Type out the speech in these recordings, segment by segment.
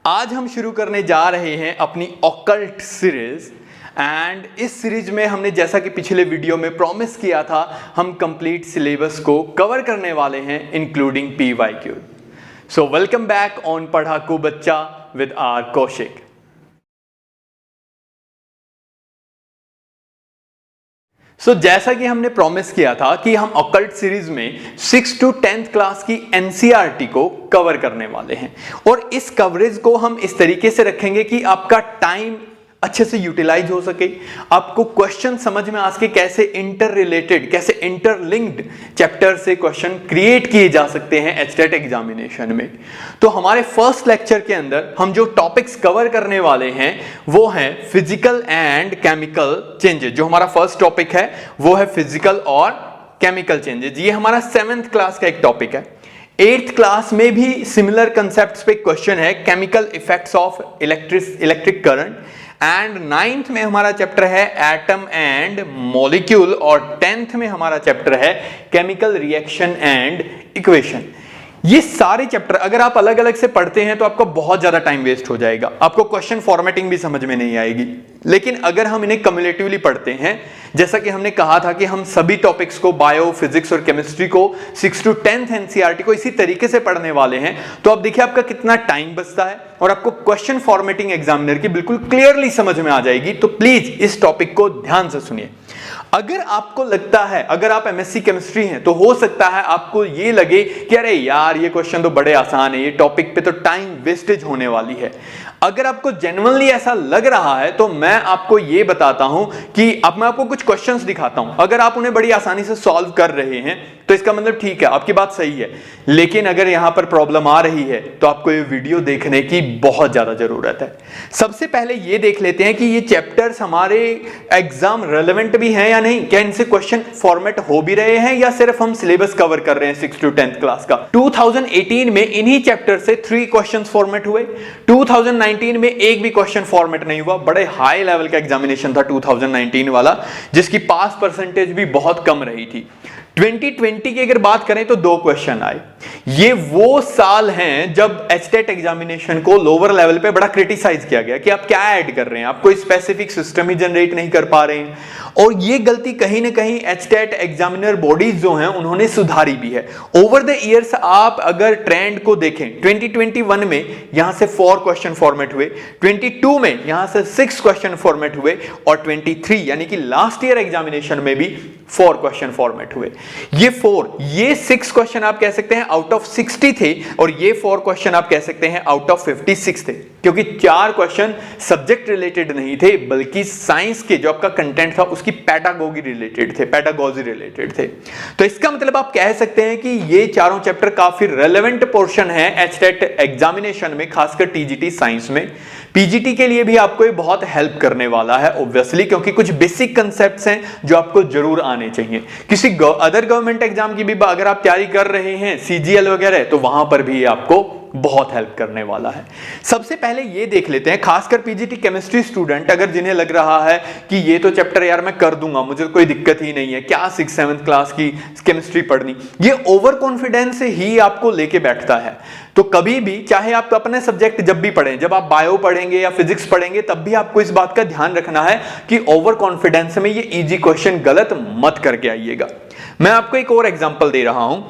आज हम शुरू करने जा रहे हैं अपनी ऑकल्ट सीरीज एंड इस सीरीज में हमने जैसा कि पिछले वीडियो में प्रॉमिस किया था हम कंप्लीट सिलेबस को कवर करने वाले हैं including PYQ। So welcome back on Padhaku Bachcha with are Kaushik. जैसा कि हमने प्रॉमिस किया था कि हम ऑकल्ट सीरीज में 6 to 10th क्लास की NCERT को कवर करने वाले हैं और इस कवरेज को हम इस तरीके से रखेंगे कि आपका टाइम अच्छे से यूटिलाइज हो सके, आपको क्वेश्चन समझ में आ सके, कैसे इंटर रिलेटेड, कैसे इंटरलिंक्ड चैप्टर से क्वेश्चन क्रिएट किए जा सकते हैं एचटेट एग्जामिनेशन में। तो हमारे फर्स्ट लेक्चर के अंदर हम जो टॉपिक्स कवर करने वाले हैं वो है फिजिकल एंड केमिकल चेंजेस। जो हमारा फर्स्ट टॉपिक है वो है फिजिकल और केमिकल चेंजेस। ये हमारा 7th क्लास का एक टॉपिक है। 8th क्लास में भी सिमिलर कंसेप्ट्स पे क्वेश्चन है, chemical effects of electric current. And 9th में हमारा चैप्टर है एटम एंड मॉलिक्यूल और 10th में हमारा चैप्टर है केमिकल रिएक्शन एंड इक्वेशन। ये सारे चैप्टर अगर आप अलग अलग से पढ़ते हैं तो आपको बहुत ज्यादा टाइम वेस्ट हो जाएगा, आपको क्वेश्चन फॉर्मेटिंग भी समझ में नहीं आएगी। लेकिन अगर हम इन्हें कम्युलेटिवली पढ़ते हैं, जैसा कि हमने कहा था कि हम सभी टॉपिक्स को, बायो, फिजिक्स और केमिस्ट्री को 6 to 10th NCERT को इसी तरीके से पढ़ने वाले हैं, तो अब देखिए आपका कितना टाइम बचता है और आपको क्वेश्चन फॉर्मेटिंग एग्जामिनर की बिल्कुल क्लियरली समझ में आ जाएगी। तो प्लीज इस टॉपिक को ध्यान से सुनिए। अगर आपको लगता है, अगर आप MSc केमिस्ट्री हैं तो हो सकता है आपको ये लगे कि अरे यार ये क्वेश्चन तो बड़े आसान है, ये टॉपिक पे तो टाइम वेस्टेज होने वाली है। अगर आपको जेन्युइनली ऐसा लग रहा है तो मैं आपको ये बताता हूं कि अब मैं आपको कुछ क्वेश्चंस दिखाता हूं, अगर आप उन्हें बड़ी आसानी से सॉल्व कर रहे हैं तो इसका मतलब ठीक है, आपकी बात सही है। लेकिन अगर यहां पर प्रॉब्लम आ रही है तो आपको ये वीडियो देखने की बहुत ज्यादा जरूरत है। सबसे पहले ये देख लेते हैं कि ये चैप्टर्स हमारे एग्जाम रेलेवेंट भी हैं या नहीं, क्या इनसे क्वेश्चन फॉर्मेट हो भी रहे हैं या सिर्फ हम सिलेबस कवर कर रहे हैं 6 to 10th क्लास का। 2018 में इन्हीं चैप्टर से 3 क्वेश्चन फॉर्मेट हुए, 2019 में एक भी क्वेश्चन फॉर्मेट नहीं हुआ। बड़े हाई लेवल का एग्जामिनेशन था 2019 वाला, जिसकी पास परसेंटेज भी बहुत कम रही थी। 2020 की अगर बात करें तो 2 क्वेश्चन आए। ये वो साल हैं जब एचटेट एग्जामिनेशन को लोअर लेवल पे बड़ा क्रिटिसाइज किया गया कि आप क्या ऐड कर रहे हैं, आप कोई स्पेसिफिक सिस्टम ही जनरेट नहीं कर पा रहे हैं। और ये गलती कहीं ना कहीं एचटेट एग्जामिनर बॉडीज जो हैं उन्होंने सुधारी भी है ओवर द ईयर्स। आप अगर ट्रेंड को देखें, 2021 में यहां से 4 क्वेश्चन फॉर्मेट हुए, 22 में यहां से 6 क्वेश्चन फॉर्मेट हुए और 23 यानी कि लास्ट ईयर एग्जामिनेशन में भी 4 क्वेश्चन फॉर्मेट हुए। ये 6 क्वेश्चन आप कह सकते हैं आउट ऑफ 60 थे और ये 4 क्वेश्चन आप कह सकते हैं आउट ऑफ 56 थे, क्योंकि 4 क्वेश्चन सब्जेक्ट रिलेटेड नहीं थे बल्कि साइंस के जो आपका कंटेंट था उसकी पैडागोजी रिलेटेड थे। तो इसका मतलब आप कह सकते हैं कि ये चारों चैप्टर काफी रेलेवेंट पोर्शन है एचटेट एग्जामिनेशन में, खासकर टीजीटी साइंस में। पीजीटी के लिए भी आपको ये बहुत हेल्प करने वाला है ऑब्वियसली, क्योंकि कुछ बेसिक कंसेप्ट्स हैं जो आपको जरूर आने चाहिए। किसी अदर गवर्नमेंट एग्जाम की भी अगर आप तैयारी कर रहे हैं, CGL वगैरह, तो वहां पर भी आपको बहुत हेल्प करने वाला है। सबसे पहले ये देख लेते हैं, खासकर पीजीटी केमिस्ट्री स्टूडेंट अगर जिन्हें लग रहा है कि ये तो चैप्टर यार मैं कर दूंगा, मुझे कोई दिक्कत ही नहीं है, क्या 6th 7th क्लास की केमिस्ट्री पढ़नी, ये ओवर कॉन्फिडेंस ही आपको लेके बैठता है। तो कभी भी, चाहे आप अपने सब्जेक्ट जब भी पढ़ें, जब आप बायो पढ़ेंगे या फिजिक्स पढ़ेंगे, तब भी आपको इस बात का ध्यान रखना है कि ओवर कॉन्फिडेंस में ये इजी क्वेश्चन गलत मत करके आइएगा। मैं आपको एक और एग्जांपल दे रहा हूं।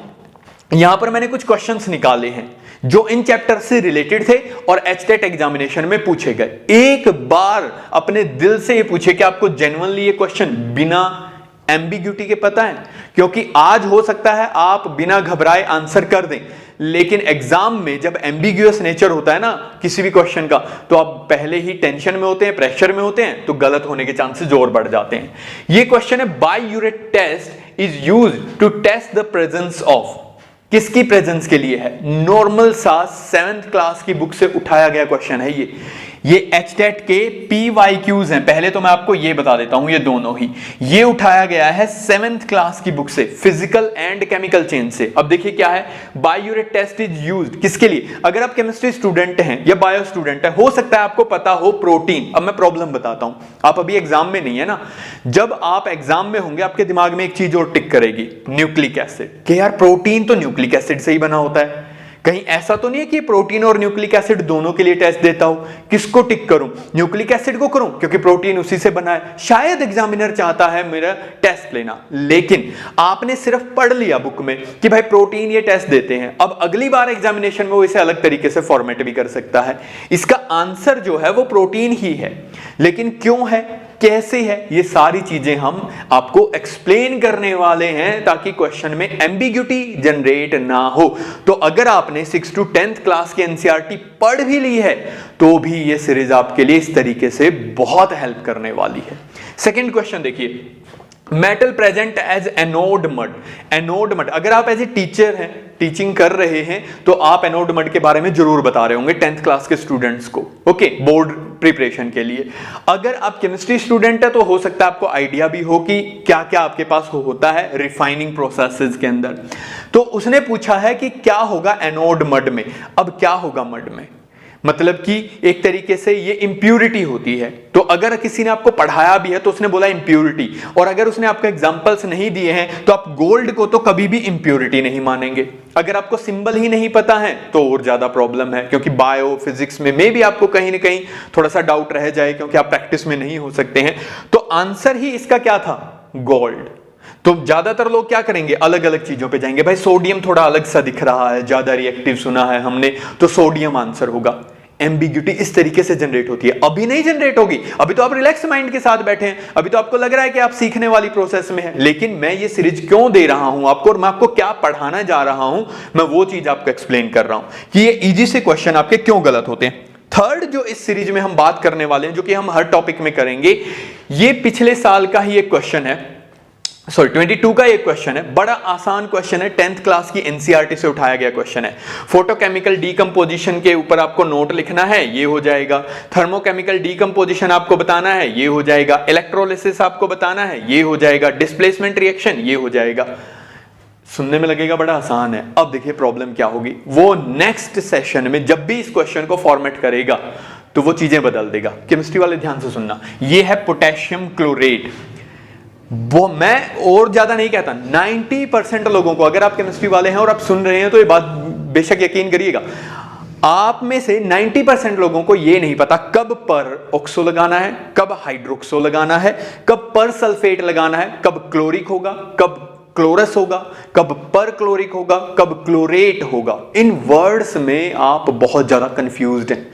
यहां पर मैंने कुछ क्वेश्चंस निकाले हैं जो इन चैप्टर से रिलेटेड थे और एचटेट एग्जामिनेशन में पूछे गए। एक बार अपने दिल से ये पूछे कि आपको जेन्युइनली ये क्वेश्चन बिना एम्बिग्यूटी के पता है, क्योंकि आज हो सकता है आप बिना घबराए आंसर कर दें, लेकिन एग्जाम में जब एम्बिग्यूअस नेचर होता है ना किसी भी क्वेश्चन का, तो आप पहले ही टेंशन में होते हैं, प्रेशर में होते हैं, तो गलत होने के चांसेस और बढ़ जाते हैं। ये क्वेश्चन है, biuret test is used to test the presence of, किसकी प्रेजेंस के लिए है? नॉर्मल सा 7th क्लास की बुक से उठाया गया क्वेश्चन है ये एचटेट के PYQs हैं। पहले तो मैं आपको ये बता देता हूं, ये दोनों ही ये उठाया गया है 7th क्लास की बुक से, फिजिकल एंड केमिकल चेंज से। अब देखिए क्या है, बायोयूरेट टेस्ट इज यूज्ड किसके लिए? अगर आप केमिस्ट्री स्टूडेंट हैं या बायो स्टूडेंट है, हो सकता है आपको पता हो प्रोटीन। अब मैं प्रॉब्लम बताता हूं, आप अभी एग्जाम में नहीं है ना, जब आप एग्जाम में होंगे आपके दिमाग में एक चीज और टिक करेगी, न्यूक्लिक एसिड, कि यार प्रोटीन तो न्यूक्लिक एसिड से ही बना होता है। कहीं ऐसा तो नहीं है कि प्रोटीन और न्यूक्लिक एसिड दोनों के लिए टेस्ट देता हूं, किसको टिक करूं, न्यूक्लिक एसिड को करूं क्योंकि प्रोटीन उसी से बना है, शायद एग्जामिनर चाहता है मेरा टेस्ट लेना, लेकिन आपने सिर्फ पढ़ लिया बुक में कि भाई प्रोटीन ये टेस्ट देते हैं, अब अगली बार एग्जामिनेशन में वो इसे अलग तरीके से फॉर्मेट भी कर सकता है। इसका आंसर जो है वो प्रोटीन ही है, लेकिन क्यों है, कैसे है, ये सारी चीजें हम आपको एक्सप्लेन करने वाले हैं ताकि क्वेश्चन में एम्बिग्यूटी जनरेट ना हो। तो अगर आपने 6 to 10th क्लास की एनसीईआरटी पढ़ भी ली है तो भी ये सीरीज आपके लिए इस तरीके से बहुत हेल्प करने वाली है। सेकंड क्वेश्चन देखिए, metal present as anode mud. Anode mud, अगर आप एज ए टीचर हैं, टीचिंग कर रहे हैं, तो आप एनोड मड के बारे में जरूर बता रहे होंगे 10th क्लास के स्टूडेंट्स को, ओके, बोर्ड प्रिपरेशन के लिए। अगर आप केमिस्ट्री स्टूडेंट है तो हो सकता है आपको आइडिया भी हो कि क्या क्या आपके पास होता है रिफाइनिंग प्रोसेसेस के अंदर। तो उसने पूछा है कि क्या होगा एनोड मड में। अब क्या होगा मड में, मतलब कि एक तरीके से ये इंप्यूरिटी होती है। तो अगर किसी ने आपको पढ़ाया भी है तो उसने बोला इंप्यूरिटी, और अगर उसने आपको एग्जांपल्स नहीं दिए हैं तो आप गोल्ड को तो कभी भी इंप्यूरिटी नहीं मानेंगे। अगर आपको सिंबल ही नहीं पता है तो और ज्यादा प्रॉब्लम है, क्योंकि बायो फिजिक्स में भी आपको कहीं ना कहीं थोड़ा सा डाउट रह जाए क्योंकि आप प्रैक्टिस में नहीं हो सकते हैं। तो आंसर ही इसका क्या था, गोल्ड। तो ज्यादातर लोग क्या करेंगे, अलग अलग चीजों पे जाएंगे, भाई सोडियम थोड़ा अलग सा दिख रहा है, ज्यादा रिएक्टिव सुना है हमने, तो सोडियम आंसर होगा। एम्बिग्यूटी इस तरीके से जनरेट होती है, अभी नहीं जनरेट होगी, अभी तो आप रिलैक्स माइंड के साथ बैठे हैं, अभी तो आपको लग रहा है कि आप सीखने वाली प्रोसेस में हैं। लेकिन मैं ये सीरीज क्यों दे रहा हूं आपको और मैं आपको क्या पढ़ाना जा रहा हूं, मैं वो चीज आपको एक्सप्लेन कर रहा हूं कि ये इजी से क्वेश्चन आपके क्यों गलत होते हैं। थर्ड जो इस सीरीज में हम बात करने वाले हैं, जो कि हम हर टॉपिक में करेंगे, ये पिछले साल का ही एक क्वेश्चन है, सॉरी 22 का एक क्वेश्चन है, बड़ा आसान क्वेश्चन है, 10th क्लास की एनसीईआरटी से उठाया गया क्वेश्चन है। फोटोकेमिकल डीकंपोजिशन के ऊपर आपको नोट लिखना है, ये हो जाएगा। थर्मोकेमिकल डीकंपोजिशन आपको बताना है, ये हो जाएगा। इलेक्ट्रोलिसिस आपको बताना है, ये हो जाएगा। डिस्प्लेसमेंट रिएक्शन, ये हो जाएगा। सुनने में लगेगा बड़ा आसान है, अब देखिए प्रॉब्लम क्या होगी। वो नेक्स्ट सेशन में जब भी इस क्वेश्चन को फॉर्मेट करेगा तो वो चीजें बदल देगा। केमिस्ट्री वाले ध्यान से सुनना, ये है पोटेशियम क्लोरेट। वो मैं और ज्यादा नहीं कहता, 90% लोगों को, अगर आप केमिस्ट्री वाले हैं और आप सुन रहे हैं तो ये बात बेशक यकीन करिएगा, आप में से 90% लोगों को ये नहीं पता कब पर ऑक्सो लगाना है, कब हाइड्रोक्सो लगाना है, कब पर सल्फेट लगाना है, कब क्लोरिक होगा, कब क्लोरस होगा, कब पर क्लोरिक होगा, कब क्लोरेट होगा। इन वर्ड्स में आप बहुत ज्यादा कंफ्यूज्ड हैं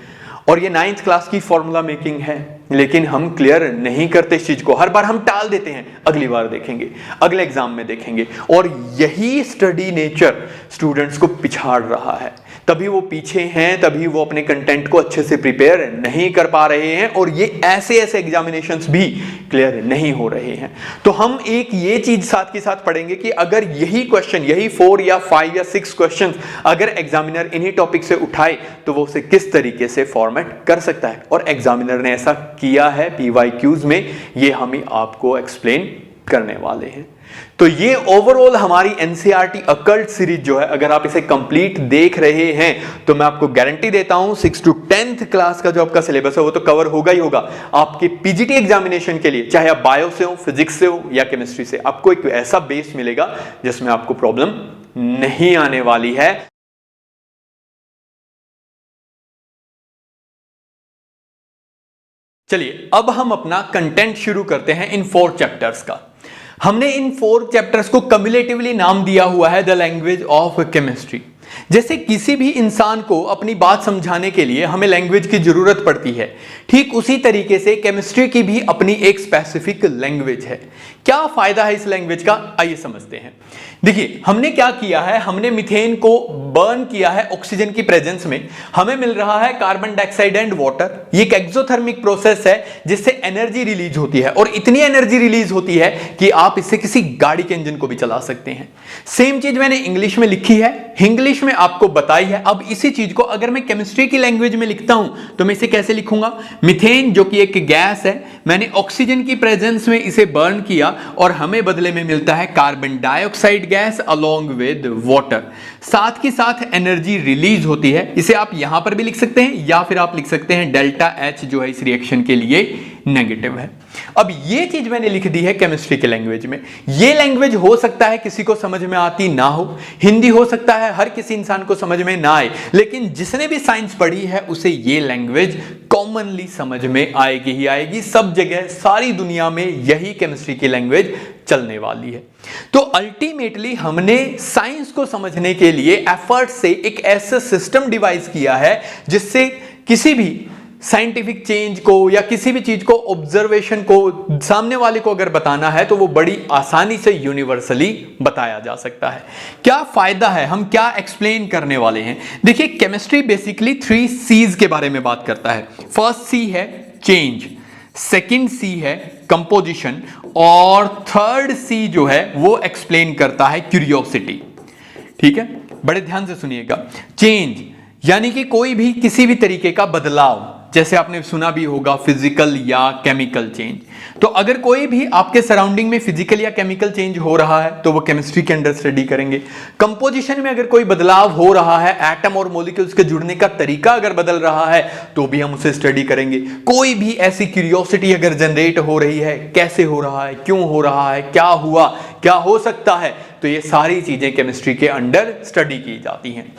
और ये 9th क्लास की फॉर्मूला मेकिंग है, लेकिन हम क्लियर नहीं करते इस चीज को, हर बार हम टाल देते हैं, अगली बार देखेंगे, अगले एग्जाम में देखेंगे। और यही स्टडी नेचर स्टूडेंट्स को पिछाड़ रहा है, तभी वो पीछे हैं, तभी वो अपने कंटेंट को अच्छे से प्रिपेयर नहीं कर पा रहे हैं और ये ऐसे ऐसे एग्जामिनेशंस भी क्लियर नहीं हो रहे हैं। तो हम एक ये चीज साथ के साथ पढ़ेंगे कि अगर यही क्वेश्चन, यही 4 या 5 या 6 क्वेश्चन अगर एग्जामिनर इन्हीं टॉपिक से उठाए तो वो उसे किस तरीके से फॉर्मेट कर सकता है, और एग्जामिनर ने ऐसा किया है PYQs में, ये हम आपको एक्सप्लेन करने वाले हैं। तो ये ओवरऑल हमारी एनसीईआरटी अकल्ट सीरीज जो है, अगर आप इसे कंप्लीट देख रहे हैं तो मैं आपको गारंटी देता हूं 6 to 10th क्लास का जो आपका सिलेबस है वो तो कवर होगा ही होगा। आपके पीजीटी एग्जामिनेशन के लिए, चाहे आप बायो से हो, फिजिक्स से हो या केमिस्ट्री से, आपको एक ऐसा बेस मिलेगा जिसमें आपको प्रॉब्लम नहीं आने वाली है। चलिए अब हम अपना कंटेंट शुरू करते हैं इन 4 चैप्टर्स का। हमने इन 4 चैप्टर्स को कम्युलेटिवली नाम दिया हुआ है द लैंग्वेज ऑफ केमिस्ट्री। जैसे किसी भी इंसान को अपनी बात समझाने के लिए हमें लैंग्वेज की जरूरत पड़ती है, ठीक उसी तरीके से केमिस्ट्री की भी अपनी एक स्पेसिफिक लैंग्वेज है। क्या फायदा है इस लैंग्वेज का, आइए समझते हैं। देखिए हमने क्या किया है, हमने मीथेन को बर्न किया है ऑक्सीजन की प्रेजेंस में, हमें मिल रहा है कार्बन डाइऑक्साइड एंड वाटर। ये एक एक्सोथर्मिक प्रोसेस है जिससे एनर्जी रिलीज होती है, और इतनी एनर्जी रिलीज होती है कि आप इससे किसी गाड़ी के इंजन को भी चला सकते हैं। सेम चीज मैंने इंग्लिश में लिखी है, इंग्लिश में आपको बताई है। अब इसी चीज को अगर मैं केमिस्ट्री की लैंग्वेज में लिखता हूं तो मैं इसे कैसे लिखूंगा, मीथेन जो कि एक गैस है, मैंने ऑक्सीजन की प्रेजेंस में इसे बर्न किया और हमें बदले में मिलता है carbon dioxide gas along with water. साथ के साथ एनर्जी रिलीज होती है। इसे आप यहां पर भी लिख सकते हैं या फिर आप लिख सकते हैं डेल्टा H जो है इस रिएक्शन के लिए नेगेटिव है। अब ये चीज मैंने लिख दी है केमिस्ट्री के लैंग्वेज में। ये लैंग्वेज हो सकता है किसी को समझ में आती ना हो, हिंदी हो सकता है हर किसी इंसान को समझ में ना आए, लेकिन जिसने भी साइंस पढ़ी है उसे ये लैंग्वेज कॉमनली समझ में आएगी ही आएगी। सब जगह सारी दुनिया में यही केमिस्ट्री की लैंग्वेज चलने वाली है। तो अल्टीमेटली हमने साइंस को समझने के लिए एफर्ट से एक ऐसा सिस्टम डिवाइस किया है जिससे किसी भी साइंटिफिक चेंज को या किसी भी चीज को ऑब्जर्वेशन को सामने वाले को अगर बताना है तो वो बड़ी आसानी से यूनिवर्सली बताया जा सकता है। क्या फायदा है, हम क्या एक्सप्लेन करने वाले हैं? देखिए, केमिस्ट्री बेसिकली 3 C's के बारे में बात करता है। फर्स्ट C है चेंज, सेकंड C है कंपोजिशन, और थर्ड C जो है वो एक्सप्लेन करता है क्यूरियोसिटी। ठीक है, बड़े ध्यान से सुनिएगा। चेंज यानी कि कोई भी किसी भी तरीके का बदलाव, जैसे आपने सुना भी होगा फिजिकल या केमिकल चेंज। तो अगर कोई भी आपके सराउंडिंग में फिजिकल या केमिकल चेंज हो रहा है तो वो केमिस्ट्री के अंडर स्टडी करेंगे। कंपोजिशन में अगर कोई बदलाव हो रहा है, एटम और मॉलिक्यूल्स के जुड़ने का तरीका अगर बदल रहा है तो भी हम उसे स्टडी करेंगे। कोई भी ऐसी क्यूरियोसिटी अगर जनरेट हो रही है, कैसे हो रहा है, क्यों हो रहा है, क्या हुआ, क्या हो सकता है, तो ये सारी चीजें केमिस्ट्री के अंडर स्टडी की जाती हैं।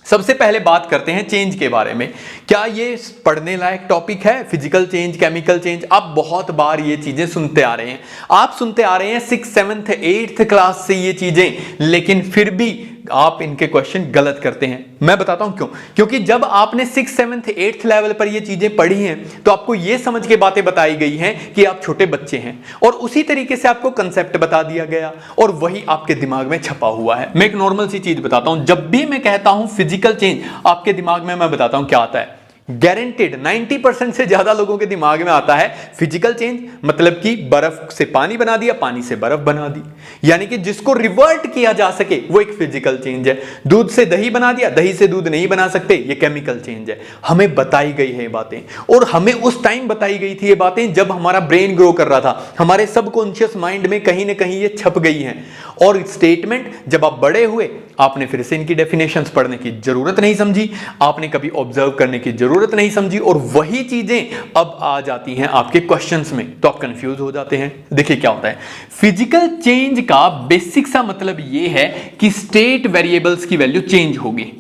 सबसे पहले बात करते हैं चेंज के बारे में। क्या ये पढ़ने लायक टॉपिक है, फिजिकल चेंज, केमिकल चेंज? आप बहुत बार ये चीजें सुनते आ रहे हैं, आप सुनते आ रहे हैं 6th 7th 8th क्लास से ये चीजें, लेकिन फिर भी आप इनके क्वेश्चन गलत करते हैं। मैं बताता हूं क्यों। क्योंकि जब आपने 6th 7th 8th लेवल पर ये चीजें पढ़ी हैं तो आपको ये समझ के बातें बताई गई हैं कि आप छोटे बच्चे हैं, और उसी तरीके से आपको कंसेप्ट बता दिया गया और वही आपके दिमाग में छपा हुआ है। मैं एक नॉर्मल सी चीज बताता हूं, जब भी मैं कहता हूं फिजिकल चेंज, आपके दिमाग में मैं बताता हूं क्या आता है। गारंटेड 90% से ज्यादा लोगों के दिमाग में आता है फिजिकल चेंज, मतलब कि बर्फ से पानी बना दिया, पानी से बर्फ बना दी, यानी कि जिसको रिवर्ट किया जा सके वो एक फिजिकल चेंज है। दूध से दही बना दिया, दही से दूध नहीं बना सकते, ये केमिकल चेंज है। हमें बताई गई है ये बातें, और हमें उस टाइम बताई गई थी ये बातें जब हमारा ब्रेन ग्रो कर रहा था, हमारे सबकॉन्शियस माइंड में कहीं ना कहीं ये छप गई हैं। और स्टेटमेंट जब आप बड़े हुए, आपने फिर से इनकी डेफिनेशंस पढ़ने की जरूरत नहीं समझी, आपने कभी ऑब्जर्व करने की जरूरत नहीं समझी, और वही चीजें अब आ जाती हैं आपके क्वेश्चंस में, तो आप कंफ्यूज हो जाते हैं। देखिए क्या होता है, फिजिकल चेंज का बेसिक सा मतलब यह है कि स्टेट वेरिएबल्स की वैल्यू चेंज होगी।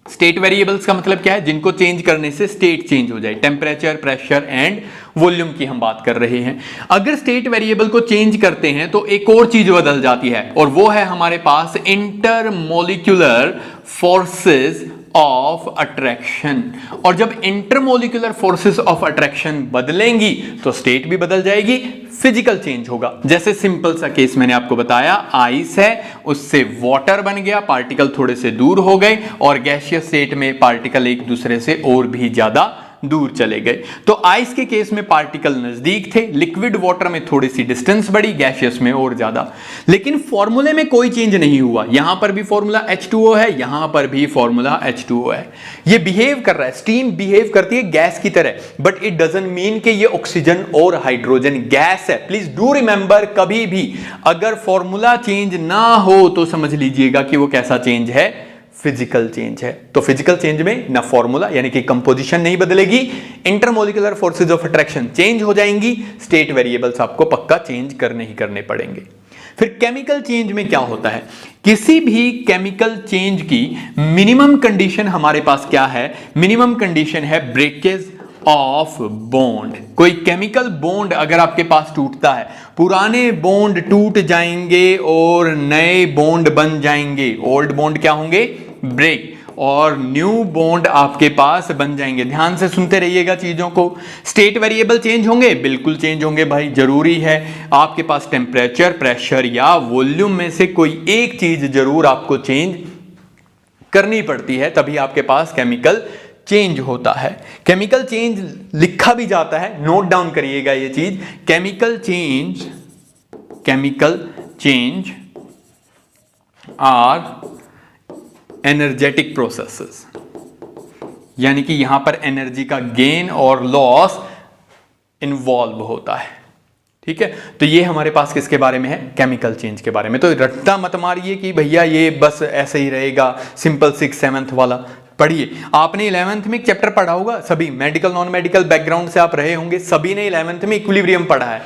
स्टेट वेरिएबल्स का मतलब क्या है? जिनको चेंज करने से स्टेट चेंज हो जाए। टेम्परेचर, प्रेशर एंड वॉल्यूम की हम बात कर रहे हैं। अगर स्टेट वेरिएबल को चेंज करते हैं तो एक और चीज बदल जाती है, और वो है हमारे पास इंटरमोलिक्यूलर फोर्सेस ऑफ अट्रैक्शन। और जब इंटरमोलिक्यूलर फोर्सेस ऑफ अट्रैक्शन बदलेंगी तो स्टेट भी बदल जाएगी, फिजिकल चेंज होगा। जैसे सिंपल सा केस मैंने आपको बताया, आइस है, उससे वाटर बन गया, पार्टिकल थोड़े से दूर हो गए, और गैसियस स्टेट में पार्टिकल एक दूसरे से और भी ज्यादा दूर चले गए। तो आइस के केस में पार्टिकल नजदीक थे, लिक्विड वाटर में थोड़ी सी डिस्टेंस बढ़ी, गैसियस में और ज्यादा। लेकिन फॉर्मूले में कोई चेंज नहीं हुआ। यहां पर भी फॉर्मूला H2O है, यहां पर भी फॉर्मूला H2O है। ये बिहेव कर रहा है, स्टीम बिहेव करती है गैस की तरह, बट इट डजंट मीन कि ये ऑक्सीजन और हाइड्रोजन गैस है। प्लीज डू रिमेंबर, कभी भी अगर फॉर्मूला चेंज ना हो तो समझ लीजिएगा कि वो कैसा चेंज है, फिजिकल चेंज है। तो फिजिकल चेंज में ना फॉर्मूला यानी कि कंपोजिशन नहीं बदलेगी, intermolecular forces of attraction change हो जाएंगी, स्टेट वेरिएबल्स आपको पक्का चेंज करने ही करने पड़ेंगे। फिर केमिकल चेंज में क्या होता है? किसी भी केमिकल चेंज की मिनिमम कंडीशन हमारे पास क्या है? मिनिमम कंडीशन है ब्रेकेज ऑफ बॉन्ड। कोई केमिकल बॉन्ड अगर आपके पास टूटता है, पुराने बॉन्ड टूट जाएंगे और नए बॉन्ड बन जाएंगे। ओल्ड बॉन्ड क्या होंगे? ब्रेक, और न्यू बॉन्ड आपके पास बन जाएंगे। ध्यान से सुनते रहिएगा चीजों को। स्टेट वेरिएबल चेंज होंगे, बिल्कुल चेंज होंगे भाई, जरूरी है। आपके पास टेम्परेचर, प्रेशर या वॉल्यूम में से कोई एक चीज जरूर आपको चेंज करनी पड़ती है, तभी आपके पास केमिकल चेंज होता है। केमिकल चेंज लिखा भी जाता है, नोट डाउन करिएगा ये चीज। Chemical change are energetic processes, यानी कि यहां पर एनर्जी का गेन और लॉस इन्वॉल्व होता है। ठीक है, तो ये हमारे पास किसके बारे में है? केमिकल चेंज के बारे में। तो रट्टा मत मारिए कि भैया ये बस ऐसे ही रहेगा, सिंपल 6th 7th वाला। पढ़िए, आपने 11th में एक चैप्टर पढ़ा होगा, सभी मेडिकल नॉन मेडिकल बैकग्राउंड से आप रहे होंगे, सभी ने 11th में इक्विलिब्रियम पढ़ा है।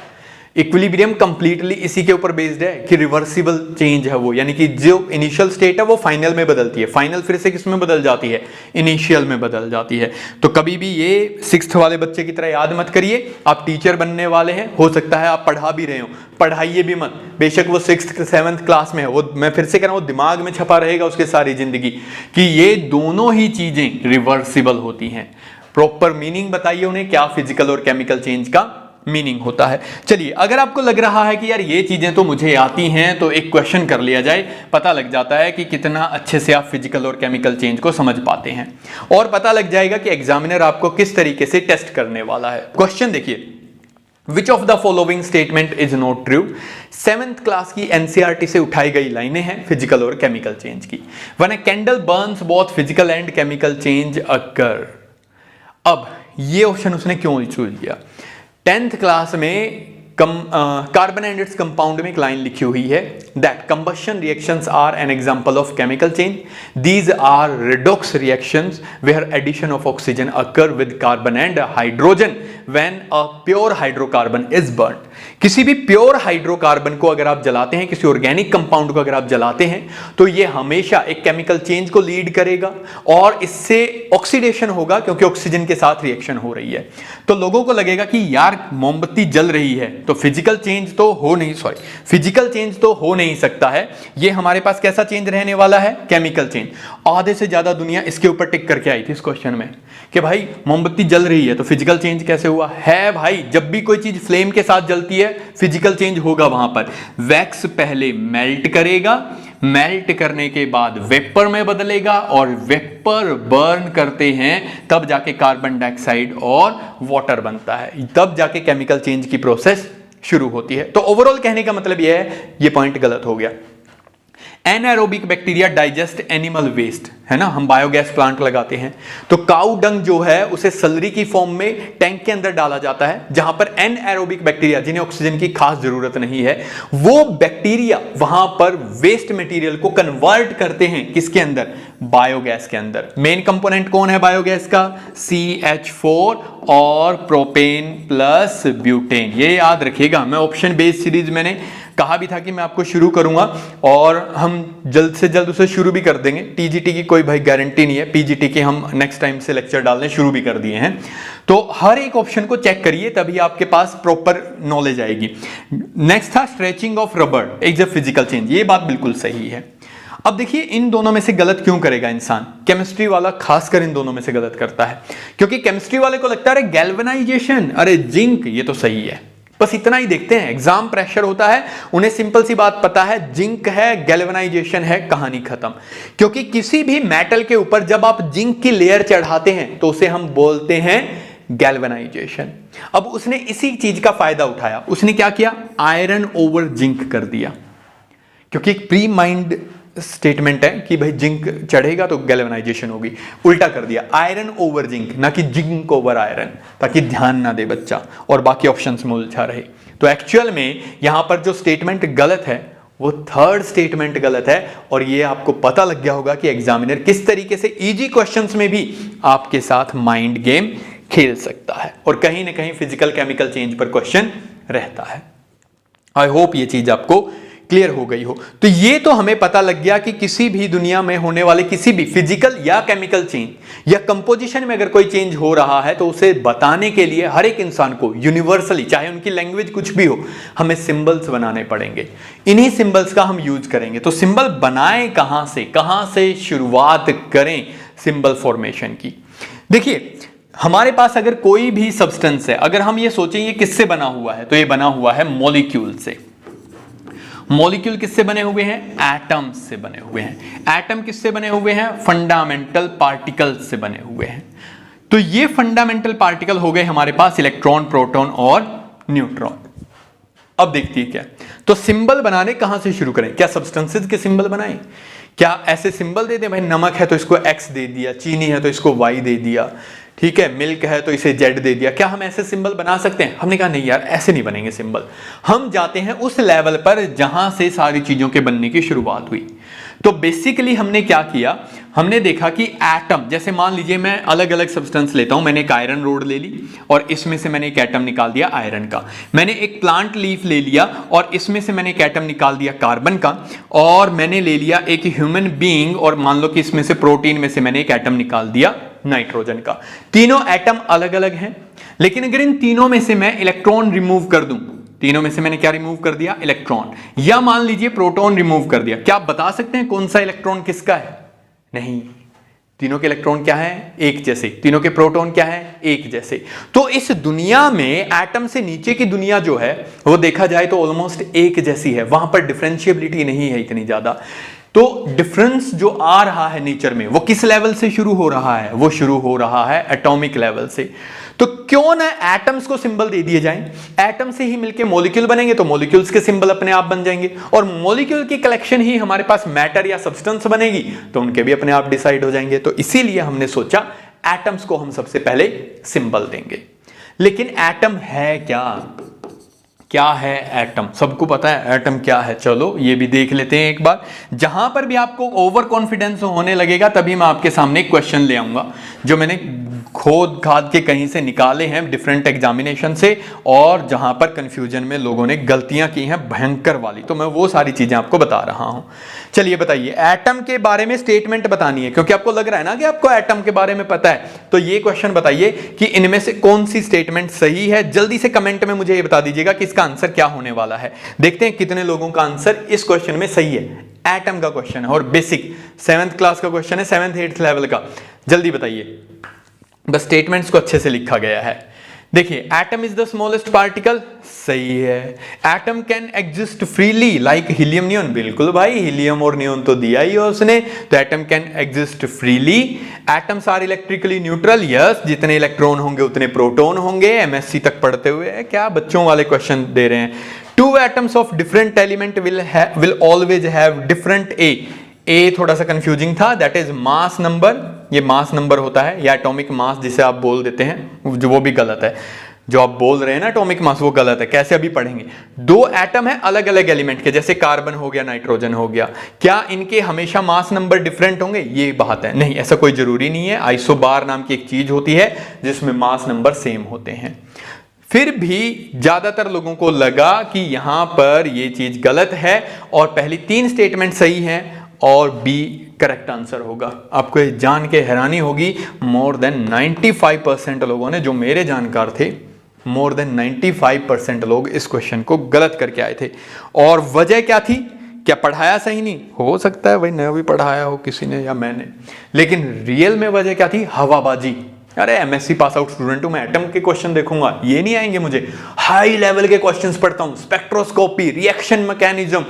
इक्विलिब्रियम कंप्लीटली इसी के ऊपर बेस्ड है कि रिवर्सिबल चेंज है वो, यानी कि जो इनिशियल स्टेट है वो फाइनल में बदलती है, फाइनल फिर से किस में बदल जाती है, इनिशियल में बदल जाती है। तो कभी भी ये 6th वाले बच्चे की तरह याद मत करिए, आप टीचर बनने वाले हैं, हो सकता है आप पढ़ा भी रहे हो, पढ़ाइए भी मत, बेशक वो 6th 7th क्लास में है, वो मैं फिर से कह रहा हूं दिमाग में छपा रहेगा उसके सारी जिंदगी कि ये दोनों ही चीजें रिवर्सिबल होती हैं। प्रॉपर मीनिंग बताइए उन्हें, क्या फिजिकल और केमिकल चेंज का मीनिंग होता है। चलिए, अगर आपको लग रहा है कि यार ये चीजें तो मुझे आती हैं, तो एक क्वेश्चन कर लिया जाए, पता लग जाता है कि कितना अच्छे से आप फिजिकल और केमिकल चेंज को समझ पाते हैं, और पता लग जाएगा कि एग्जामिनर आपको किस तरीके से टेस्ट करने वाला है। क्वेश्चन देखिए, Which of the following statement is not true? 7th class की NCERT से उठाई गई लाइनें हैं फिजिकल और केमिकल चेंज की। When a candle burns, both physical and chemical change occur. अब ये ऑप्शन उसने क्यों चूज किया? 10th क्लास में कार्बन एंड इट्स कंपाउंड में एक लाइन लिखी हुई है that combustion reactions are an example of chemical change, these are redox reactions where addition of oxygen occur with carbon and hydrogen when a pure hydrocarbon is burned. किसी भी pure hydrocarbon को अगर आप जलाते हैं, किसी ऑर्गेनिक कंपाउंड को अगर आप जलाते हैं, तो ये हमेशा एक केमिकल चेंज को लीड करेगा और इससे ऑक्सीडेशन होगा, क्योंकि ऑक्सीजन के साथ रिएक्शन हो रही है। तो लोगों को लगेगा कि यार मोमबत्ती जल रही है तो फिजिकल चेंज तो हो नहीं सकता है, ये हमारे पास कैसा चेंज रहने वाला है, केमिकल चेंज। आधे से ज्यादा दुनिया इसके ऊपर टिक करके आई थी इस क्वेश्चन में कि भाई मोमबत्ती जल रही है तो फिजिकल चेंज कैसे हुआ है। भाई जब भी कोई चीज फ्लेम के साथ जलती है फिजिकल चेंज होगा। वहां पर वैक्स पहले मेल्ट करेगा, मेल्ट करने के बाद वेपर में बदलेगा, और वेपर बर्न करते हैं तब जाके कार्बन डाइऑक्साइड और वाटर बनता है, तब जाके केमिकल चेंज की प्रोसेस शुरू होती है। तो ओवरऑल कहने का मतलब यह है, ये पॉइंट गलत हो गया। Anaerobic bacteria digest animal waste, है ना, हम बायोगैस प्लांट लगाते हैं तो काऊ डंग जो है उसे सलरी की फॉर्म में टैंक के अंदर डाला जाता है, जहां पर एनएरोबिक बैक्टीरिया जिन्हें ऑक्सीजन की खास जरूरत नहीं है, वो बैक्टीरिया वहां पर वेस्ट मटेरियल को कन्वर्ट करते हैं किसके अंदर, बायोगैस के अंदर। मेन कंपोनेंट कौन है बायोगैस का, CH4 और प्रोपेन प्लस ब्यूटेन। ये याद रखिएगा, मैं ऑप्शन बेस्ड सीरीज मैंने कहा भी था कि मैं आपको शुरू करूंगा और हम जल्द से जल्द उसे शुरू भी कर देंगे। टीजीटी की कोई भाई गारंटी नहीं है, पीजीटी के हम नेक्स्ट टाइम से लेक्चर डालने शुरू भी कर दिए हैं। तो हर एक ऑप्शन को चेक करिए, तभी आपके पास प्रॉपर नॉलेज आएगी। नेक्स्ट था stretching of rubber is a physical change, ये बात बिल्कुल सही है। अब देखिए इन दोनों में से गलत क्यों करेगा इंसान, केमिस्ट्री वाला खासकर इन दोनों में से गलत करता है, क्योंकि केमिस्ट्री वाले को लगता है गैल्वेनाइजेशन, अरे जिंक, ये तो सही है, बस इतना ही देखते हैं। एग्जाम प्रेशर होता है, उन्हें सिंपल सी बात पता है, जिंक है, गैल्वेनाइजेशन है, कहानी खत्म। क्योंकि किसी भी मेटल के ऊपर जब आप जिंक की लेयर चढ़ाते हैं तो उसे हम बोलते हैं गैल्वेनाइजेशन। अब उसने इसी चीज का फायदा उठाया, उसने क्या किया, आयरन ओवर जिंक कर दिया, क्योंकि एक प्री माइंड स्टेटमेंट है कि भाई जिंक चढ़ेगा तो गैल्वेनाइजेशन होगी, उल्टा कर दिया, आयरन ओवर जिंक, ना कि जिंक ओवर आयरन, ताकि ध्यान ना दे बच्चा और बाकी ऑप्शंस में उलझा रहे। तो एक्चुअल में यहां पर जो स्टेटमेंट गलत है वो थर्ड स्टेटमेंट गलत है, और ये आपको पता लग गया होगा कि एग्जामिनर किस तरीके से इजी क्वेश्चंस में भी आपके साथ माइंड गेम खेल सकता है, और कहीं ना कहीं फिजिकल केमिकल चेंज पर क्वेश्चन रहता है। आई होप ये चीज आपको क्लियर हो गई हो। तो ये तो हमें पता लग गया कि किसी भी दुनिया में होने वाले किसी भी फिजिकल या केमिकल चेंज या कंपोजिशन में अगर कोई चेंज हो रहा है तो उसे बताने के लिए हर एक इंसान को यूनिवर्सली, चाहे उनकी लैंग्वेज कुछ भी हो, हमें सिंबल्स बनाने पड़ेंगे। इन्हीं सिंबल्स का हम यूज करेंगे। तो सिंबल बनाएं कहां से शुरुआत करें सिंबल फॉर्मेशन की। देखिए हमारे पास अगर कोई भी सब्सटेंस है, अगर हम ये सोचें ये किससे बना हुआ है, तो ये बना हुआ है मॉलिक्यूल से। मॉलिक्यूल किससे बने हुए हैं, एटम्स से बने हुए हैं। एटम किससे बने हुए हैं, फंडामेंटल पार्टिकल्स से बने हुए हैं। तो ये फंडामेंटल पार्टिकल हो गए हमारे पास इलेक्ट्रॉन, प्रोटॉन और न्यूट्रॉन। अब देखती है क्या, तो सिंबल बनाने कहां से शुरू करें, क्या सब्सटेंसेस के सिंबल बनाएं, क्या ऐसे सिंबल दे दें, भाई नमक है तो इसको X दे दिया, चीनी है तो इसको Y दे दिया, ठीक है, मिल्क है तो इसे Z दे दिया, क्या हम ऐसे सिंबल बना सकते हैं? हमने कहा नहीं यार, ऐसे नहीं बनेंगे सिंबल। हम जाते हैं उस लेवल पर जहां से सारी चीजों के बनने की शुरुआत हुई। तो बेसिकली हमने क्या किया, हमने देखा कि एटम, जैसे मान लीजिए मैं अलग अलग सब्सटेंस लेता हूं, मैंने एक आयरन रोड ले ली और इसमें से मैंने एक एटम निकाल दिया आयरन का, मैंने एक प्लांट लीफ ले लिया और इसमें से मैंने एक एटम निकाल दिया कार्बन का, और मैंने ले लिया एक ह्यूमन बीइंग और मान लो कि इसमें से प्रोटीन में से मैंने एक एटम निकाल दिया नाइट्रोजन का। तीनों एटम अलग अलग हैं, लेकिन अगर इन तीनों में से मैं इलेक्ट्रॉन रिमूव कर दूं, तीनों में से मैंने क्या रिमूव कर दिया, इलेक्ट्रॉन, या मान लीजिए प्रोटॉन रिमूव कर दिया, क्या आप बता सकते हैं कौन सा इलेक्ट्रॉन किसका है? नहीं, तीनों के इलेक्ट्रॉन क्या है, एक जैसे, तीनों के प्रोटॉन क्या है, एक जैसे। तो इस दुनिया में एटम से नीचे की दुनिया जो है वो देखा जाए तो ऑलमोस्ट एक जैसी है, वहां पर डिफरेंशिएबिलिटी नहीं है इतनी ज्यादा। तो डिफरेंस जो आ रहा है नेचर में वो किस लेवल से शुरू हो रहा है, वो शुरू हो रहा है एटॉमिक लेवल से। तो क्यों ना एटम्स को सिंबल दे दिए जाएं, एटम से ही मिलके मॉलिक्यूल बनेंगे तो मॉलिक्यूल्स के सिंबल अपने आप बन जाएंगे, और मॉलिक्यूल की कलेक्शन ही हमारे पास मैटर या सब्सटेंस बनेगी तो उनके भी अपने आप डिसाइड हो जाएंगे। तो इसीलिए हमने सोचा एटम्स को हम सबसे पहले सिंबल देंगे। लेकिन एटम है क्या, क्या है एटम? सबको पता है एटम क्या है, चलो ये भी देख लेते हैं एक बार। जहां पर भी आपको ओवर कॉन्फिडेंस होने लगेगा तभी मैं आपके सामने एक क्वेश्चन ले आऊंगा जो मैंने खोद खाद के कहीं से निकाले हैं डिफरेंट एग्जामिनेशन से, और जहां पर कंफ्यूजन में लोगों ने गलतियां की हैं भयंकर वाली, तो मैं वो सारी चीजें आपको बता रहा हूं। चलिए बताइए, एटम के बारे में स्टेटमेंट बतानी है, क्योंकि आपको लग रहा है ना कि आपको एटम के बारे में पता है, तो ये क्वेश्चन बताइए कि इनमें से कौन सी स्टेटमेंट सही है। जल्दी से कमेंट में मुझे ये बता दीजिएगा कि इसका आंसर क्या होने वाला है। देखते हैं कितने लोगों का आंसर इस क्वेश्चन में सही है। एटम का क्वेश्चन है और बेसिक 7th क्लास का क्वेश्चन है, 7th 8th लेवल का। जल्दी बताइए, बस स्टेटमेंट्स को अच्छे से लिखा गया है। देखिए, atom is the smallest particle, सही है। Atom can exist freely like helium neon, बिल्कुल भाई, हीलियम और नियॉन तो दिया ही है उसने, तो atom can exist freely. Atoms are electrically neutral, yes, जितने इलेक्ट्रॉन होंगे उतने प्रोटॉन होंगे, एमएससी तक पढ़ते हुए क्या बच्चों वाले क्वेश्चन दे रहे हैं। Two atoms of different element will always have different a थोड़ा सा कंफ्यूजिंग था, दैट इज मास नंबर, ये मास नंबर होता है या एटॉमिक मास जिसे आप बोल देते हैं, जो वो भी गलत है, जो आप बोल रहे हैं ना एटॉमिक मास वो गलत है, कैसे अभी पढ़ेंगे। दो एटम है अलग अलग एलिमेंट के, जैसे कार्बन हो गया नाइट्रोजन हो गया, क्या इनके हमेशा मास नंबर डिफरेंट होंगे? ये बात है, नहीं, ऐसा कोई जरूरी नहीं है। आइसोबार नाम की एक चीज होती है जिसमें मास नंबर सेम होते हैं। फिर भी ज्यादातर लोगों को लगा कि यहां पर ये चीज गलत है और पहली 3 स्टेटमेंट सही हैं और बी करेक्ट आंसर होगा। आपको ये जान के हैरानी होगी, मोर देन 95% लोगों ने, जो मेरे जानकार थे, मोर देन 95% लोग इस क्वेश्चन को गलत करके आए थे। और वजह क्या थी? क्या पढ़ाया सही नहीं? हो सकता है भाई न भी पढ़ाया हो किसी ने या मैंने, लेकिन रियल में वजह क्या थी? हवाबाजी। अरे एमएससी पास आउट स्टूडेंट हूं मैं, एटम के क्वेश्चन देखूंगा ये नहीं आएंगे मुझे, हाई लेवल के क्वेश्चंस पढ़ता हूं, स्पेक्ट्रोस्कोपी, रिएक्शन मैकेनिज्म,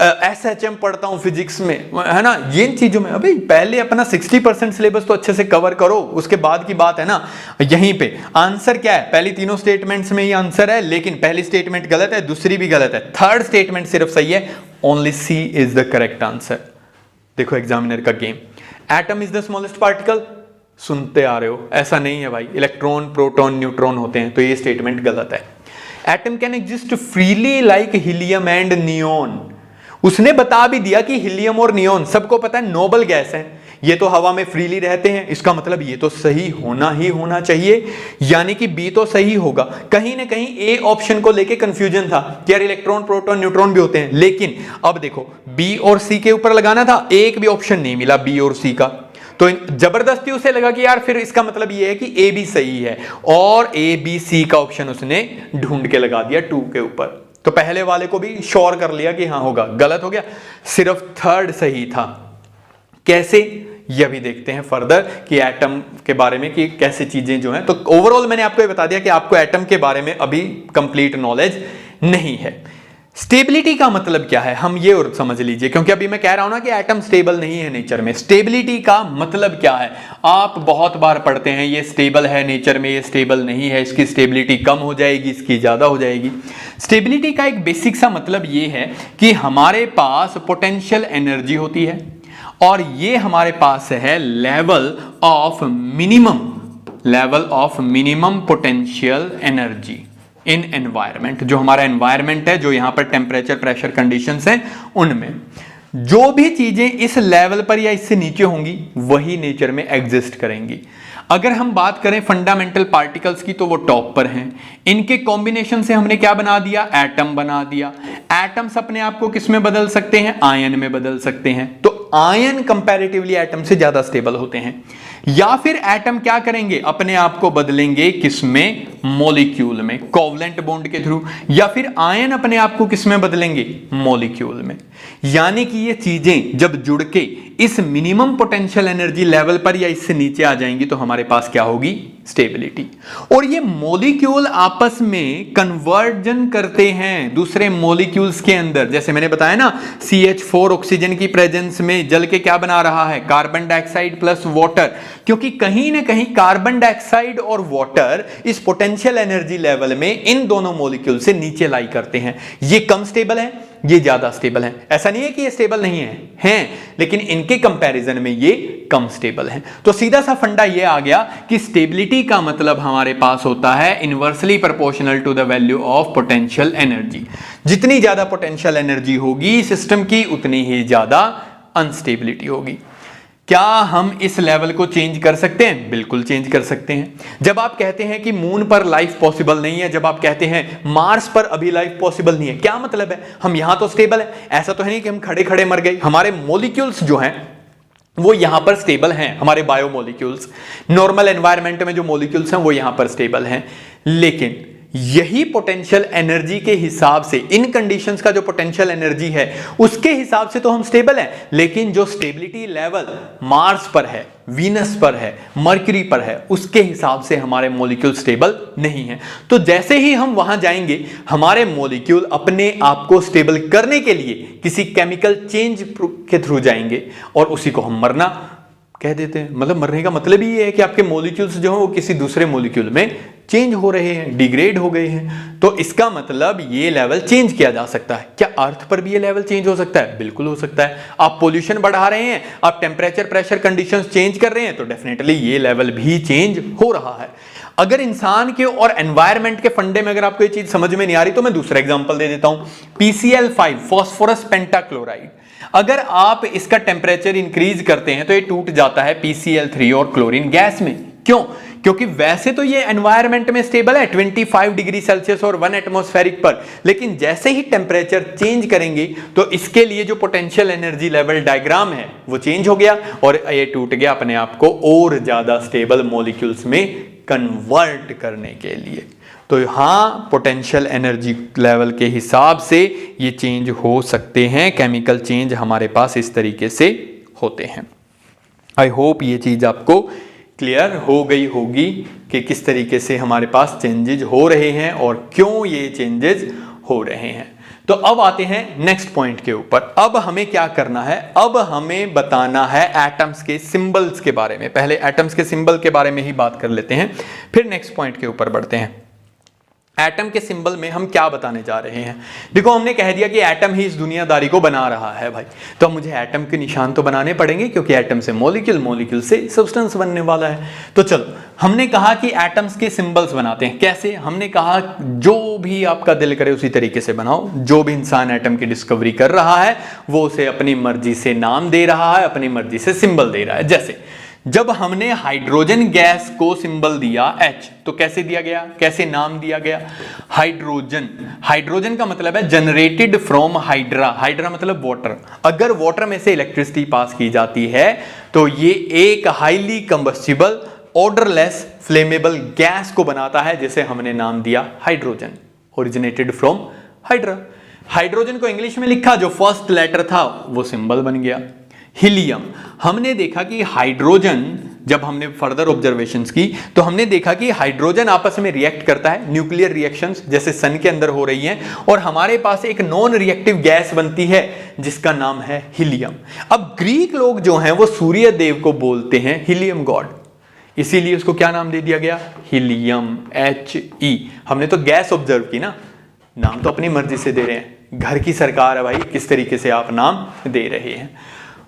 एसएचएम पढ़ता हूं फिजिक्स में, है ना, ये चीजों में। अभी पहले अपना 60% सिलेबस तो अच्छे से कवर करो, उसके बाद की बात है ना। यहीं पे आंसर क्या है? पहली तीनों स्टेटमेंट्स में ये आंसर है, लेकिन पहली स्टेटमेंट गलत है, दूसरी भी गलत है, थर्ड स्टेटमेंट सिर्फ सही है, only C is the correct answer. देखो एग्जामिनर का game, atom is the smallest particle, सुनते आ रहे हो, ऐसा नहीं है भाई, इलेक्ट्रॉन प्रोटॉन न्यूट्रॉन होते हैं, तो ये स्टेटमेंट गलत है। Atom can exist freely like helium and neon, उसने बता भी दिया कि हीलियम और नियॉन सबको पता है नोबल गैस है, ये तो हवा में फ्रीली रहते हैं, इसका मतलब ये तो सही होना ही होना चाहिए, यानी कि बी तो सही होगा। कहीं ना कहीं ए ऑप्शन को लेके कंफ्यूजन था कि यार इलेक्ट्रॉन प्रोटॉन न्यूट्रॉन भी होते हैं, लेकिन अब देखो बी और सी के ऊपर लगाना था, एक भी ऑप्शन नहीं मिला बी और सी का, तो जबरदस्ती उसे लगा कि यार फिर इसका मतलब ये है कि ए भी सही है, और ए बी सी का ऑप्शन उसने ढूंढ के लगा दिया 2 के ऊपर। तो पहले वाले को भी श्योर कर लिया कि हाँ होगा, गलत हो गया, सिर्फ थर्ड सही था। कैसे, यह भी देखते हैं फर्दर कि एटम के बारे में कि कैसे चीजें जो हैं। तो ओवरऑल मैंने आपको ये बता दिया कि आपको एटम के बारे में अभी कंप्लीट नॉलेज नहीं है। स्टेबिलिटी का मतलब क्या है, हम ये और समझ लीजिए, क्योंकि अभी मैं कह रहा हूं ना कि एटम स्टेबल नहीं है नेचर में। स्टेबिलिटी का मतलब क्या है? आप बहुत बार पढ़ते हैं ये स्टेबल है नेचर में, ये स्टेबल नहीं है, इसकी स्टेबिलिटी कम हो जाएगी, इसकी ज्यादा हो जाएगी। स्टेबिलिटी का एक बेसिक सा मतलब ये है कि हमारे पास पोटेंशियल एनर्जी होती है और ये हमारे पास है level of minimum potential energy in environment. जो हमारा एनवायरमेंट है, जो यहां पर टेम्परेचर प्रेशर कंडीशंस हैं उनमें जो भी चीजें इस लेवल पर या इससे नीचे होंगी वही नेचर में एग्जिस्ट करेंगी। अगर हम बात करें फंडामेंटल पार्टिकल्स की तो वो टॉप पर हैं। इनके कॉम्बिनेशन से हमने क्या बना दिया, एटम बना दिया। एटम्स अपने आप को किस में बदल सकते हैं, आयन में बदल सकते हैं। तो आयन कंपैरेटिवली एटम से ज्यादा स्टेबल होते हैं। या फिर एटम क्या करेंगे, अपने आप को बदलेंगे किसमें, मॉलिक्यूल में, कोवलेंट बॉन्ड के थ्रू। या फिर आयन अपने आप को किसमें बदलेंगे, मॉलिक्यूल में। यानी कि ये चीजें जब जुड़ के इस मिनिमम पोटेंशियल एनर्जी लेवल पर या इससे नीचे आ जाएंगी तो हमारे पास क्या होगी, स्टेबिलिटी। और ये मॉलिक्यूल आपस में कन्वर्जन करते हैं दूसरे मॉलिक्यूल्स के अंदर। जैसे मैंने बताया ना, CH4 ऑक्सीजन की प्रेजेंस में जल के क्या बना रहा है, कार्बन डाइऑक्साइड प्लस वाटर। क्योंकि कहीं ना कहीं कार्बन डाइऑक्साइड और वाटर इस पोटेंशियल एनर्जी लेवल में इन दोनों मॉलिक्यूल से नीचे लाई करते हैं। ये कम स्टेबल है, ये ज्यादा स्टेबल है। ऐसा नहीं है कि ये स्टेबल नहीं है, लेकिन इनके कंपैरिजन में ये कम स्टेबल है। तो सीधा सा फंडा ये आ गया कि स्टेबिलिटी का मतलब हमारे पास होता है inversely proportional to the value of potential energy. जितनी ज्यादा पोटेंशियल एनर्जी होगी सिस्टम की, उतनी ही ज्यादा अनस्टेबिलिटी होगी। क्या हम इस लेवल को चेंज कर सकते हैं? बिल्कुल चेंज कर सकते हैं। जब आप कहते हैं कि मून पर लाइफ पॉसिबल नहीं है, जब आप कहते हैं मार्स पर अभी लाइफ पॉसिबल नहीं है, क्या मतलब है? हम यहां तो स्टेबल है, ऐसा तो है नहीं कि हम खड़े खड़े मर गए। हमारे मॉलिक्यूल्स जो हैं वो यहां पर स्टेबल हैं, हमारे बायोमोलिक्यूल्स, नॉर्मल एनवायरनमेंट में जो मॉलिक्यूल्स हैं वो यहां पर स्टेबल हैं। लेकिन यही पोटेंशियल एनर्जी के हिसाब से, इन कंडीशंस का जो पोटेंशियल एनर्जी है उसके हिसाब से तो हम स्टेबल हैं, लेकिन जो स्टेबिलिटी लेवल मार्स पर है, वीनस पर है, मरकरी पर है, उसके हिसाब से हमारे मॉलिक्यूल स्टेबल नहीं है। तो जैसे ही हम वहां जाएंगे, हमारे मॉलिक्यूल अपने आप को स्टेबल करने के लिए किसी केमिकल चेंज के थ्रू जाएंगे और उसी को हम मरना कह देते हैं। मतलब मरने का मतलब ही ये है कि आपके मॉलिक्यूल्स जो हैं वो किसी दूसरे मॉलिक्यूल में चेंज हो रहे हैं, डिग्रेड हो गए हैं। तो इसका मतलब ये लेवल चेंज किया जा सकता है। क्या अर्थ पर भी ये लेवल चेंज हो सकता है? बिल्कुल हो सकता है। आप पोल्यूशन बढ़ा रहे हैं, आप टेम्परेचर प्रेशर कंडीशंस चेंज कर रहे हैं, तो डेफिनेटली ये लेवल भी चेंज हो रहा है। अगर इंसान के और एनवायरनमेंट के फंडे में अगर आपको ये चीज समझ में नहीं आ रही तो मैं दूसरा एग्जांपल दे देता हूं। PCl5 फास्फोरस पेंटाक्लोराइड, अगर आप इसका टेम्परेचर इंक्रीज करते हैं तो ये टूट जाता है PCl3 और क्लोरीन गैस में। क्यों? क्योंकि वैसे तो ये एनवायरनमेंट में स्टेबल है 25 डिग्री सेल्सियस और 1 एटमॉस्फेरिक पर, लेकिन जैसे ही टेम्परेचर चेंज करेंगे तो इसके लिए जो पोटेंशियल एनर्जी लेवल डायग्राम है वो चेंज हो गया और ये टूट गया अपने आप को और ज्यादा स्टेबल मॉलिक्यूल्स में कन्वर्ट करने के लिए। तो हाँ, पोटेंशियल एनर्जी लेवल के हिसाब से ये चेंज हो सकते हैं। केमिकल चेंज हमारे पास इस तरीके से होते हैं। आई होप ये चीज आपको क्लियर हो गई होगी कि किस तरीके से हमारे पास चेंजेज हो रहे हैं और क्यों ये चेंजेस हो रहे हैं। तो अब आते हैं नेक्स्ट पॉइंट के ऊपर। अब हमें क्या करना है? अब हमें बताना है एटम्स के सिंबल्स के बारे में। पहले एटम्स के सिंबल के बारे में ही बात कर लेते हैं, फिर नेक्स्ट पॉइंट के ऊपर बढ़ते हैं। एटम के सिंबल में हम क्या बताने जा रहे हैं? देखो, हमने कह दिया कि एटम ही इस दुनियादारी को बना रहा है भाई, तो मुझे एटम के निशान तो बनाने पड़ेंगे क्योंकि एटम से मॉलिक्यूल, मॉलिक्यूल से सब्सटेंस बनने वाला है। तो चलो, हमने कहा कि एटम्स के सिंबल्स बनाते हैं। कैसे? हमने कहा जो भी आपका दिल करे उसी तरीके से बनाओ। जो भी इंसान एटम की डिस्कवरी कर रहा है वो उसे अपनी मर्जी से नाम दे रहा है, अपनी मर्जी से सिंबल दे रहा है। जैसे जब हमने हाइड्रोजन गैस को सिंबल दिया H, तो कैसे दिया गया, कैसे नाम दिया गया? हाइड्रोजन। हाइड्रोजन का मतलब है जनरेटेड फ्रॉम हाइड्रा। हाइड्रा मतलब वाटर। अगर वाटर में से इलेक्ट्रिसिटी पास की जाती है तो ये एक highly combustible, odourless, flammable gas को बनाता है, जिसे हमने नाम दिया hydrogen, originated from hydra. Hydrogen को इंग्लिश में लिखा, जो फर्स्ट लेटर था वो सिंबल बन गया। हीलियम, हमने देखा कि हाइड्रोजन, जब हमने फर्दर ऑब्जर्वेशंस की तो हमने देखा कि हाइड्रोजन आपस में रिएक्ट करता है, न्यूक्लियर रिएक्शंस जैसे सन के अंदर हो रही हैं, और हमारे पास एक नॉन रिएक्टिव गैस बनती है जिसका नाम है हीलियम। अब ग्रीक लोग जो हैं वो सूर्य देव को बोलते हैं हीलियम गॉड, इसीलिए उसको क्या नाम दे दिया गया? Helium, He। हमने तो गैस ऑब्जर्व की ना, नाम तो अपनी मर्जी से दे रहे हैं। घर की सरकार है भाई, किस तरीके से आप नाम दे रहे हैं।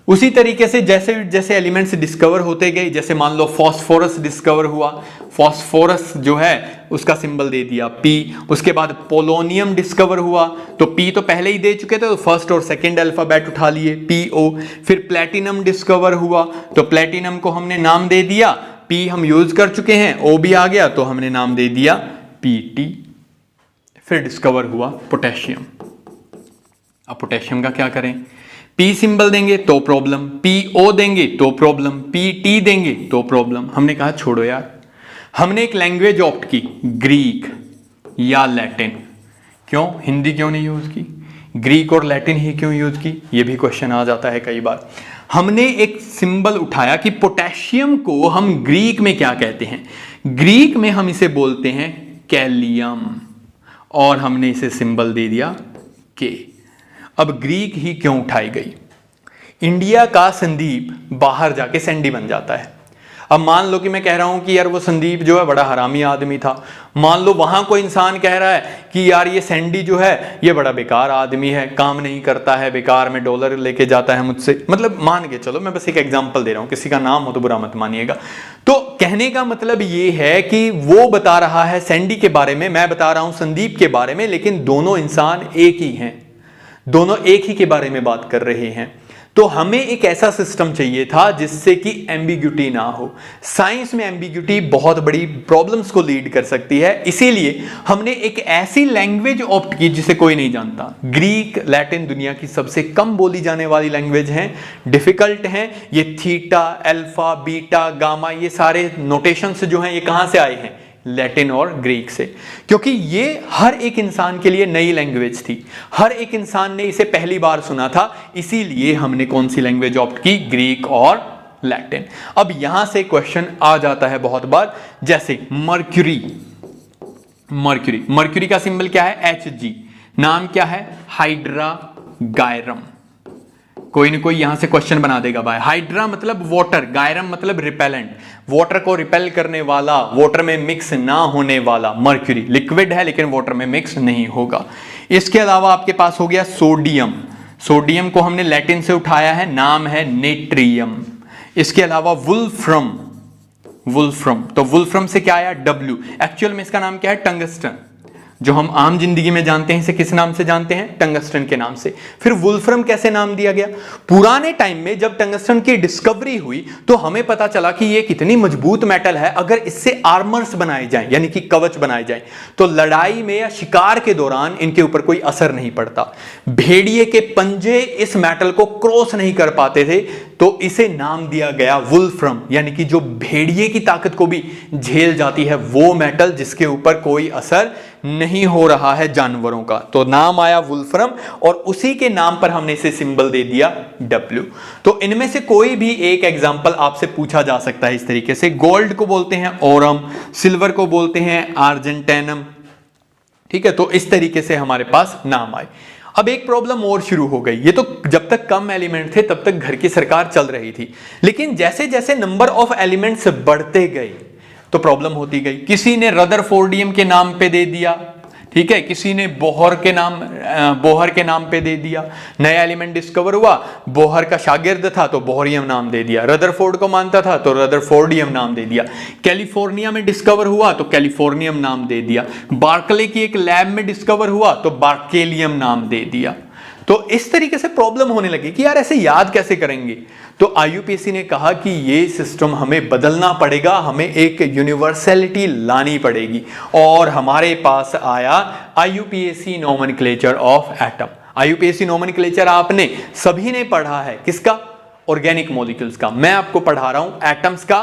उसी तरीके से जैसे जैसे एलिमेंट्स डिस्कवर होते गए, जैसे मान लो फास्फोरस डिस्कवर हुआ, फास्फोरस जो है उसका सिंबल दे दिया P। उसके बाद पोलोनियम डिस्कवर हुआ, तो P तो पहले ही दे चुके थे, तो फर्स्ट और सेकंड अल्फाबेट उठा लिए PO। फिर प्लेटिनम डिस्कवर हुआ, तो प्लेटिनम को हमने नाम दे दिया, P हम यूज कर चुके हैं, O भी आ गया तो हमने नाम दे दिया PT। फिर डिस्कवर हुआ पोटेशियम। अब पोटेशियम का क्या करें? P सिंबल देंगे तो प्रॉब्लम, PO देंगे तो प्रॉब्लम, PT देंगे तो प्रॉब्लम। हमने कहा छोड़ो यार, हमने एक लैंग्वेज ऑप्ट की, ग्रीक या लैटिन। क्यों हिंदी क्यों नहीं यूज की? ग्रीक और लैटिन ही क्यों यूज की? ये भी क्वेश्चन आ जाता है कई बार। हमने एक सिंबल उठाया कि पोटेशियम को हम ग्रीक में क्या कहते हैं। ग्रीक में हम इसे बोलते हैं कैलियम, और हमने इसे सिंबल दे दिया के। अब ग्रीक ही क्यों उठाई गई? इंडिया का संदीप बाहर जाके सैंडी बन जाता है। अब मान लो कि मैं कह रहा हूं कि यार वो संदीप जो है बड़ा हरामी आदमी था, मान लो वहां कोई इंसान कह रहा है कि यार ये सैंडी जो है ये बड़ा बेकार आदमी है, काम नहीं करता है, बेकार में डॉलर लेके जाता है मुझसे, मतलब मान के चलो, मैं बस एक एग्जांपल दे रहा हूं, किसी का नाम हो तो बुरा मत मानिएगा। तो कहने का मतलब ये है कि वो बता रहा है सैंडी के बारे में, मैं बता रहा हूं संदीप के बारे में, लेकिन दोनों इंसान एक ही हैं, दोनों एक ही के बारे में बात कर रहे हैं। तो हमें एक ऐसा सिस्टम चाहिए था जिससे कि एम्बिग्यूटी ना हो। साइंस में एम्बिग्यूटी बहुत बड़ी प्रॉब्लम्स को लीड कर सकती है, इसीलिए हमने एक ऐसी लैंग्वेज ऑप्ट की जिसे कोई नहीं जानता। ग्रीक लैटिन दुनिया की सबसे कम बोली जाने वाली लैंग्वेज हैं, डिफिकल्ट हैं। ये थीटा, अल्फा, बीटा, गामा, ये सारे नोटेशंस जो हैं ये कहां से आए हैं? लैटिन और ग्रीक से, क्योंकि ये हर एक इंसान के लिए नई लैंग्वेज थी, हर एक इंसान ने इसे पहली बार सुना था, इसीलिए हमने कौन सी लैंग्वेज ऑप्ट की? ग्रीक और लैटिन। अब यहां से क्वेश्चन आ जाता है बहुत बार, जैसे मर्क्यूरी। मर्क्यूरी, मर्क्यूरी का सिंबल क्या है? Hg। नाम क्या है? हाइड्रा गायरम। कोई ना कोई यहां से क्वेश्चन बना देगा भाई। हाइड्रा मतलब वाटर, गायरम मतलब रिपेलेंट, वाटर को रिपेल करने वाला, वाटर में मिक्स ना होने वाला। मर्क्यूरी लिक्विड है लेकिन वाटर में मिक्स नहीं होगा। इसके अलावा आपके पास हो गया सोडियम। सोडियम को हमने लैटिन से उठाया है, नाम है नेट्रियम। इसके अलावा वुल्फ्रम, वुल्फ्रम, तो वुल्फ्रम से क्या आया? W। एक्चुअल में इसका नाम क्या है? टंगस्टन। जो हम आम जिंदगी में जानते हैं इसे किस नाम से जानते हैं? टंगस्टन के नाम से। फिर वुल्फ्रम कैसे नाम दिया गया? पुराने टाइम में जब टंगस्टन की डिस्कवरी हुई तो हमें पता चला कि ये कितनी मजबूत मेटल है, अगर इससे आर्मर्स बनाए जाएं यानी कि कवच बनाए जाएं तो लड़ाई में या शिकार के दौरान इनके ऊपर कोई असर नहीं पड़ता। भेड़िए के पंजे इस मेटल को क्रॉस नहीं कर पाते थे, तो इसे नाम दिया गया वुल्फ्रम, यानी कि जो भेड़िए की ताकत को भी झेल जाती है वो मेटल जिसके ऊपर कोई असर नहीं हो रहा है जानवरों का, तो नाम आया वुल्फ्रम, और उसी के नाम पर हमने इसे सिंबल दे दिया W। तो इनमें से कोई भी एक एग्जांपल आपसे पूछा जा सकता है इस तरीके से। गोल्ड को बोलते हैं ओरम, सिल्वर को बोलते हैं आर्जेंटेनम, ठीक है। तो इस तरीके से हमारे पास नाम आए। अब एक प्रॉब्लम और शुरू हो गई। ये तो जब तक कम एलिमेंट थे तब तक घर की सरकार चल रही थी, लेकिन जैसे जैसे नंबर ऑफ एलिमेंट्स बढ़ते गए तो प्रॉब्लम होती गई। किसी ने रदरफोर्डियम के नाम पे दे दिया, ठीक है, किसी ने बोहर के नाम पे दे दिया। नया एलिमेंट डिस्कवर हुआ, बोहर का शागिर्द था तो बोहरियम नाम दे दिया, रदरफोर्ड को मानता था तो रदरफोर्डियम नाम दे दिया। कैलिफोर्निया में डिस्कवर हुआ तो कैलिफोर्नियम नाम दे दिया। बार्कले की एक लैब में डिस्कवर हुआ तो बार्केलियम नाम दे दिया। तो इस तरीके से प्रॉब्लम होने लगी कि यार ऐसे याद कैसे करेंगे। तो IUPAC ने कहा कि ये सिस्टम हमें बदलना पड़ेगा, हमें एक यूनिवर्सलिटी लानी पड़ेगी, और हमारे पास आया IUPAC nomenclature of atom. IUPAC nomenclature आपने सभी ने पढ़ा है, किसका? ऑर्गेनिक मॉलिक्यूल्स का। मैं आपको पढ़ा रहा हूं एटम्स का।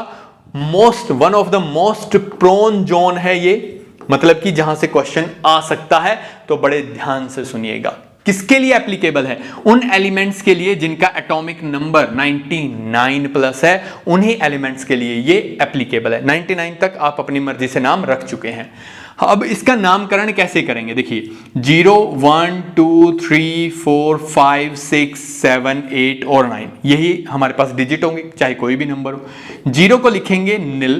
One of the most prone zone है ये, मतलब कि जहां से क्वेश्चन आ सकता है, तो बड़े ध्यान से सुनिएगा। किसके लिए एप्लीकेबल है? उन एलिमेंट्स के लिए जिनका एटॉमिक नंबर 99 प्लस है, उन्हीं एलिमेंट्स के लिए ये एप्लीकेबल है। 99 तक आप अपनी मर्जी से नाम रख चुके हैं। अब इसका नामकरण कैसे करेंगे? देखिए 0 1 2 3 4 5 6 7 8 और 9, यही हमारे पास डिजिट होंगे, चाहे कोई भी नंबर हो। 0 को लिखेंगे नील,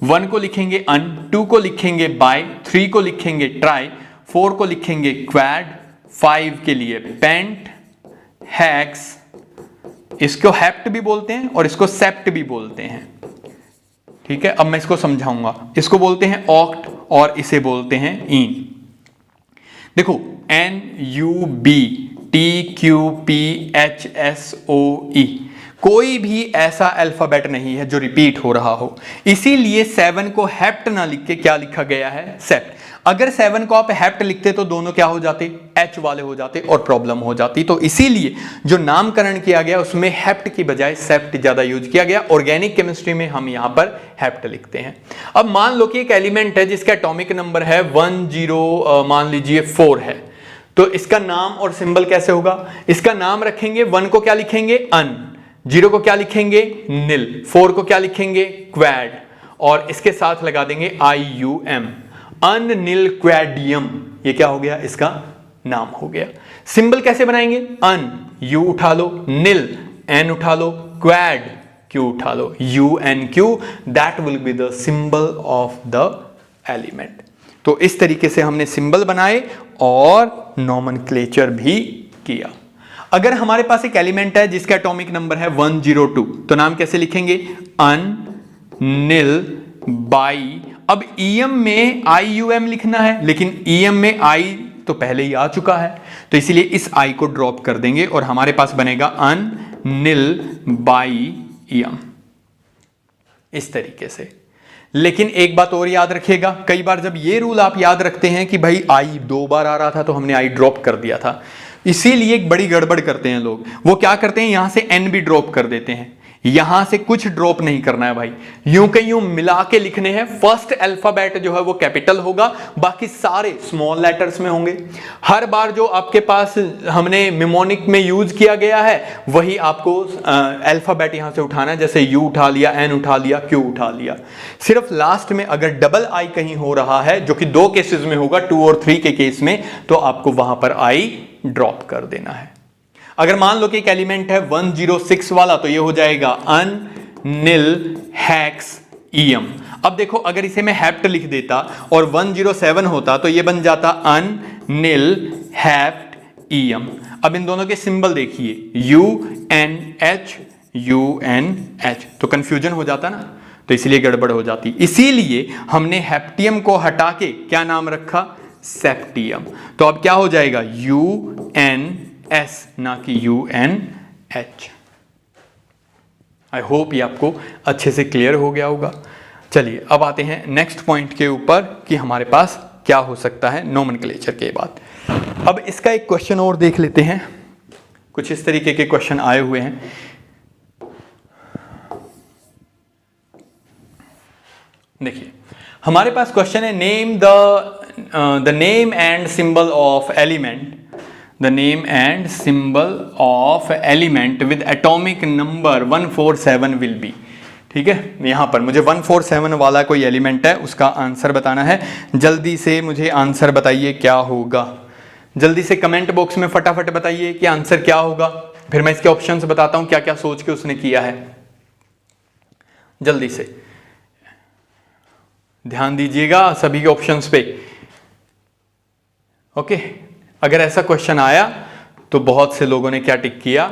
1 को लिखेंगे अन, 2 को लिखेंगे बाय, 3 को लिखेंगे ट्राई, 4 को लिखेंगे क्वाड, 5 के लिए पेंट, हेक्स, इसको हेप्ट भी बोलते हैं और इसको सेप्ट भी बोलते हैं। ठीक है, अब मैं इसको समझाऊंगा। इसको बोलते हैं ऑक्ट और इसे बोलते हैं ईन। देखो NUBTQPHSOE, कोई भी ऐसा अल्फाबेट नहीं है जो रिपीट हो रहा हो, इसीलिए 7 को हेप्ट ना लिख के क्या लिखा गया है, सेप्ट। अगर 7 को आप हेप्ट लिखते तो दोनों क्या हो जाते, H वाले हो जाते और प्रॉब्लम हो जाती। तो इसीलिए जो नामकरण किया गया उसमें हेप्ट की बजाय सेप्ट ज्यादा यूज किया गया। ऑर्गेनिक केमिस्ट्री में हम यहां पर हेप्ट लिखते हैं। अब मान लो कि एक एलिमेंट है जिसका एटॉमिक नंबर है 10 मान लीजिए 4 है, तो इसका नाम और सिंबल कैसे होगा? इसका नाम रखेंगे, 1 को क्या लिखेंगे, अन, 0 को क्या लिखेंगे, निल, 4 को क्या लिखेंगे, क्वैड, और इसके साथ लगा देंगे IUM, अननिलक्वैडियम। ये क्या हो गया, इसका नाम हो गया। सिंबल कैसे बनाएंगे, अन, यू उठा लो, निल, एन उठा लो, क्वैड, क्यू उठा लो, UNQ, that will be the symbol of the element. तो इस तरीके से हमने सिंबल बनाए और नॉमेनक्लेचर भी किया। अगर हमारे पास एक एलिमेंट है जिसका एटॉमिक नंबर है 102, तो नाम कैसे लिखेंगे, अन, निल, बाई। अब EM में IUM लिखना है, लेकिन EM में I तो पहले ही आ चुका है, तो इसीलिए इस I को ड्रॉप कर देंगे और हमारे पास बनेगा अन, निल, बाई, EM, इस तरीके से। लेकिन एक बात और याद रखिएगा, कई बार जब ये रूल आप याद रखते हैं कि भाई I 2 बार आ रहा था तो हमने I ड्रॉप कर दिया था, इसीलिए एक बड़ी गड़बड़ करते हैं लोग। वो क्या करते हैं, यहां से N भी ड्रॉप कर देते हैं। यहां से कुछ ड्रॉप नहीं करना है भाई, यूं के यूं मिला के लिखने हैं। फर्स्ट अल्फाबेट जो है वो कैपिटल होगा, बाकी सारे स्मॉल लेटर्स में होंगे। हर बार जो आपके पास हमने निमोनिक में यूज किया गया है वही आपको अल्फाबेट यहां से उठाना है, जैसे U उठा लिया, N उठा लिया, Q उठा लिया। सिर्फ लास्ट में अगर डबल I कहीं हो रहा है, जो कि 2 केसेस में होगा, 2 और 3 के केस में, तो आपको वहां पर I ड्रॉप कर देना है। अगर मान लो कि एक एलिमेंट है 106 वाला, तो ये हो जाएगा अन, निल, हेक्स, EM। अब देखो, अगर इसे मैं हेप्ट लिख देता और 107 होता तो ये बन जाता अन, निल, हेप्ट, EM। अब इन दोनों के सिंबल देखिए, UNH, UNH, तो कंफ्यूजन हो जाता ना, तो इसलिए गड़बड़ हो जाती। इसीलिए हमने हेप्टियम को हटा के क्या नाम रखा, सेप्टियम। तो अब क्या हो जाएगा, UNS ना कि UNH। आई होप ये आपको अच्छे से क्लियर हो गया होगा। चलिए अब आते हैं नेक्स्ट पॉइंट के ऊपर कि हमारे पास क्या हो सकता है नोमेनक्लेचर के बाद। अब इसका एक क्वेश्चन और देख लेते हैं। कुछ इस तरीके के क्वेश्चन आए हुए हैं। देखिए, हमारे पास क्वेश्चन है, name the name and symbol of element, the name and symbol of element with atomic number 147 will be। ठीक है, यहां पर मुझे 147 वाला कोई एलिमेंट है, उसका आंसर बताना है। जल्दी से मुझे आंसर बताइए क्या होगा, जल्दी से कमेंट बॉक्स में फटाफट बताइए कि आंसर क्या होगा, फिर मैं इसके ऑप्शंस बताता हूं क्या क्या सोच के उसने किया है। जल्दी से ध्यान दीजिएगा सभी के ऑप्शंस पे। ओके, अगर ऐसा क्वेश्चन आया तो बहुत से लोगों ने क्या टिक किया,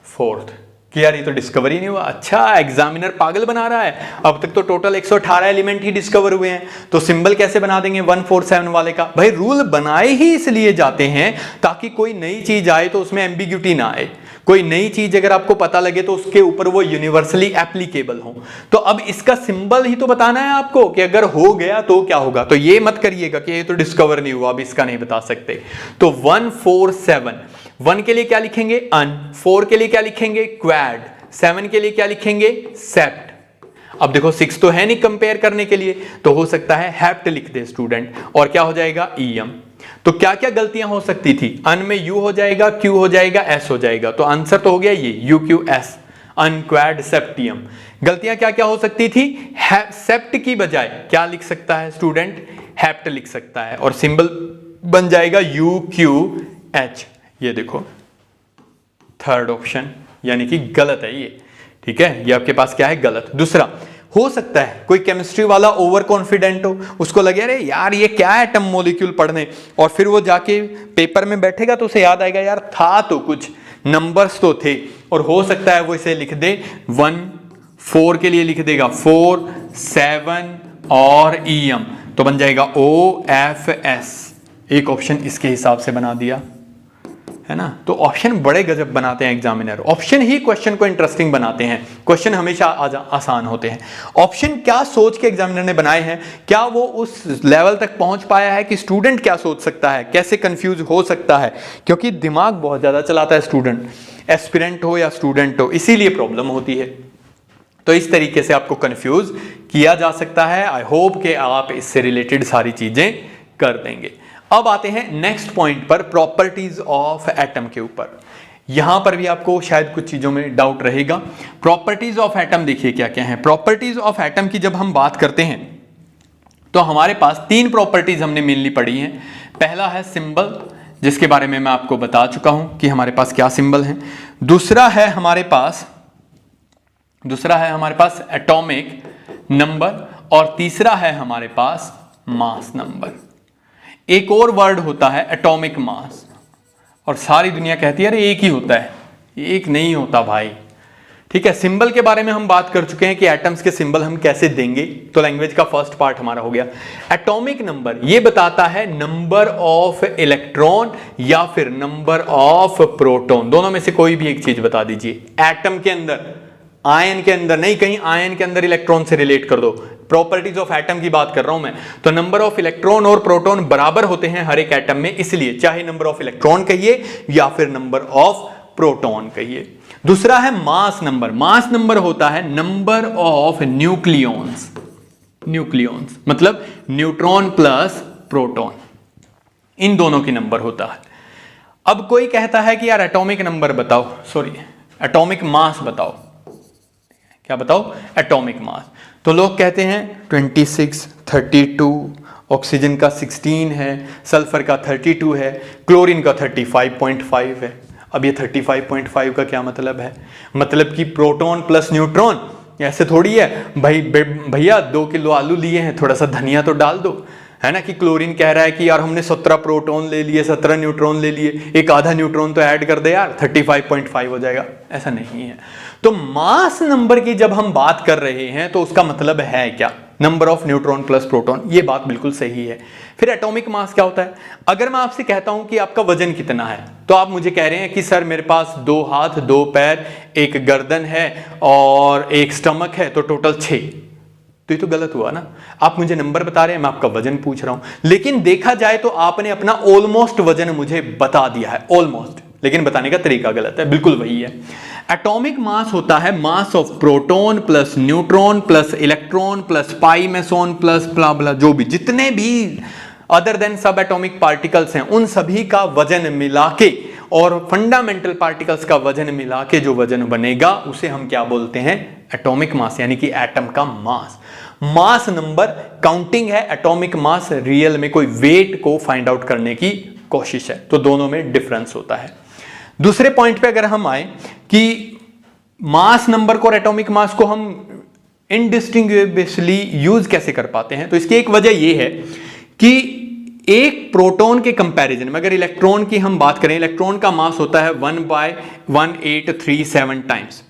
4th, कि यार ये तो डिस्कवर ही नहीं हुआ। अच्छा, एग्जामिनर पागल बना रहा है, अब तक तो टोटल 118 एलिमेंट ही डिस्कवर हुए हैं, तो सिंबल कैसे बना देंगे 147 वाले का। भाई रूल बनाए ही इसलिए जाते हैं ताकि कोई नई चीज आए तो उसमें एम्बिग्यूटी ना आए। कोई नई चीज अगर आपको पता लगे तो उसके ऊपर वो यूनिवर्सली एप्लीकेबल हो। तो अब इसका सिंबल ही तो बताना है आपको कि अगर हो गया तो क्या होगा। तो ये मत करिएगा कि ये तो डिस्कवर नहीं हुआ, अब इसका नहीं बता सकते। तो 147, 1 के लिए क्या लिखेंगे, अन, 4 के लिए क्या लिखेंगे, क्वैड, 7 के लिए क्या लिखेंगे, सेप्ट। अब देखो 6 तो है नहीं कंपेयर करने के लिए, तो हो सकता है हेप्ट लिख दे स्टूडेंट, और क्या हो जाएगा, EM। तो क्या क्या गलतियां हो सकती थी, अन में U हो जाएगा, Q हो जाएगा, S हो जाएगा, तो आंसर तो हो गया ये UQS, अनक्वैड सेप्टियम। गलतियां क्या क्या हो सकती थी, सेप्ट की बजाय क्या लिख सकता है स्टूडेंट, हेप्ट लिख सकता है, और सिंबल बन जाएगा UQH। ये देखो 3rd ऑप्शन यानी कि गलत है ये। ठीक है, ये आपके पास क्या है, गलत। दूसरा, हो सकता है कोई केमिस्ट्री वाला ओवर कॉन्फिडेंट हो, उसको लगे अरे यार ये क्या है एटम मॉलिक्यूल पढ़ने, और फिर वो जाके पेपर में बैठेगा तो उसे याद आएगा यार था तो कुछ, नंबर्स तो थे, और हो सकता है वो इसे लिख दे 1 4 के लिए लिख देगा 4 7 और EM, तो बन जाएगा OFS। एक ऑप्शन इसके हिसाब से बना दिया है ना। तो ऑप्शन बड़े गजब बनाते हैं एग्जामिनर, ऑप्शन ही क्वेश्चन को इंटरेस्टिंग बनाते हैं, क्वेश्चन हमेशा आसान होते हैं। ऑप्शन क्या सोच के एग्जामिनर ने बनाए हैं, क्या वो उस लेवल तक पहुंच पाया है कि स्टूडेंट क्या सोच सकता है, कैसे कंफ्यूज हो सकता है, क्योंकि दिमाग बहुत ज्यादा चलाता है स्टूडेंट, एस्पिरेंट हो या स्टूडेंट हो, इसीलिए प्रॉब्लम होती है। तो इस तरीके से आपको कंफ्यूज किया जा सकता है। आई होप कि आप इससे रिलेटेड सारी चीजें कर देंगे। अब आते हैं नेक्स्ट पॉइंट पर, प्रॉपर्टीज ऑफ एटम के ऊपर। यहां पर भी आपको शायद कुछ चीजों में डाउट रहेगा। प्रॉपर्टीज ऑफ एटम देखिए क्या क्या है। प्रॉपर्टीज ऑफ एटम की जब हम बात करते हैं तो हमारे पास 3 प्रॉपर्टीज हमने मेनली पढ़ी हैं। पहला है सिंबल, जिसके बारे में मैं आपको बता चुका हूं कि हमारे पास क्या सिंबल है। दूसरा है हमारे पास एटॉमिक नंबर, और तीसरा है हमारे पास मास नंबर। एक और वर्ड होता है एटॉमिक मास, और सारी दुनिया कहती है अरे एक ही होता है, एक नहीं होता भाई। ठीक है, सिंबल के बारे में हम बात कर चुके हैं कि एटम्स के सिंबल हम कैसे देंगे, तो लैंग्वेज का फर्स्ट पार्ट हमारा हो गया। एटॉमिक नंबर ये बताता है नंबर ऑफ इलेक्ट्रॉन या फिर नंबर ऑफ प्रोटॉन, दोनों में से कोई भी एक चीज बता दीजिए। एटम के अंदर, आयन के अंदर नहीं, कहीं आयन के अंदर इलेक्ट्रॉन से रिलेट कर दो। प्रॉपर्टीज ऑफ एटम की बात कर रहा हूं मैं, तो नंबर ऑफ इलेक्ट्रॉन और प्रोटॉन बराबर होते हैं हर एक एटम में, इसलिए चाहे नंबर ऑफ इलेक्ट्रॉन कहिए या फिर नंबर ऑफ प्रोटॉन कहिए। दूसरा है मास नंबर। मास नंबर होता है नंबर ऑफ न्यूक्लियॉन्स, मतलब न्यूट्रॉन प्लस प्रोटॉन, इन दोनों की नंबर होता है। अब कोई कहता है कि यार एटॉमिक नंबर बताओ, एटॉमिक मास बताओ। क्या बताओ? Atomic mass. तो लोग कहते हैं 26, 32, ऑक्सीजन का 16 है, सल्फर का 32 है, क्लोरीन का 35.5 है। अब ये 35.5 का क्या मतलब है? मतलब कि प्रोटॉन प्लस न्यूट्रॉन, ऐसे थोड़ी है भाई भैया 2 किलो आलू लिए हैं, थोड़ा सा धनिया तो डाल दो, है ना। कि क्लोरीन कह रहा है कि यार हमने 17 प्रोटॉन ले लिए, 17 न्यूट्रॉन ले लिए, एक आधा न्यूट्रॉन तो ऐड कर दे यार, 35.5 हो जाएगा। ऐसा नहीं है। तो मास नंबर की जब हम बात कर रहे हैं तो उसका मतलब है क्या? Number of neutron plus proton, ये बात बिल्कुल सही है। फिर एटॉमिक मास क्या होता है? अगर मैं आपसे कहता हूं कि आपका वजन कितना है, तो आप मुझे कह रहे हैं कि सर मेरे पास 2 हाथ, 2 पैर, एक गर्दन है और एक स्टमक है, तो टोटल 6। तो ये तो गलत हुआ ना। आप मुझे नंबर बता रहे हैं, मैं आपका वजन पूछ रहा हूं। लेकिन देखा जाए तो आपने अपना ऑलमोस्ट वजन मुझे बता दिया है, ऑलमोस्ट, लेकिन बताने का तरीका गलत है, बिल्कुल वही है। एटॉमिक मास होता है mass of proton plus neutron plus electron plus pi meson plus blah blah, जो भी जितने भी other than sub atomic particles हैं, उन सभी का वजन मिला के और फंडामेंटल पार्टिकल्स का वजन मिला के जो वजन बनेगा उसे हम क्या बोलते हैं? एटॉमिक मास, यानी कि एटम का मास। मास नंबर काउंटिंग है, एटॉमिक मास रियल में कोई वेट को फाइंड आउट करने की कोशिश है। तो दोनों में डिफरेंस होता है। दूसरे पॉइंट पे अगर हम आए कि मास नंबर को और एटॉमिक मास को हम इनडिस्टिंग्विशली यूज कैसे कर पाते हैं, तो इसकी एक वजह यह है कि एक प्रोटॉन के कंपैरिजन में अगर इलेक्ट्रॉन की हम बात करें, इलेक्ट्रॉन का मास होता है 1/1837 टाइम्स।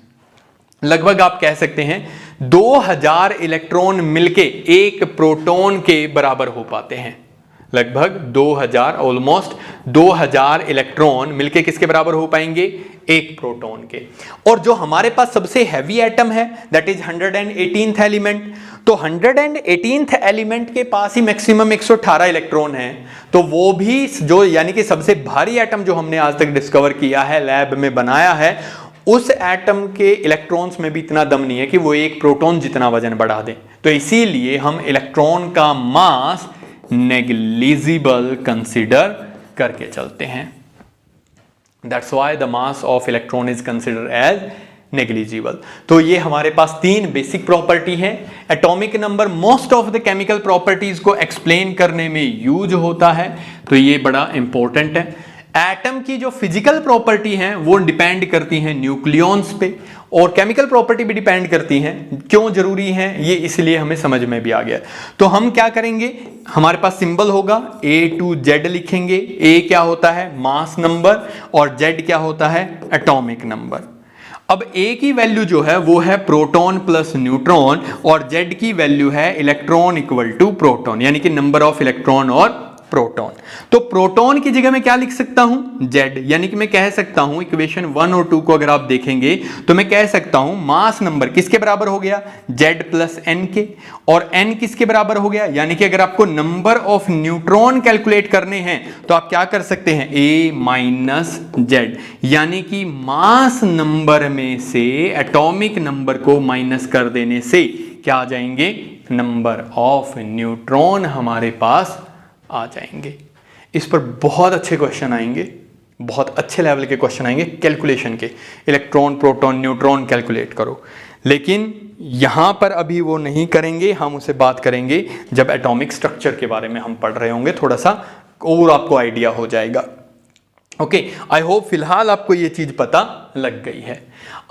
लगभग आप कह सकते हैं 2000 इलेक्ट्रॉन मिलके एक प्रोटॉन के बराबर हो पाते हैं। लगभग 2000, ऑलमोस्ट 2000 इलेक्ट्रॉन मिलके किसके बराबर हो पाएंगे? एक प्रोटॉन के। और जो हमारे पास सबसे हैवी एटम है दैट इज 118th एलिमेंट, तो 118th एलिमेंट के पास ही मैक्सिमम 118 इलेक्ट्रॉन है। तो वो भी जो यानी कि सबसे भारी एटम जो हमने आज तक डिस्कवर किया है, लैब में बनाया है, उस एटम के इलेक्ट्रॉन्स में भी इतना दम नहीं है कि वो एक प्रोटॉन जितना वजन बढ़ा दें। तो इसीलिए हम इलेक्ट्रॉन का मास नेग्लिजिबल कंसीडर करके चलते हैं। That's why the mass of electron is considered as negligible. तो ये हमारे पास 3 बेसिक प्रॉपर्टी है। Atomic number most of the chemical properties को एक्सप्लेन करने में यूज होता है, तो ये बड़ा इंपॉर्टेंट है। एटम की जो फिजिकल प्रॉपर्टी हैं वो डिपेंड करती हैं न्यूक्लियॉन्स पे, और केमिकल प्रॉपर्टी भी डिपेंड करती हैं। क्यों जरूरी है ये, इसलिए हमें समझ में भी आ गया। तो हम क्या करेंगे, हमारे पास सिंबल होगा A to Z लिखेंगे। A क्या होता है, मास नंबर, और Z क्या होता है, एटॉमिक नंबर। अब A की वैल्यू जो है वो है प्रोटॉन प्लस न्यूट्रॉन, और Z की वैल्यू है इलेक्ट्रॉन इक्वल टू प्रोटॉन, यानी कि नंबर ऑफ इलेक्ट्रॉन और प्रोटॉन। तो प्रोटॉन की जगह मैं क्या लिख सकता हूं, Z, यानी कि मैं कह सकता हूं इक्वेशन 1 और 2 को अगर आप देखेंगे तो मैं कह सकता हूं मास नंबर किसके बराबर हो गया, Z प्लस N के, और N किसके बराबर हो गया, यानी कि अगर आपको नंबर ऑफ न्यूट्रॉन कैलकुलेट करने हैं तो आप क्या कर सकते हैं, A माइनस Z, यानी कि मास नंबर में से एटॉमिक नंबर को माइनस कर देने से क्या आ जाएंगे, नंबर ऑफ न्यूट्रॉन हमारे पास आ जाएंगे। इस पर बहुत अच्छे क्वेश्चन आएंगे, बहुत अच्छे लेवल के क्वेश्चन आएंगे कैलकुलेशन के, इलेक्ट्रॉन प्रोटॉन न्यूट्रॉन कैलकुलेट करो। लेकिन यहां पर अभी वो नहीं करेंगे, हम उसे बात करेंगे जब एटॉमिक स्ट्रक्चर के बारे में हम पढ़ रहे होंगे, थोड़ा सा और आपको आइडिया हो जाएगा। ओके, आई होप फिलहाल आपको ये चीज पता लग गई है।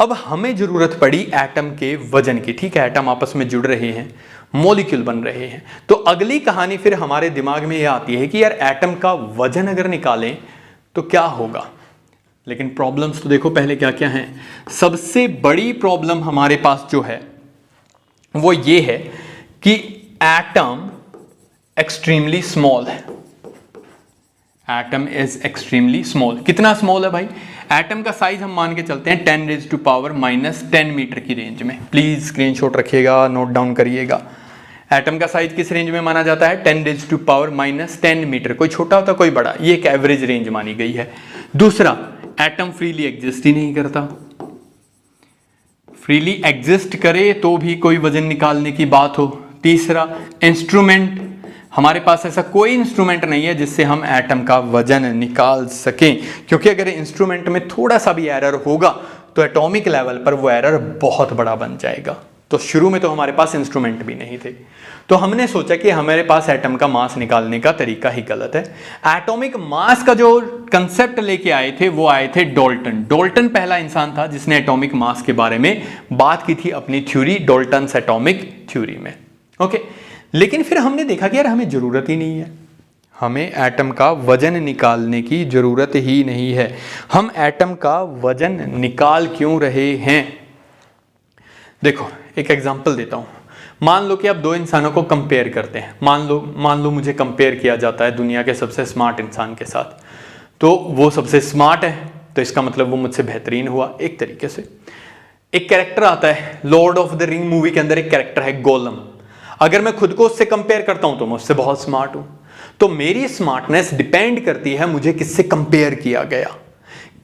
अब हमें जरूरत पड़ी एटम के वजन की, ठीक है, एटम आपस में जुड़ रहे हैं, मॉलिक्यूल बन रहे हैं, तो अगली कहानी फिर हमारे दिमाग में यह आती है कि यार एटम का वजन अगर निकालें तो क्या होगा। लेकिन प्रॉब्लम्स तो देखो पहले क्या क्या हैं। सबसे बड़ी प्रॉब्लम हमारे पास जो है वो ये है कि एटम एक्सट्रीमली स्मॉल है। Atom is extremely small. कितना स्मॉल है भाई, एटम का साइज हम मान के चलते हैं 10⁻⁻10 मीटर की रेंज में। प्लीज स्क्रीनशॉट रखिएगा, नोट डाउन करिएगा। एटम का साइज किस रेंज में माना जाता है, 10⁻⁻10 मीटर। कोई छोटा होता कोई बड़ा, ये एक एवरेज रेंज मानी गई है। दूसरा, एटम फ्रीली एग्जिस्ट ही नहीं करता। फ्रीली एग्जिस्ट करे तो भी कोई वजन निकालने की बात हो। तीसरा, इंस्ट्रूमेंट, हमारे पास ऐसा कोई इंस्ट्रूमेंट नहीं है जिससे हम एटम का वजन निकाल सकें, क्योंकि अगर इंस्ट्रूमेंट में थोड़ा सा भी एरर होगा तो एटॉमिक लेवल पर वो एरर बहुत बड़ा बन जाएगा। तो शुरू में तो हमारे पास इंस्ट्रूमेंट भी नहीं थे, तो हमने सोचा कि हमारे पास एटम का मास निकालने का तरीका ही गलत है। एटॉमिक मास का जो कंसेप्ट लेके आए थे वो आए थे डाल्टन। डाल्टन पहला इंसान था जिसने एटॉमिक मास के बारे में बात की थी अपनी थ्योरी, डाल्टन्स एटॉमिक थ्योरी में। ओके, लेकिन फिर हमने देखा कि यार हमें जरूरत ही नहीं है, हमें एटम का वजन निकालने की जरूरत ही नहीं है। हम एटम का वजन निकाल क्यों रहे हैं, देखो एक एग्जांपल देता हूं। मान लो कि आप दो इंसानों को कंपेयर करते हैं। मान लो मुझे कंपेयर किया जाता है दुनिया के सबसे स्मार्ट इंसान के साथ, तो वो सबसे स्मार्ट है तो इसका मतलब वो मुझसे बेहतरीन हुआ एक तरीके से। एक कैरेक्टर आता है Lord of the ring movie के अंदर, एक कैरेक्टर है गोलम। अगर मैं खुद को उससे कंपेयर करता हूं तो मैं उससे बहुत स्मार्ट हूं। तो मेरी स्मार्टनेस डिपेंड करती है मुझे किससे कंपेयर किया गया।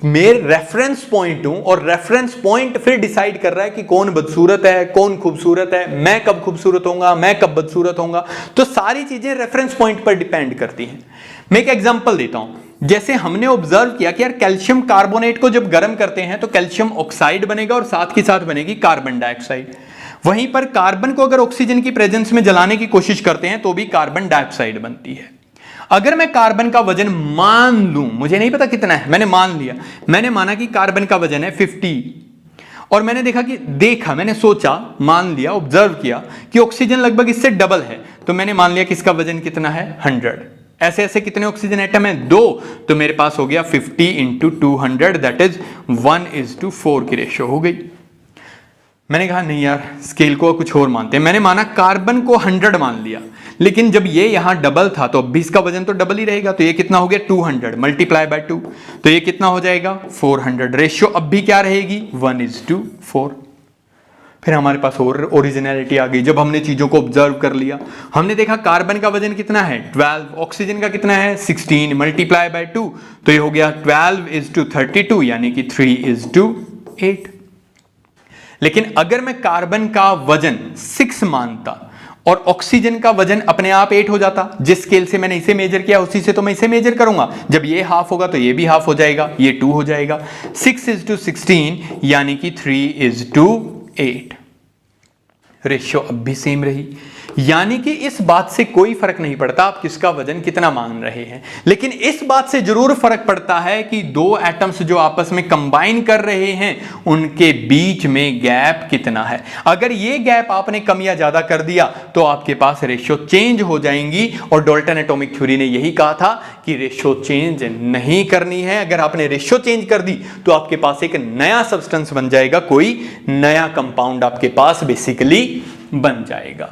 मेरे रेफरेंस पॉइंट हूं, और रेफरेंस पॉइंट फिर डिसाइड कर रहा है कि कौन बदसूरत है, कौन खूबसूरत है, मैं कब खूबसूरत होऊंगा, मैं कब बदसूरत होऊंगा। तो सारी चीजें रेफरेंस पॉइंट पर डिपेंड करती हैं। मैं एक एग्जांपल देता हूं। जैसे हमने ऑब्जर्व किया कि यार कैल्शियम कार्बोनेट को जब गर्म करते हैं तो कैल्शियम ऑक्साइड बनेगा और साथ के साथ बनेगी कार्बन डाइऑक्साइड। वहीं पर कार्बन को अगर ऑक्सीजन की प्रेजेंस में जलाने की कोशिश करते हैं तो भी कार्बन डाइऑक्साइड बनती है। अगर मैं कार्बन का वजन मान लूं, मुझे नहीं पता कितना है, मैंने मान लिया, मैंने माना कि कार्बन का वजन है 50, और मैंने मैंने सोचा, मान लिया, ऑब्जर्व किया कि ऑक्सीजन लगभग इससे डबल है, तो मैंने मान लिया कि इसका वजन कितना है 100। ऐसे ऐसे कितने ऑक्सीजन एटम है, 2, तो मेरे पास हो गया 50 × 200, दैट इज 1:4 की रेशियो हो गई। मैंने कहा नहीं यार, स्केल को कुछ और मानते हैं। मैंने माना कार्बन को 100 मान लिया, लेकिन जब ये यहां डबल था तो अब भी इसका वजन तो डबल ही रहेगा। तो ये कितना हो गया 200 मल्टीप्लाई बाय 2, तो ये कितना हो जाएगा 400। रेशियो अब भी क्या रहेगी 1:4। फिर हमारे पास और ओरिजिनलिटी आ गई। जब हमने चीजों को ऑब्जर्व कर लिया, हमने देखा कार्बन का वजन कितना है 12, ऑक्सीजन का कितना है 16, मल्टीप्लाई बाय 2, तो ये हो गया 12:32, यानी कि 3:8। लेकिन अगर मैं कार्बन का वजन 6 मानता और ऑक्सीजन का वजन अपने आप 8 हो जाता, जिस स्केल से मैंने इसे मेजर किया उसी से तो मैं इसे मेजर करूंगा। जब ये हाफ होगा तो ये भी हाफ हो जाएगा, ये 2 हो जाएगा। 6:16 यानी कि 3:8। रेशियो अब भी सेम रही। यानी कि इस बात से कोई फर्क नहीं पड़ता आप किसका वजन कितना मान रहे हैं, लेकिन इस बात से जरूर फर्क पड़ता है कि दो एटम्स जो आपस में कंबाइन कर रहे हैं उनके बीच में गैप कितना है। अगर ये गैप आपने कम या ज्यादा कर दिया तो आपके पास रेशियो चेंज हो जाएंगी, और डाल्टन एटॉमिक थ्योरी ने यही कहा था कि रेशियो चेंज नहीं करनी है। अगर आपने रेशियो चेंज कर दी तो आपके पास एक नया सब्सटेंस बन जाएगा, कोई नया कंपाउंड आपके पास बेसिकली बन जाएगा।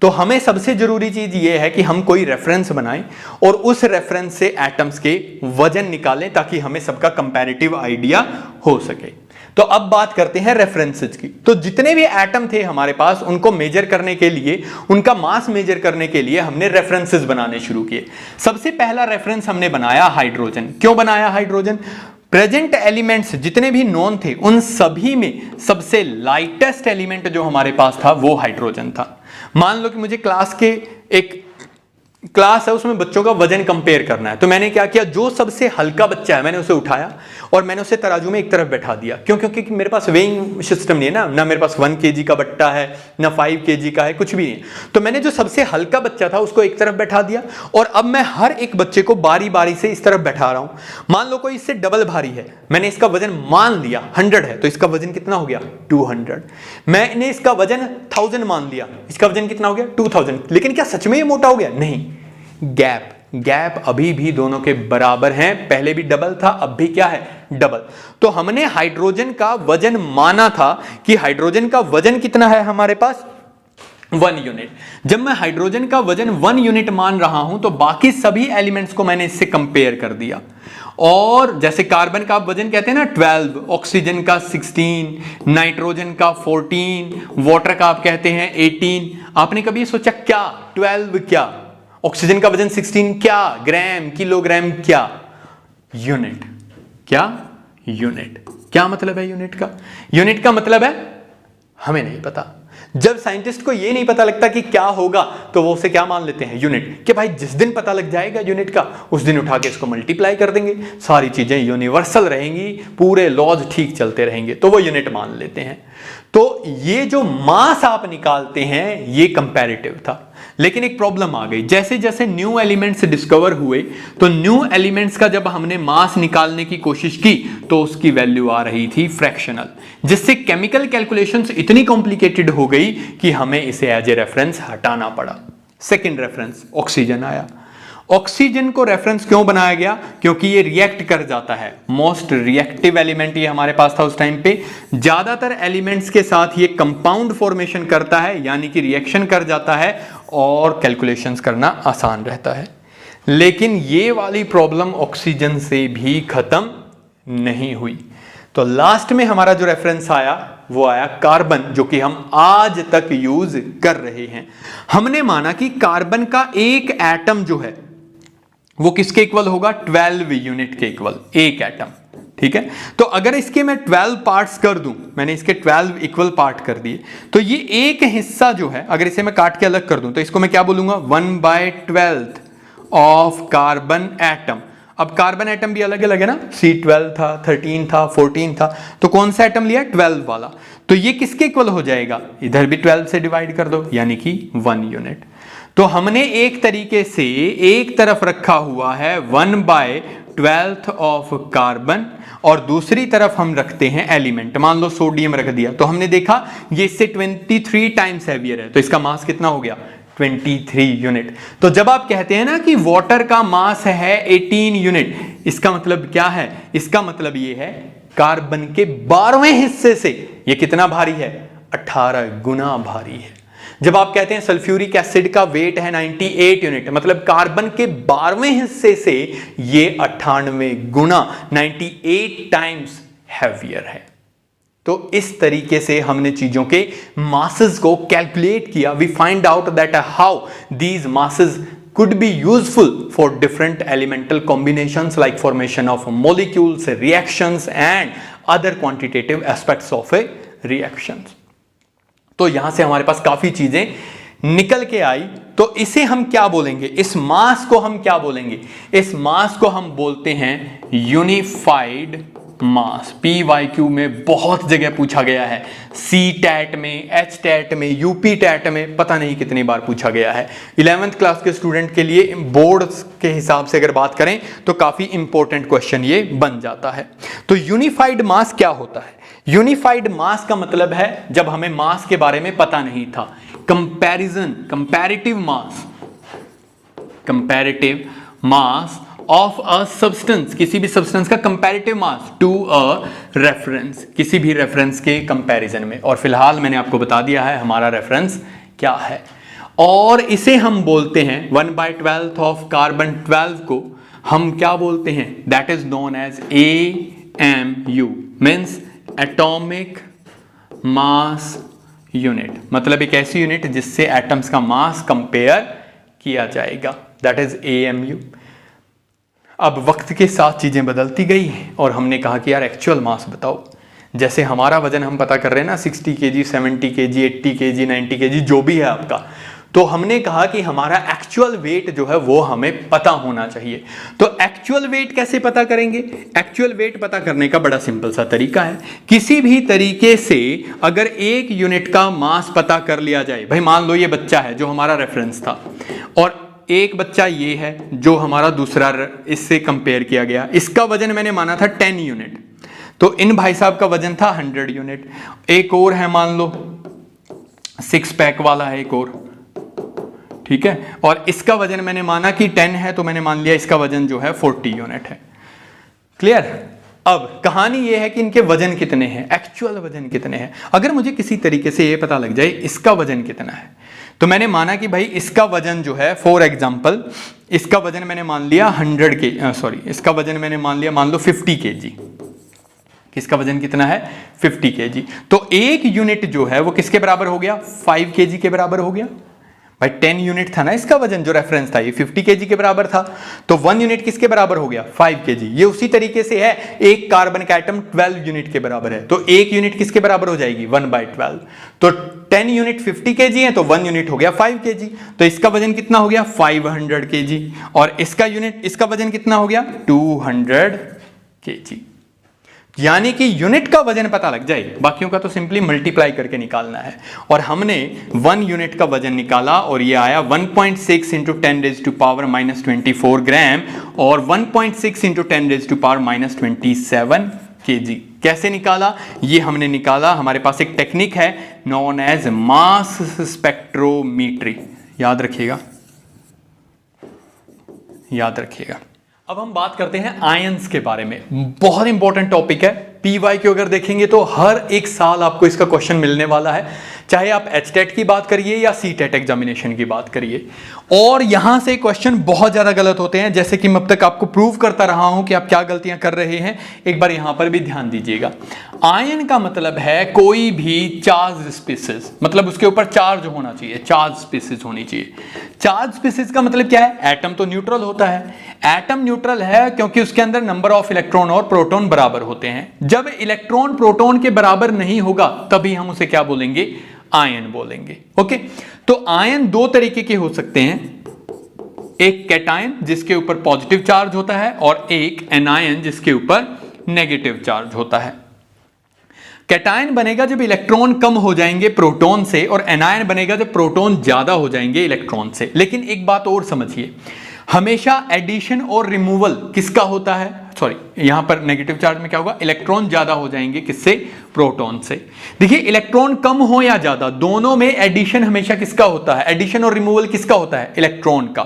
तो हमें सबसे जरूरी चीज यह है कि हम कोई रेफरेंस बनाएं और उस रेफरेंस से एटम्स के वजन निकालें ताकि हमें सबका कंपैरेटिव आइडिया हो सके। तो अब बात करते हैं रेफरेंसेस की। तो जितने भी एटम थे हमारे पास उनको मेजर करने के लिए, उनका मास मेजर करने के लिए हमने रेफरेंसेस बनाने शुरू किए। सबसे पहला रेफरेंस हमने बनाया हाइड्रोजन। क्यों बनाया हाइड्रोजन? प्रेजेंट एलिमेंट्स जितने भी नोन थे उन सभी में सबसे लाइटेस्ट एलिमेंट जो हमारे पास था वो हाइड्रोजन था। मान लो कि मुझे क्लास के एक क्लास है उसमें बच्चों का वजन कंपेयर करना है, तो मैंने क्या किया, जो सबसे हल्का बच्चा है मैंने उसे उठाया और मैंने उसे तराजू में एक तरफ बैठा दिया। क्यों? क्योंकि मेरे पास वेइंग सिस्टम नहीं है ना मेरे पास 1 kg का बट्टा है ना 5 kg का है, कुछ भी नहीं। तो मैंने जो सबसे हल्का बच्चा था उसको एक तरफ बैठा दिया और अब मैं हर एक बच्चे को बारी बारी से इस तरफ बैठा रहा हूं। मान लो कोई इससे डबल भारी है, मैंने इसका वजन मान लिया 100 है, तो इसका वजन कितना हो गया 200। मैंने इसका वजन 1000 मान लिया, इसका वजन कितना हो गया 2000। लेकिन क्या सच में ये मोटा हो गया? नहीं, गैप अभी भी दोनों के बराबर हैं। पहले भी डबल था, अब भी क्या है, डबल। तो हमने हाइड्रोजन का वजन माना था कि हाइड्रोजन का वजन कितना है हमारे पास 1 यूनिट। जब मैं हाइड्रोजन का वजन 1 यूनिट मान रहा हूं तो बाकी सभी एलिमेंट्स को मैंने इससे कंपेयर कर दिया। और जैसे कार्बन का आप वजन कहते हैं ना 12, ऑक्सीजन का 16, नाइट्रोजन का 14, वाटर का आप कहते हैं 18। आपने कभी सोचा क्या 12 क्या, ऑक्सीजन का वजन 16 क्या, ग्राम, किलोग्राम क्या, यूनिट। क्या यूनिट? क्या मतलब है यूनिट का? यूनिट का मतलब है हमें नहीं पता। जब साइंटिस्ट को यह नहीं पता लगता कि क्या होगा तो वो उसे क्या मान लेते हैं, यूनिट। कि भाई जिस दिन पता लग जाएगा यूनिट का उस दिन उठा के इसको मल्टीप्लाई कर देंगे, सारी चीजें यूनिवर्सल रहेंगी, पूरे लॉज ठीक चलते रहेंगे, तो वो यूनिट मान लेते हैं। तो ये जो मास आप निकालते हैं ये कंपैरेटिव था। लेकिन एक प्रॉब्लम आ गई, जैसे जैसे न्यू एलिमेंट्स डिस्कवर हुए तो न्यू एलिमेंट्स का जब हमने मास निकालने की कोशिश की तो उसकी वैल्यू आ रही थी फ्रैक्शनल, जिससे केमिकल कैलकुलेशंस इतनी कॉम्प्लिकेटेड हो गई कि हमें इसे एज ए रेफरेंस हटाना पड़ा। सेकंड रेफरेंस ऑक्सीजन आया। ऑक्सीजन को रेफरेंस क्यों बनाया गया? क्योंकि ये रिएक्ट कर जाता है, मोस्ट रिएक्टिव एलिमेंट ये हमारे पास था उस टाइम पे। ज्यादातर एलिमेंट्स के साथ ये कंपाउंड फॉर्मेशन करता है, यानी कि रिएक्शन कर जाता है और कैलकुलेशंस करना आसान रहता है। लेकिन ये वाली प्रॉब्लम ऑक्सीजन से भी खत्म नहीं हुई। तो लास्ट में हमारा जो रेफरेंस आया वो आया कार्बन, जो कि हम आज तक यूज कर रहे हैं। हमने माना कि कार्बन का एक एटम जो है वो किसके इक्वल होगा, 12 यूनिट के इक्वल एक एटम। ठीक है, तो अगर इसके मैं 12 पार्ट्स कर दूं, मैंने इसके 12 इक्वल पार्ट कर दिए, तो ये एक हिस्सा जो है अगर इसे मैं काट के अलग कर दूं तो इसको मैं क्या बोलूंगा, 1/12 ऑफ कार्बन एटम। अब कार्बन एटम भी अलग अलग है ना, C12 था, 13 था, 14 था, तो कौन सा एटम लिया, 12 वाला। तो ये किसके इक्वल हो जाएगा, इधर भी 12 से डिवाइड कर दो, यानी कि 1 यूनिट। तो हमने एक तरीके से एक तरफ रखा हुआ है 1/12 ऑफ कार्बन और दूसरी तरफ हम रखते हैं एलिमेंट, मान लो सोडियम रख दिया, तो हमने देखा ये इससे 23 टाइम्स हैवियर है, तो इसका मास कितना हो गया, 23 यूनिट। तो जब आप कहते हैं ना कि वाटर का मास है 18 यूनिट, इसका मतलब क्या है, इसका मतलब ये है कार्बन के 12वें हिस्से से ये कितना भारी है, 18 गुना भारी है। जब आप कहते हैं सल्फ्यूरिक एसिड का वेट है 98 यूनिट, मतलब कार्बन के 12वें हिस्से से ये 98 गुना 98 टाइम्स हैवियर है। तो इस तरीके से हमने चीजों के मासेस को कैलकुलेट किया। We find out that how these masses could be useful for different elemental combinations like formation of molecules, reactions and other quantitative aspects of a reactions। तो यहां से हमारे पास काफी चीजें निकल के आई। तो इसे हम क्या बोलेंगे, इस मास को हम क्या बोलेंगे, इस मास को हम बोलते हैं यूनिफाइड मास। PYQ में बहुत जगह पूछा गया है, CTET में, HTET में, UPTET में, पता नहीं कितनी बार पूछा गया है। 11th क्लास के स्टूडेंट के लिए बोर्ड के हिसाब से अगर बात करें तो काफी इंपॉर्टेंट क्वेश्चन ये बन जाता है। तो यूनिफाइड मास क्या होता है? यूनिफाइड मास का मतलब है जब हमें मास के बारे में पता नहीं था, comparison, comparative mass of a substance, किसी भी सब्सटेंस का comparative mass to a reference, किसी भी रेफरेंस के कंपैरिजन में। और फिलहाल मैंने आपको बता दिया है हमारा रेफरेंस क्या है, और इसे हम बोलते हैं 1/12 ऑफ कार्बन 12 को हम क्या बोलते हैं? That is known as AMU, means atomic mass unit. मतलब एक ऐसी यूनिट जिससे एटम्स का मास कंपेयर किया जाएगा, दैट इज AMU। अब वक्त के साथ चीजें बदलती गई और हमने कहा कि यार एक्चुअल मास बताओ। जैसे हमारा वजन हम पता कर रहे हैं ना, 60 kg, 70 kg, 80 kg, 90 kg, जो भी है आपका, तो हमने कहा कि हमारा एक्चुअल वेट जो है वो हमें पता होना चाहिए। तो एक्चुअल वेट कैसे पता करेंगे? एक्चुअल वेट पता करने का बड़ा सिंपल सा तरीका है। किसी भी तरीके से अगर एक यूनिट का मास पता कर लिया जाए, भाई मान लो ये बच्चा है जो हमारा रेफरेंस था, और एक बच्चा ये है जो हमारा दूसरा इससे कंपेयर किया गया, इसका वजन मैंने माना था 10 यूनिट, तो इन भाई साहब का वजन था 100 यूनिट। एक और है, मान लो 6 पैक वाला है एक और, ठीक है, और इसका वजन मैंने माना कि 10 है, तो मैंने मान लिया इसका वजन जो है 40 यूनिट है। क्लियर? अब कहानी ये है कि इनके वजन कितने हैं, एक्चुअल वजन कितने हैं। अगर मुझे किसी तरीके से ये पता लग जाए इसका वजन कितना है, तो मैंने माना कि भाई इसका वजन जो है, फॉर एग्जांपल इसका वजन मैंने मान लिया 100 के, सॉरी इसका वजन मैंने मान लिया, मान लो 50 kg। किसका वजन कितना है? 50 kg। तो एक यूनिट जो है वो किसके बराबर हो गया? 5 kg के बराबर हो गया। भाई 10 यूनिट था ना इसका वजन, जो रेफरेंस था ये 50 kg के बराबर था, तो 1 यूनिट किसके बराबर हो गया? 5 kg। ये उसी तरीके से है, एक कार्बन का एटम 12 यूनिट के बराबर है, तो एक यूनिट किसके बराबर हो जाएगी? 1/12। तो 10 यूनिट 50 kg है, तो 1 यूनिट हो गया 5 kg, तो इसका वजन कितना हो गया? 500 kg। और इसका यूनिट, इसका वजन कितना हो गया? 200 kg। यानी कि यूनिट का वजन पता लग जाए, बाकियों का तो सिंपली मल्टीप्लाई करके निकालना है। और हमने 1 यूनिट का वजन निकाला और ये आया 1.6 × 10⁻⁻24 ग्राम और 1.6 × 10⁻⁻27 kg। कैसे निकाला? ये हमने निकाला, हमारे पास एक टेक्निक है नॉन एज मास स्पेक्ट्रोमीट्री। याद रखिएगा, याद रखिएगा। अब हम बात करते हैं आयंस के बारे में। बहुत इंपॉर्टेंट टॉपिक है, PYQ अगर देखेंगे तो हर एक साल आपको इसका क्वेश्चन मिलने वाला है, चाहे आप HTET की बात करिए या CTET एग्जामिनेशन की बात करिए। और यहां से क्वेश्चन बहुत ज्यादा गलत होते हैं, जैसे कि मैं अब तक आपको प्रूव करता रहा हूं कि आप क्या गलतियां कर रहे हैं। एक बार यहां पर भी ध्यान दीजिएगा। आयन का मतलब है कोई भी चार्ज स्पीसीज, मतलब उसके ऊपर चार्ज होना चाहिए, चार्ज स्पीसीज होनी चाहिए। चार्ज स्पीसीज का मतलब क्या है? एटम तो न्यूट्रल होता है। एटम न्यूट्रल है क्योंकि उसके अंदर नंबर ऑफ इलेक्ट्रॉन और प्रोटॉन बराबर होते हैं। जब इलेक्ट्रॉन प्रोटॉन के बराबर नहीं होगा तभी हम उसे क्या बोलेंगे? आयन बोलेंगे। ओके, तो आयन दो तरीके के हो सकते हैं, एक कैटायन जिसके ऊपर पॉजिटिव चार्ज होता है और एक एनायन जिसके ऊपर नेगेटिव चार्ज होता है। कैटायन बनेगा जब इलेक्ट्रॉन कम हो जाएंगे प्रोटॉन से, और एनायन बनेगा जब प्रोटॉन ज्यादा हो जाएंगे इलेक्ट्रॉन से। लेकिन एक बात और समझिए, हमेशा एडिशन और रिमूवल किसका होता है? सॉरी, यहां पर नेगेटिव चार्ज में क्या होगा? इलेक्ट्रॉन ज्यादा हो जाएंगे, किससे? प्रोटॉन से। देखिए, इलेक्ट्रॉन कम हो या ज्यादा, दोनों में एडिशन हमेशा किसका होता है? एडिशन और रिमूवल किसका होता है? इलेक्ट्रॉन का,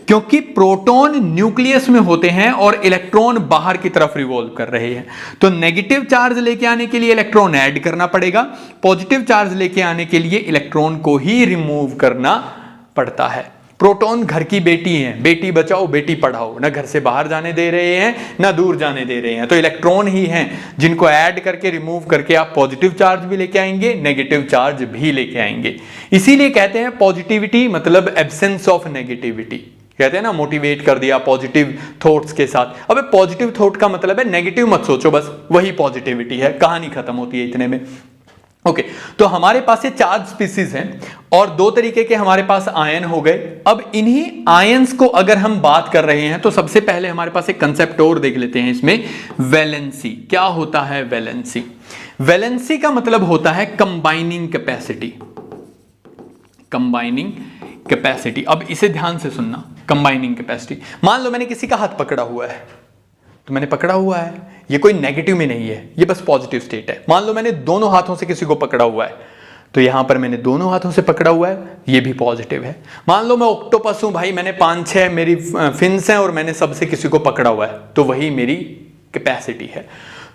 क्योंकि प्रोटॉन न्यूक्लियस में होते हैं और इलेक्ट्रॉन बाहर की तरफ रिवॉल्व कर रहे हैं। तो नेगेटिव चार्ज लेके आने के लिए इलेक्ट्रॉन ऐड करना पड़ेगा, पॉजिटिव चार्ज लेके आने के लिए इलेक्ट्रॉन को ही रिमूव करना पड़ता है। प्रोटॉन घर की बेटी है, बेटी बचाओ बेटी पढ़ाओ, ना घर से बाहर जाने दे रहे हैं ना दूर जाने दे रहे हैं। तो इलेक्ट्रॉन ही हैं जिनको ऐड करके रिमूव करके आप पॉजिटिव चार्ज भी लेके आएंगे, नेगेटिव चार्ज भी लेके आएंगे। इसीलिए कहते हैं पॉजिटिविटी मतलब एब्सेंस ऑफ नेगेटिविटी। कहते हैं ना, मोटिवेट कर दिया पॉजिटिव थॉट्स के साथ। अबे पॉजिटिव थॉट का मतलब है नेगेटिव मत सोचो, बस वही पॉजिटिविटी है, कहानी खत्म होती है इतने में। ओके तो हमारे पास ये चार्ज स्पीसीज हैं और दो तरीके के हमारे पास आयन हो गए। अब इन्हीं आयंस को अगर हम बात कर रहे हैं तो सबसे पहले हमारे पास एक कंसेप्ट और देख लेते हैं इसमें, वैलेंसी। क्या होता है वैलेंसी? वैलेंसी का मतलब होता है कंबाइनिंग कैपेसिटी। कंबाइनिंग कैपेसिटी, अब इसे ध्यान से सुनना। कंबाइनिंग कैपेसिटी, मान लो मैंने किसी का हाथ पकड़ा हुआ है, तो मैंने पकड़ा हुआ है, ये कोई नेगेटिव में नहीं है, ये बस पॉजिटिव स्टेट है। मान लो मैंने दोनों हाथों से किसी को पकड़ा हुआ है, तो यहां पर मैंने दोनों हाथों से पकड़ा हुआ है, ये भी पॉजिटिव है। मान लो मैं ऑक्टोपस हूं भाई, मैंने 5-6 मेरी फिन्स हैं और मैंने सबसे किसी को पकड़ा हुआ है, तो वही मेरी कैपेसिटी है।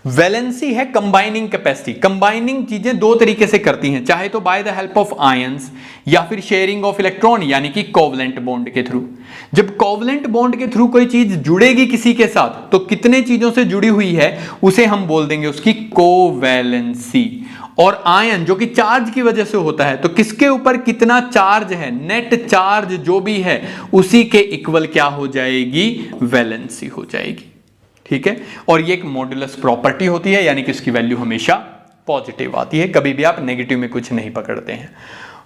वैलेंसी है कंबाइनिंग कैपेसिटी। कंबाइनिंग चीजें दो तरीके से करती हैं, चाहे तो by the help of ions या फिर शेयरिंग ऑफ इलेक्ट्रॉन यानी कि कोवलेंट बॉन्ड के थ्रू। जब कोवलेंट बॉन्ड के थ्रू कोई चीज जुड़ेगी किसी के साथ, तो कितने चीजों से जुड़ी हुई है उसे हम बोल देंगे उसकी कोवैलेंसी। और आयन जो कि चार्ज की वजह से होता है, तो किसके ऊपर कितना चार्ज है, नेट चार्ज जो भी है उसी के इक्वल क्या हो जाएगी, वैलेंसी हो जाएगी। ठीक है, और ये एक मॉड्यूलस प्रॉपर्टी होती है, यानी कि इसकी वैल्यू हमेशा पॉजिटिव आती है, कभी भी आप नेगेटिव में कुछ नहीं पकड़ते हैं।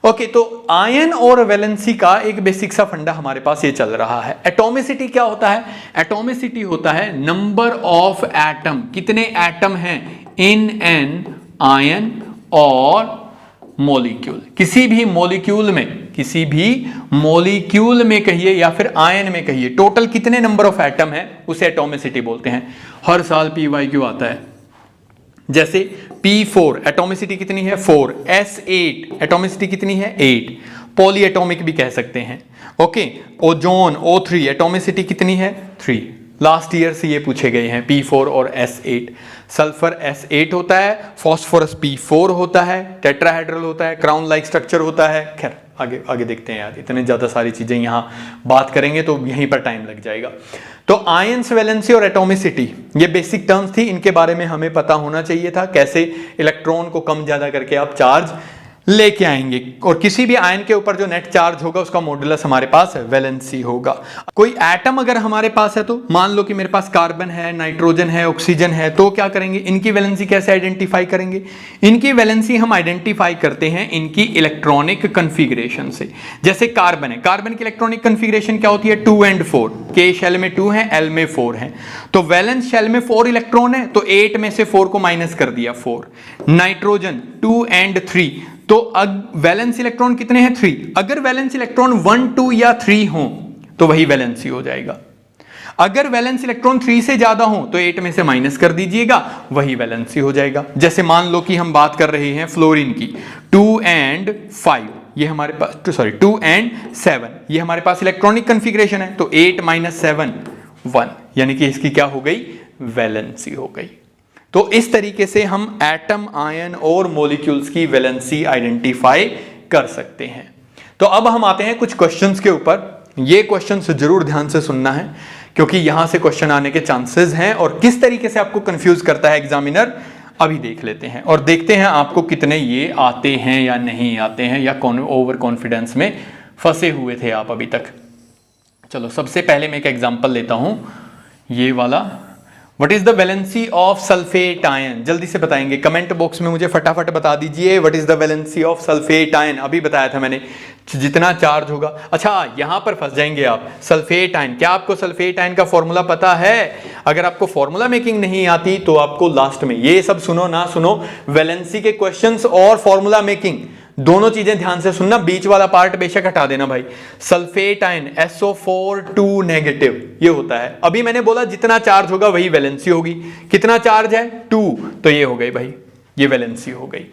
ओके, तो आयन और वैलेंसी का एक बेसिक सा फंडा हमारे पास ये चल रहा है। एटॉमिसिटी क्या होता है? एटॉमिसिटी होता है नंबर ऑफ एटम, कितने एटम हैं इन एन आयन और मॉलिक्यूल। किसी भी मॉलिक्यूल में कहिए या फिर आयन में कहिए, टोटल कितने नंबर ऑफ एटम है उसे एटॉमिसिटी बोलते हैं। हर साल PYQ आता है। जैसे P4 एटॉमिसिटी कितनी है 4, S8 एटॉमिसिटी कितनी है 8, पॉली एटॉमिक भी कह सकते हैं। ओके, ओजोन O3 एटॉमिसिटी कितनी है 3। लास्ट ईयर से ये पूछे गए हैं P4 और S8। सल्फर S8 होता है, फास्फोरस P4 होता है, टेट्राहेड्रल होता है, क्राउन लाइक स्ट्रक्चर होता है। खैर आगे आगे देखते हैं यार, इतने ज्यादा सारी चीजें यहां बात करेंगे तो यहीं पर टाइम लग जाएगा। तो आयंस, वैलेंसी और एटॉमिसिटी ये बेसिक टर्म्स थी, इनके बारे में हमें पता होना चाहिए था कैसे इलेक्ट्रॉन को कम ज्यादा करके आप चार्ज लेके आएंगे। और किसी भी आयन के ऊपर जो नेट चार्ज होगा उसका मॉड्यूलस हमारे पास वैलेंसी होगा। कोई एटम अगर हमारे पास है, तो मान लो कि मेरे पास कार्बन है, नाइट्रोजन है, ऑक्सीजन है, तो क्या करेंगे, इनकी वैलेंसी कैसे आइडेंटिफाई करेंगे? इनकी वैलेंसी हम आइडेंटिफाई करते हैं इनकी इलेक्ट्रॉनिक कन्फिग्रेशन से। जैसे कार्बन है, कार्बन की इलेक्ट्रॉनिक कन्फिग्रेशन क्या होती है 2 and 4, के शेल में 2 है, एल में 4 है, तो वैलेंस शेल में 4 इलेक्ट्रॉन है, तो 8 में से 4 को माइनस कर दिया 4। नाइट्रोजन 2 and 3, तो वैलेंस इलेक्ट्रॉन कितने हैं 3। अगर वैलेंस इलेक्ट्रॉन 1, 2 या 3 हो तो वही वैलेंसी हो जाएगा। अगर वैलेंस इलेक्ट्रॉन 3 से ज्यादा हो तो 8 में से माइनस कर दीजिएगा, वही वैलेंसी हो जाएगा। जैसे मान लो कि हम बात कर रहे हैं फ्लोरीन की 2 and 5, ये हमारे पास 2 and 7, ये हमारे पास इलेक्ट्रॉनिक कन्फिग्रेशन है, तो 8 - 7 1, यानी कि इसकी क्या हो गई, वैलेंसी हो गई। तो इस तरीके से हम एटम, आयन और मॉलिक्यूल्स की वैलेंसी आइडेंटिफाई कर सकते हैं। तो अब हम आते हैं कुछ क्वेश्चंस के ऊपर। ये क्वेश्चंस जरूर ध्यान से सुनना है क्योंकि यहां से क्वेश्चन आने के चांसेस हैं, और किस तरीके से आपको कंफ्यूज करता है एग्जामिनर अभी देख लेते हैं और देखते हैं आपको कितने ये आते हैं या नहीं आते हैं, या ओवर कॉन्फिडेंस में फंसे हुए थे आप अभी तक। चलो सबसे पहले मैं एक एग्जाम्पल लेता हूं, ये वाला। What is the valency of sulphate ion? जल्दी से बताएंगे, कमेंट बॉक्स में मुझे फटाफट बता दीजिए what is the valency of sulphate ion. अभी बताया था मैंने, जितना चार्ज होगा। अच्छा यहां पर फंस जाएंगे आप, सल्फेट आयन, क्या आपको सल्फेट आयन का फॉर्मूला पता है? अगर आपको फॉर्मूला मेकिंग नहीं आती तो आपको लास्ट में ये सब सुनो ना सुनो, वैलेंसी के क्वेश्चंस और फॉर्मूला मेकिंग दोनों चीजें ध्यान से सुनना, बीच वाला पार्ट बेशक हटा देना भाई। सल्फेट आयन SO4 2 नेगेटिव ये होता है। अभी मैंने बोला जितना चार्ज होगा वही वैलेंसी होगी, कितना चार्ज है 2, तो ये हो गई भाई, ये वैलेंसी हो गई।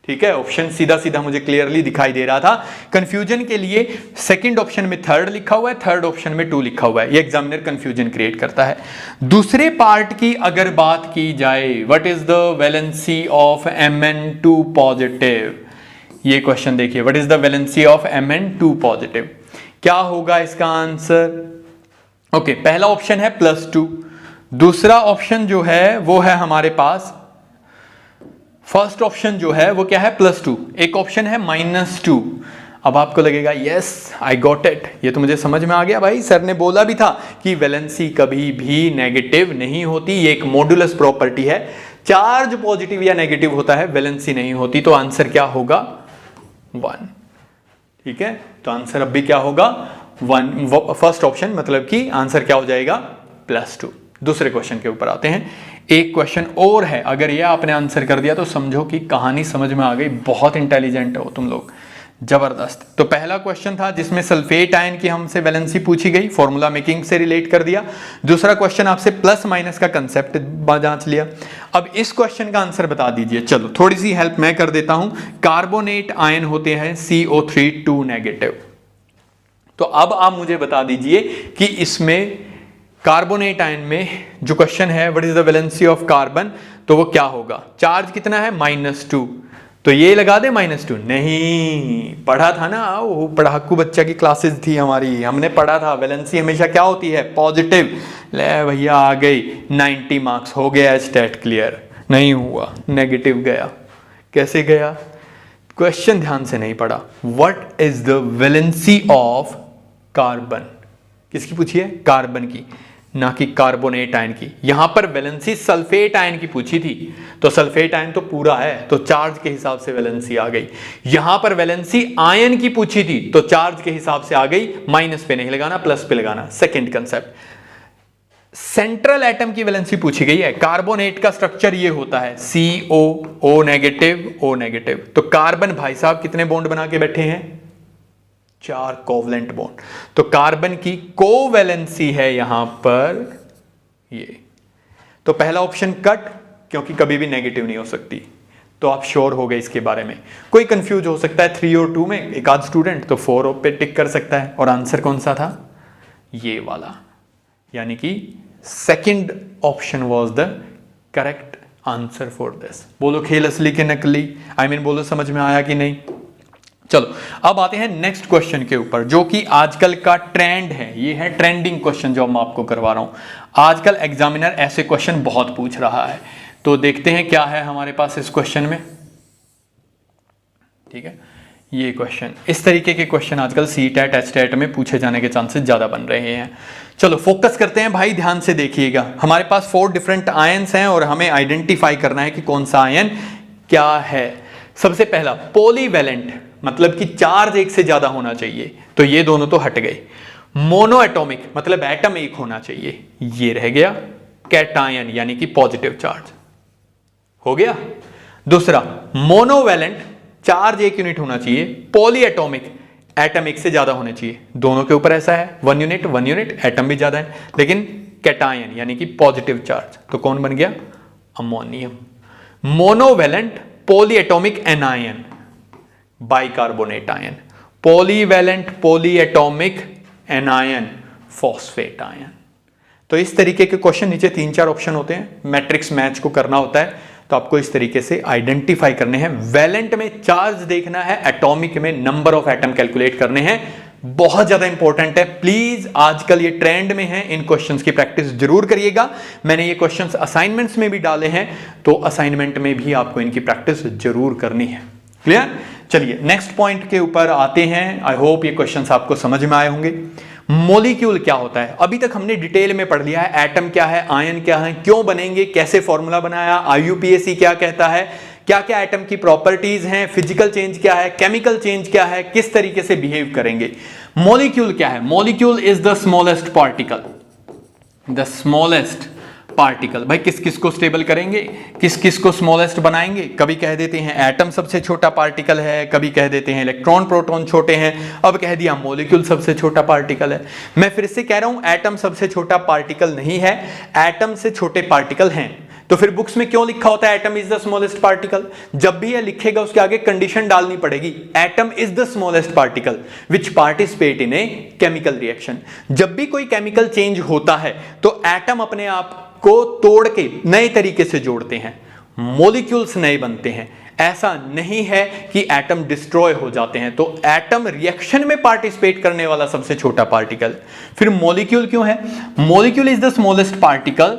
ठीक है, ऑप्शन सीधा सीधा मुझे क्लियरली दिखाई दे रहा था। कंफ्यूजन के लिए सेकंड ऑप्शन में 3rd लिखा हुआ है, थर्ड ऑप्शन में 2 लिखा हुआ है, ये एग्जामिनर कंफ्यूजन क्रिएट करता है। दूसरे पार्ट की अगर बात की जाए, what is the valency of Mn2 positive, ये क्वेश्चन देखिए, what is the valency of Mn2 positive, क्या होगा इसका आंसर? ओके, पहला ऑप्शन है +2, दूसरा ऑप्शन जो है वो है हमारे पास, फर्स्ट ऑप्शन जो है वो क्या है +2, एक ऑप्शन है -2। अब आपको लगेगा यस आई गॉट इट, ये तो मुझे समझ में आ गया भाई, सर ने बोला भी था कि वैलेंसी कभी भी नेगेटिव नहीं होती, ये एक मॉड्यूलस प्रॉपर्टी है। चार्ज पॉजिटिव या नेगेटिव होता है, वैलेंसी नहीं होती, तो आंसर क्या होगा 1। ठीक है, तो आंसर अब भी क्या होगा 1, फर्स्ट ऑप्शन, मतलब कि आंसर क्या हो जाएगा +2। दूसरे क्वेश्चन के ऊपर आते हैं। एक क्वेश्चन और है, अगर ये आपने आंसर कर दिया तो समझो कि कहानी समझ में आ गई, बहुत इंटेलिजेंट हो तुम लोग, जबरदस्त। तो पहला क्वेश्चन था जिसमें सल्फेट आयन की हमसे वैलेंसी पूछी गई, फॉर्मूला मेकिंग से रिलेट कर दिया। दूसरा क्वेश्चन आपसे प्लस माइनस का कंसेप्ट जांच लिया। अब इस क्वेश्चन का आंसर बता दीजिए। चलो थोड़ी सी हेल्प मैं कर देता हूं। कार्बोनेट आयन होते हैं CO3 2 नेगेटिव। तो अब आप मुझे बता दीजिए कि इसमें कार्बोनेट आयन में जो क्वेश्चन है what is the valency of carbon, तो वो क्या होगा। चार्ज कितना है -2, तो ये लगा दे -2। नहीं, पढ़ा था ना, वो पढ़ाकू बच्चा की क्लासेस थी हमारी, हमने पढ़ा था वैलेंसी हमेशा क्या होती है पॉजिटिव। ले भैया आ गई 90 मार्क्स, हो गया स्टेट क्लियर। नहीं हुआ, नेगेटिव गया। कैसे गया, क्वेश्चन ध्यान से नहीं पढ़ा। What is the valency of carbon, किसकी पूछी है, कार्बन की, ना कि कार्बोनेट आयन की। यहां पर वैलेंसी सल्फेट आयन की पूछी थी, तो सल्फेट आयन तो पूरा है, तो चार्ज के हिसाब से वैलेंसी आ गई। यहां पर वैलेंसी आयन की पूछी थी, तो चार्ज के हिसाब से आ गई, माइनस पे नहीं लगाना, प्लस पे लगाना। सेकंड कंसेप्ट, सेंट्रल एटम की वैलेंसी पूछी गई है। कार्बोनेट का स्ट्रक्चर ये होता है CO नेगेटिव O नेगेटिव। तो कार्बन भाई साहब कितने बॉन्ड बना के बैठे हैं, 4 कोवलेंट बॉन्ड। तो कार्बन की कोवैलेंसी है यहां पर ये। तो पहला ऑप्शन कट, क्योंकि कभी भी नेगेटिव नहीं हो सकती, तो आप श्योर हो गए इसके बारे में। कोई कंफ्यूज हो सकता है 3 और 2 में, एक आध स्टूडेंट, तो 4 पे टिक कर सकता है। और आंसर कौन सा था, ये वाला, यानी कि second option was the correct answer for this. बोलो खेल असली के नकली, आई मीन बोलो समझ में आया कि नहीं। चलो अब आते हैं नेक्स्ट क्वेश्चन के ऊपर, जो कि आजकल का ट्रेंड है। ये है ट्रेंडिंग क्वेश्चन जो मैं आपको करवा रहा हूं। आजकल एग्जामिनर ऐसे क्वेश्चन बहुत पूछ रहा है, तो देखते हैं क्या है हमारे पास इस क्वेश्चन में। ठीक है, ये क्वेश्चन, इस तरीके के क्वेश्चन आजकल CTET HTET में पूछे जाने के चांसेस ज्यादा बन रहे हैं। चलो फोकस करते हैं भाई, ध्यान से देखिएगा। हमारे पास 4 डिफरेंट आयंस हैं और हमें आइडेंटिफाई करना है कि कौन सा आयन क्या है। सबसे पहला पॉलीवैलेंट, मतलब कि चार्ज एक से ज्यादा होना चाहिए, तो ये दोनों तो हट गए। मोनो एटॉमिक, मतलब एटम एक होना चाहिए, ये रह गया। कैटायन, यानी कि पॉजिटिव चार्ज हो गया। दूसरा मोनोवैलेंट, चार्ज 1 यूनिट होना चाहिए। पॉली एटॉमिक, एटम एक से ज्यादा होने चाहिए। दोनों के ऊपर ऐसा है 1 यूनिट 1 यूनिट, एटम भी ज्यादा है। लेकिन कैटायन यानी कि पॉजिटिव चार्ज, तो कौन बन गया, ammonium. Monovalent poly atomic anion, bicarbonate ion. Polyvalent poly atomic anion, phosphate ion. तो इस तरीके के क्वेश्चन नीचे 3-4 ऑप्शन होते हैं, मैट्रिक्स मैच को करना होता है, तो आपको इस तरीके से आइडेंटिफाई करने हैं। वैलेंट में चार्ज देखना है, एटॉमिक में नंबर ऑफ एटम कैलकुलेट करने हैं। बहुत ज्यादा इंपॉर्टेंट है, प्लीज आजकल ये ट्रेंड में है, इन क्वेश्चंस की प्रैक्टिस जरूर करिएगा। मैंने ये क्वेश्चंस असाइनमेंट्स में भी डाले हैं, तो असाइनमेंट में भी आपको इनकी प्रैक्टिस जरूर करनी है। क्लियर, चलिए नेक्स्ट पॉइंट के ऊपर आते हैं। आई होप ये क्वेश्चंस आपको समझ में आए होंगे। मॉलिक्यूल क्या होता है, अभी तक हमने डिटेल में पढ़ लिया है। एटम क्या है, आयन क्या है, क्यों बनेंगे, कैसे फॉर्मूला बनाया, IUPAC क्या कहता है, क्या क्या एटम की प्रॉपर्टीज हैं, फिजिकल चेंज क्या है, केमिकल चेंज क्या है, किस तरीके से बिहेव करेंगे। मॉलिक्यूल क्या है, molecule is the smallest particle, the smallest particle. भाई किस किस को स्टेबल करेंगे, किस किस को स्मॉलेस्ट बनाएंगे। कभी कह देते हैं एटम सबसे छोटा पार्टिकल है, कभी कह देते हैं इलेक्ट्रॉन प्रोटॉन छोटे हैं, अब कह दिया मॉलिक्यूल सबसे छोटा पार्टिकल है। मैं फिर से कह रहा हूं, एटम सबसे छोटा पार्टिकल नहीं है, एटम से छोटे पार्टिकल हैं। तो फिर बुक्स में क्यों लिखा होता है atom is the smallest particle. जब भी ये लिखेगा उसके आगे कंडीशन डालनी पड़ेगी, atom is the smallest particle which participate in a chemical reaction. जब भी कोई केमिकल चेंज होता है तो एटम अपने आप को तोड़ के नए तरीके से जोड़ते हैं, मॉलिक्यूल्स नए बनते हैं। ऐसा नहीं है कि एटम डिस्ट्रॉय हो जाते हैं। तो एटम रिएक्शन में पार्टिसिपेट करने वाला सबसे छोटा पार्टिकल। फिर मॉलिक्यूल क्यों है, molecule is the smallest particle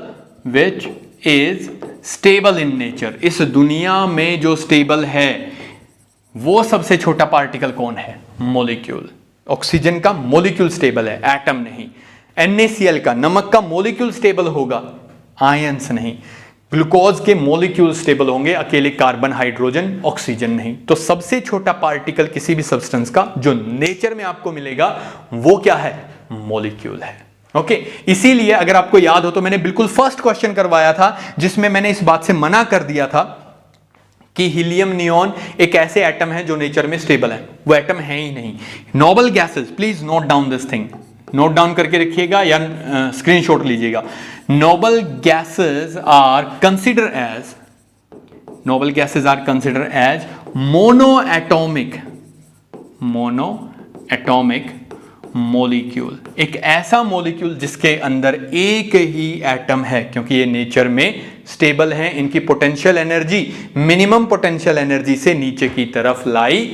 which is stable in nature. इस दुनिया में जो स्टेबल है वो सबसे छोटा पार्टिकल कौन है, मॉलिक्यूल। ऑक्सीजन का मॉलिक्यूल स्टेबल है, एटम नहीं। NaCl का, नमक का मॉलिक्यूल स्टेबल होगा, आयंस नहीं। ग्लूकोज के मॉलिक्यूल स्टेबल होंगे, अकेले कार्बन, हाइड्रोजन, ऑक्सीजन नहीं। तो सबसे छोटा पार्टिकल किसी भी सब्सटेंस का जो नेचर में आपको मिलेगा वो क्या है? मॉलिक्यूल है। ओके, इसीलिए अगर आपको याद हो तो मैंने बिल्कुल फर्स्ट क्वेश्चन करवाया था जिसमें मैंने इस बात से मना कर दिया था कि हीलियम नियॉन एक ऐसे एटम है जो नेचर में स्टेबल है। वो एटम है ही नहीं। Noble gases, please note down this thing, note down करके रखिएगा या स्क्रीनशॉट लीजिएगा। Noble gases are consider as monoatomic molecule, एक ऐसा मॉलिक्यूल जिसके अंदर एक ही एटम है, क्योंकि ये नेचर में स्टेबल है। इनकी potential energy minimum potential energy से नीचे की तरफ लाई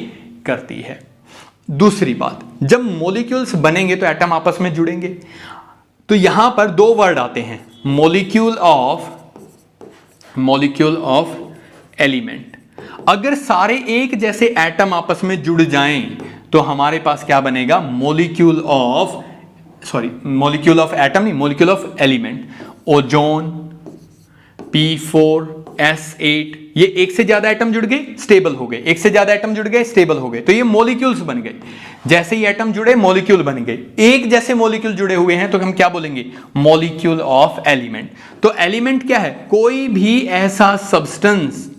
करती है। दूसरी बात, जब मॉलिक्यूल्स बनेंगे तो एटम आपस में जुड़ेंगे। तो यहां पर दो वर्ड आते हैं, मॉलिक्यूल ऑफ एलिमेंट। अगर सारे एक जैसे एटम आपस में जुड़ जाएं तो हमारे पास क्या बनेगा? Molecule of element. Ozone, P4S8, ये एक से ज्यादा एटम जुड़ गए, स्टेबल हो गए, एक से ज्यादा एटम जुड़ गए, स्टेबल हो गए, तो ये मॉलिक्यूल्स बन गए। जैसे ही एटम जुड़े मॉलिक्यूल बन गए। एक जैसे मॉलिक्यूल जुड़े हुए हैं तो हम क्या बोलेंगे? Molecule of element. तो एलिमेंट क्या है? कोई भी ऐसा सब्सटेंस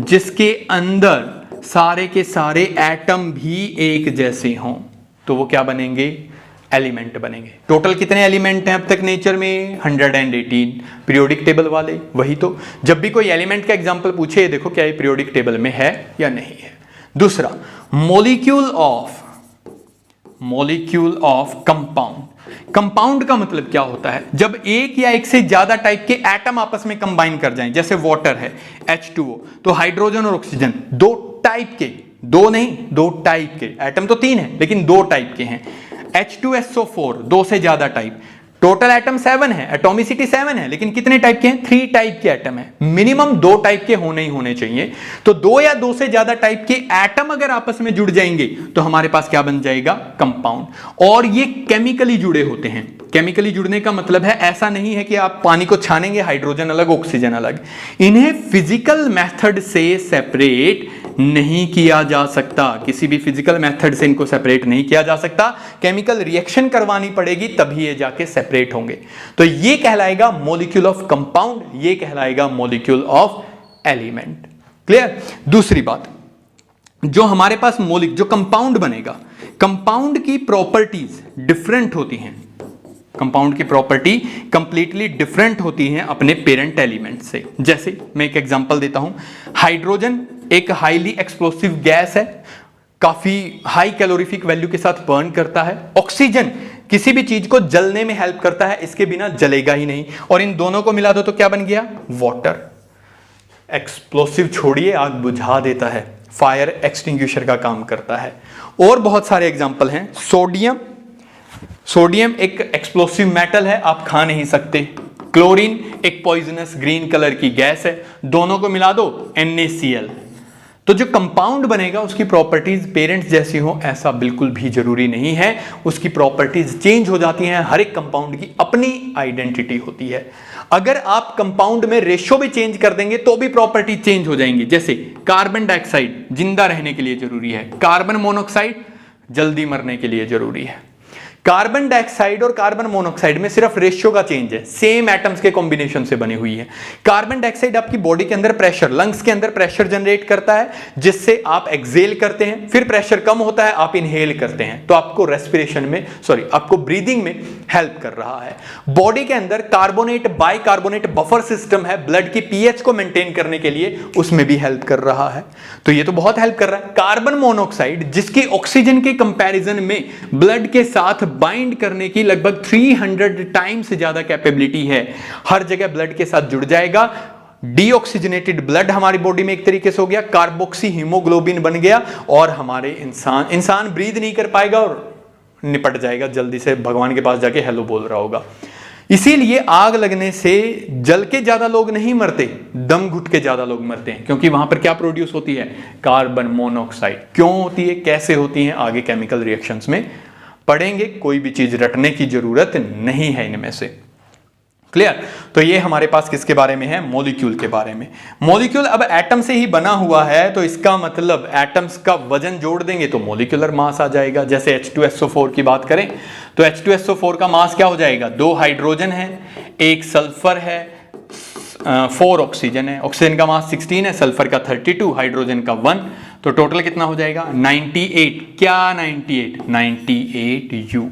जिसके अंदर सारे के सारे एटम भी एक जैसे हों, तो वो क्या बनेंगे? एलिमेंट बनेंगे। टोटल कितने एलिमेंट हैं अब तक नेचर में? 118 पीरियोडिक टेबल वाले। वही तो, जब भी कोई एलिमेंट का एग्जांपल पूछे, देखो क्या ये पीरियोडिक टेबल में है या नहीं है। दूसरा, मॉलिक्यूल ऑफ कंपाउंड। कंपाउंड का मतलब क्या होता है? जब एक या एक से ज्यादा टाइप के एटम आपस में कंबाइन कर जाएं, जैसे वाटर है H2O, तो हाइड्रोजन और ऑक्सीजन दो टाइप के, दो नहीं दो टाइप के, एटम तो तीन है लेकिन दो टाइप के हैं। H2SO4 दो से ज्यादा टाइप, टोटल एटम 7 है, एटॉमिसिटी 7 है, लेकिन कितने टाइप के हैं? 3 टाइप के एटम है। मिनिमम 2 टाइप के होने ही होने चाहिए। तो 2 या 2 से ज्यादा टाइप के एटम अगर आपस में जुड़ जाएंगे तो हमारे पास क्या बन जाएगा? कंपाउंड। और ये केमिकली जुड़े होते हैं। केमिकली जुड़ने का मतलब है ऐसा नहीं है कि आप पानी को छानेंगे, हाइड्रोजन अलग ऑक्सीजन अलग। इन्हें फिजिकल मेथड से सेपरेट नहीं किया जा सकता, किसी भी फिजिकल मेथड से इनको सेपरेट नहीं किया जा सकता। केमिकल रिएक्शन करवानी पड़ेगी तभी ये जाके सेपरेट होंगे। तो ये कहलाएगा मॉलिक्यूल ऑफ कंपाउंड, ये कहलाएगा मॉलिक्यूल ऑफ एलिमेंट। क्लियर? दूसरी बात, जो हमारे पास जो कंपाउंड बनेगा, कंपाउंड की प्रॉपर्टीज डिफरेंट होती हैं। कंपाउंड की प्रॉपर्टी कंप्लीटली डिफरेंट होती हैं अपने पेरेंट एलिमेंट से। जैसे मैं एक एग्जांपल देता हूं, हाइड्रोजन एक हाईली एक्सप्लोसिव गैस है, काफी हाई कैलोरीफिक वैल्यू के साथ बर्न करता है। ऑक्सीजन किसी भी चीज को जलने में हेल्प करता है, इसके बिना जलेगा ही नहीं। और इन दोनों को मिला दो तो क्या बन गया? वाटर। एक्सप्लोसिव छोड़िए, आग बुझा देता है, फायर एक्सटिंग्विशर का काम करता है। और बहुत सारे एग्जांपल हैं। सोडियम एक एक्सप्लोसिव मेटल है, आप खा नहीं सकते। क्लोरीन एक पॉइजनस ग्रीन कलर की गैस है, दोनों को मिला दो NaCl। तो जो कंपाउंड बनेगा उसकी प्रॉपर्टीज पेरेंट्स जैसी हो ऐसा बिल्कुल भी जरूरी नहीं है, उसकी प्रॉपर्टीज चेंज हो जाती हैं। हर एक कंपाउंड की अपनी आइडेंटिटी होती है। अगर आप कंपाउंड में रेशो भी चेंज कर देंगे तो भी प्रॉपर्टी चेंज हो जाएंगी। जैसे कार्बन डाइऑक्साइड जिंदा रहने के लिए जरूरी है, कार्बन मोनोऑक्साइड जल्दी मरने के लिए जरूरी है। कार्बन डाइऑक्साइड और कार्बन मोनोऑक्साइड में सिर्फ रेशियो का चेंज है, सेम एटम्स के कॉम्बिनेशन से बनी हुई है। कार्बन डाइऑक्साइड आपकी बॉडी के अंदर प्रेशर, लंग्स के अंदर प्रेशर जनरेट करता है, जिससे आप एक्सहेल करते हैं, फिर प्रेशर कम होता है, आप इनहेल करते हैं, तो आपको रेस्पिरेशन में आपको ब्रीदिंग में हेल्प कर रहा है। बॉडी के अंदर कार्बोनेट बाइकार्बोनेट बफर सिस्टम है, ब्लड की पीएच को मेंटेन करने के लिए, उसमें भी हेल्प कर रहा है। तो ये तो बहुत हेल्प कर रहा है। कार्बन मोनोऑक्साइड जिसकी ऑक्सीजन के कंपैरिजन में ब्लड के साथ बाइंड करने की लगभग 300 टाइम्स ज्यादा कैपेबिलिटी है, हर जगह ब्लड के साथ जुड़ जाएगा। डीऑक्सीजनेटेड ब्लड हमारी बॉडी में एक तरीके से हो गया, कार्बोक्सी हीमोग्लोबिन बन गया, और हमारे इंसान ब्रीद नहीं कर पाएगा और निपट जाएगा जल्दी से, भगवान के पास जाके हेलो बोल रहा होगा। इसीलिए आग लगने से जल के ज्यादा लोग नहीं मरते, दम घुट के ज्यादा लोग मरते हैं, क्योंकि वहां पर क्या प्रोड्यूस होती है? Carbon monoxide. क्यों होती है, कैसे होती है, आगे केमिकल रिएक्शंस में पढ़ेंगे। कोई भी चीज रटने की जरूरत नहीं है इनमें से। क्लियर। तो ये हमारे पास किसके बारे में है, मॉलिक्यूल के बारे में। मॉलिक्यूल अब एटम से ही बना हुआ है तो इसका मतलब एटम्स का वजन जोड़ देंगे तो मॉलिक्यूलर मास आ जाएगा। जैसे H2SO4 की बात करें तो H2SO4 का मास क्या हो जाएगा, 2 हाइड्रोजन है, 1 सल्फर है, 4 ऑक्सीजन है। ऑक्सीजन का मास 16 है, सल्फर का 32, हाइड्रोजन का 1, तो टोटल कितना हो जाएगा 98। क्या 98 U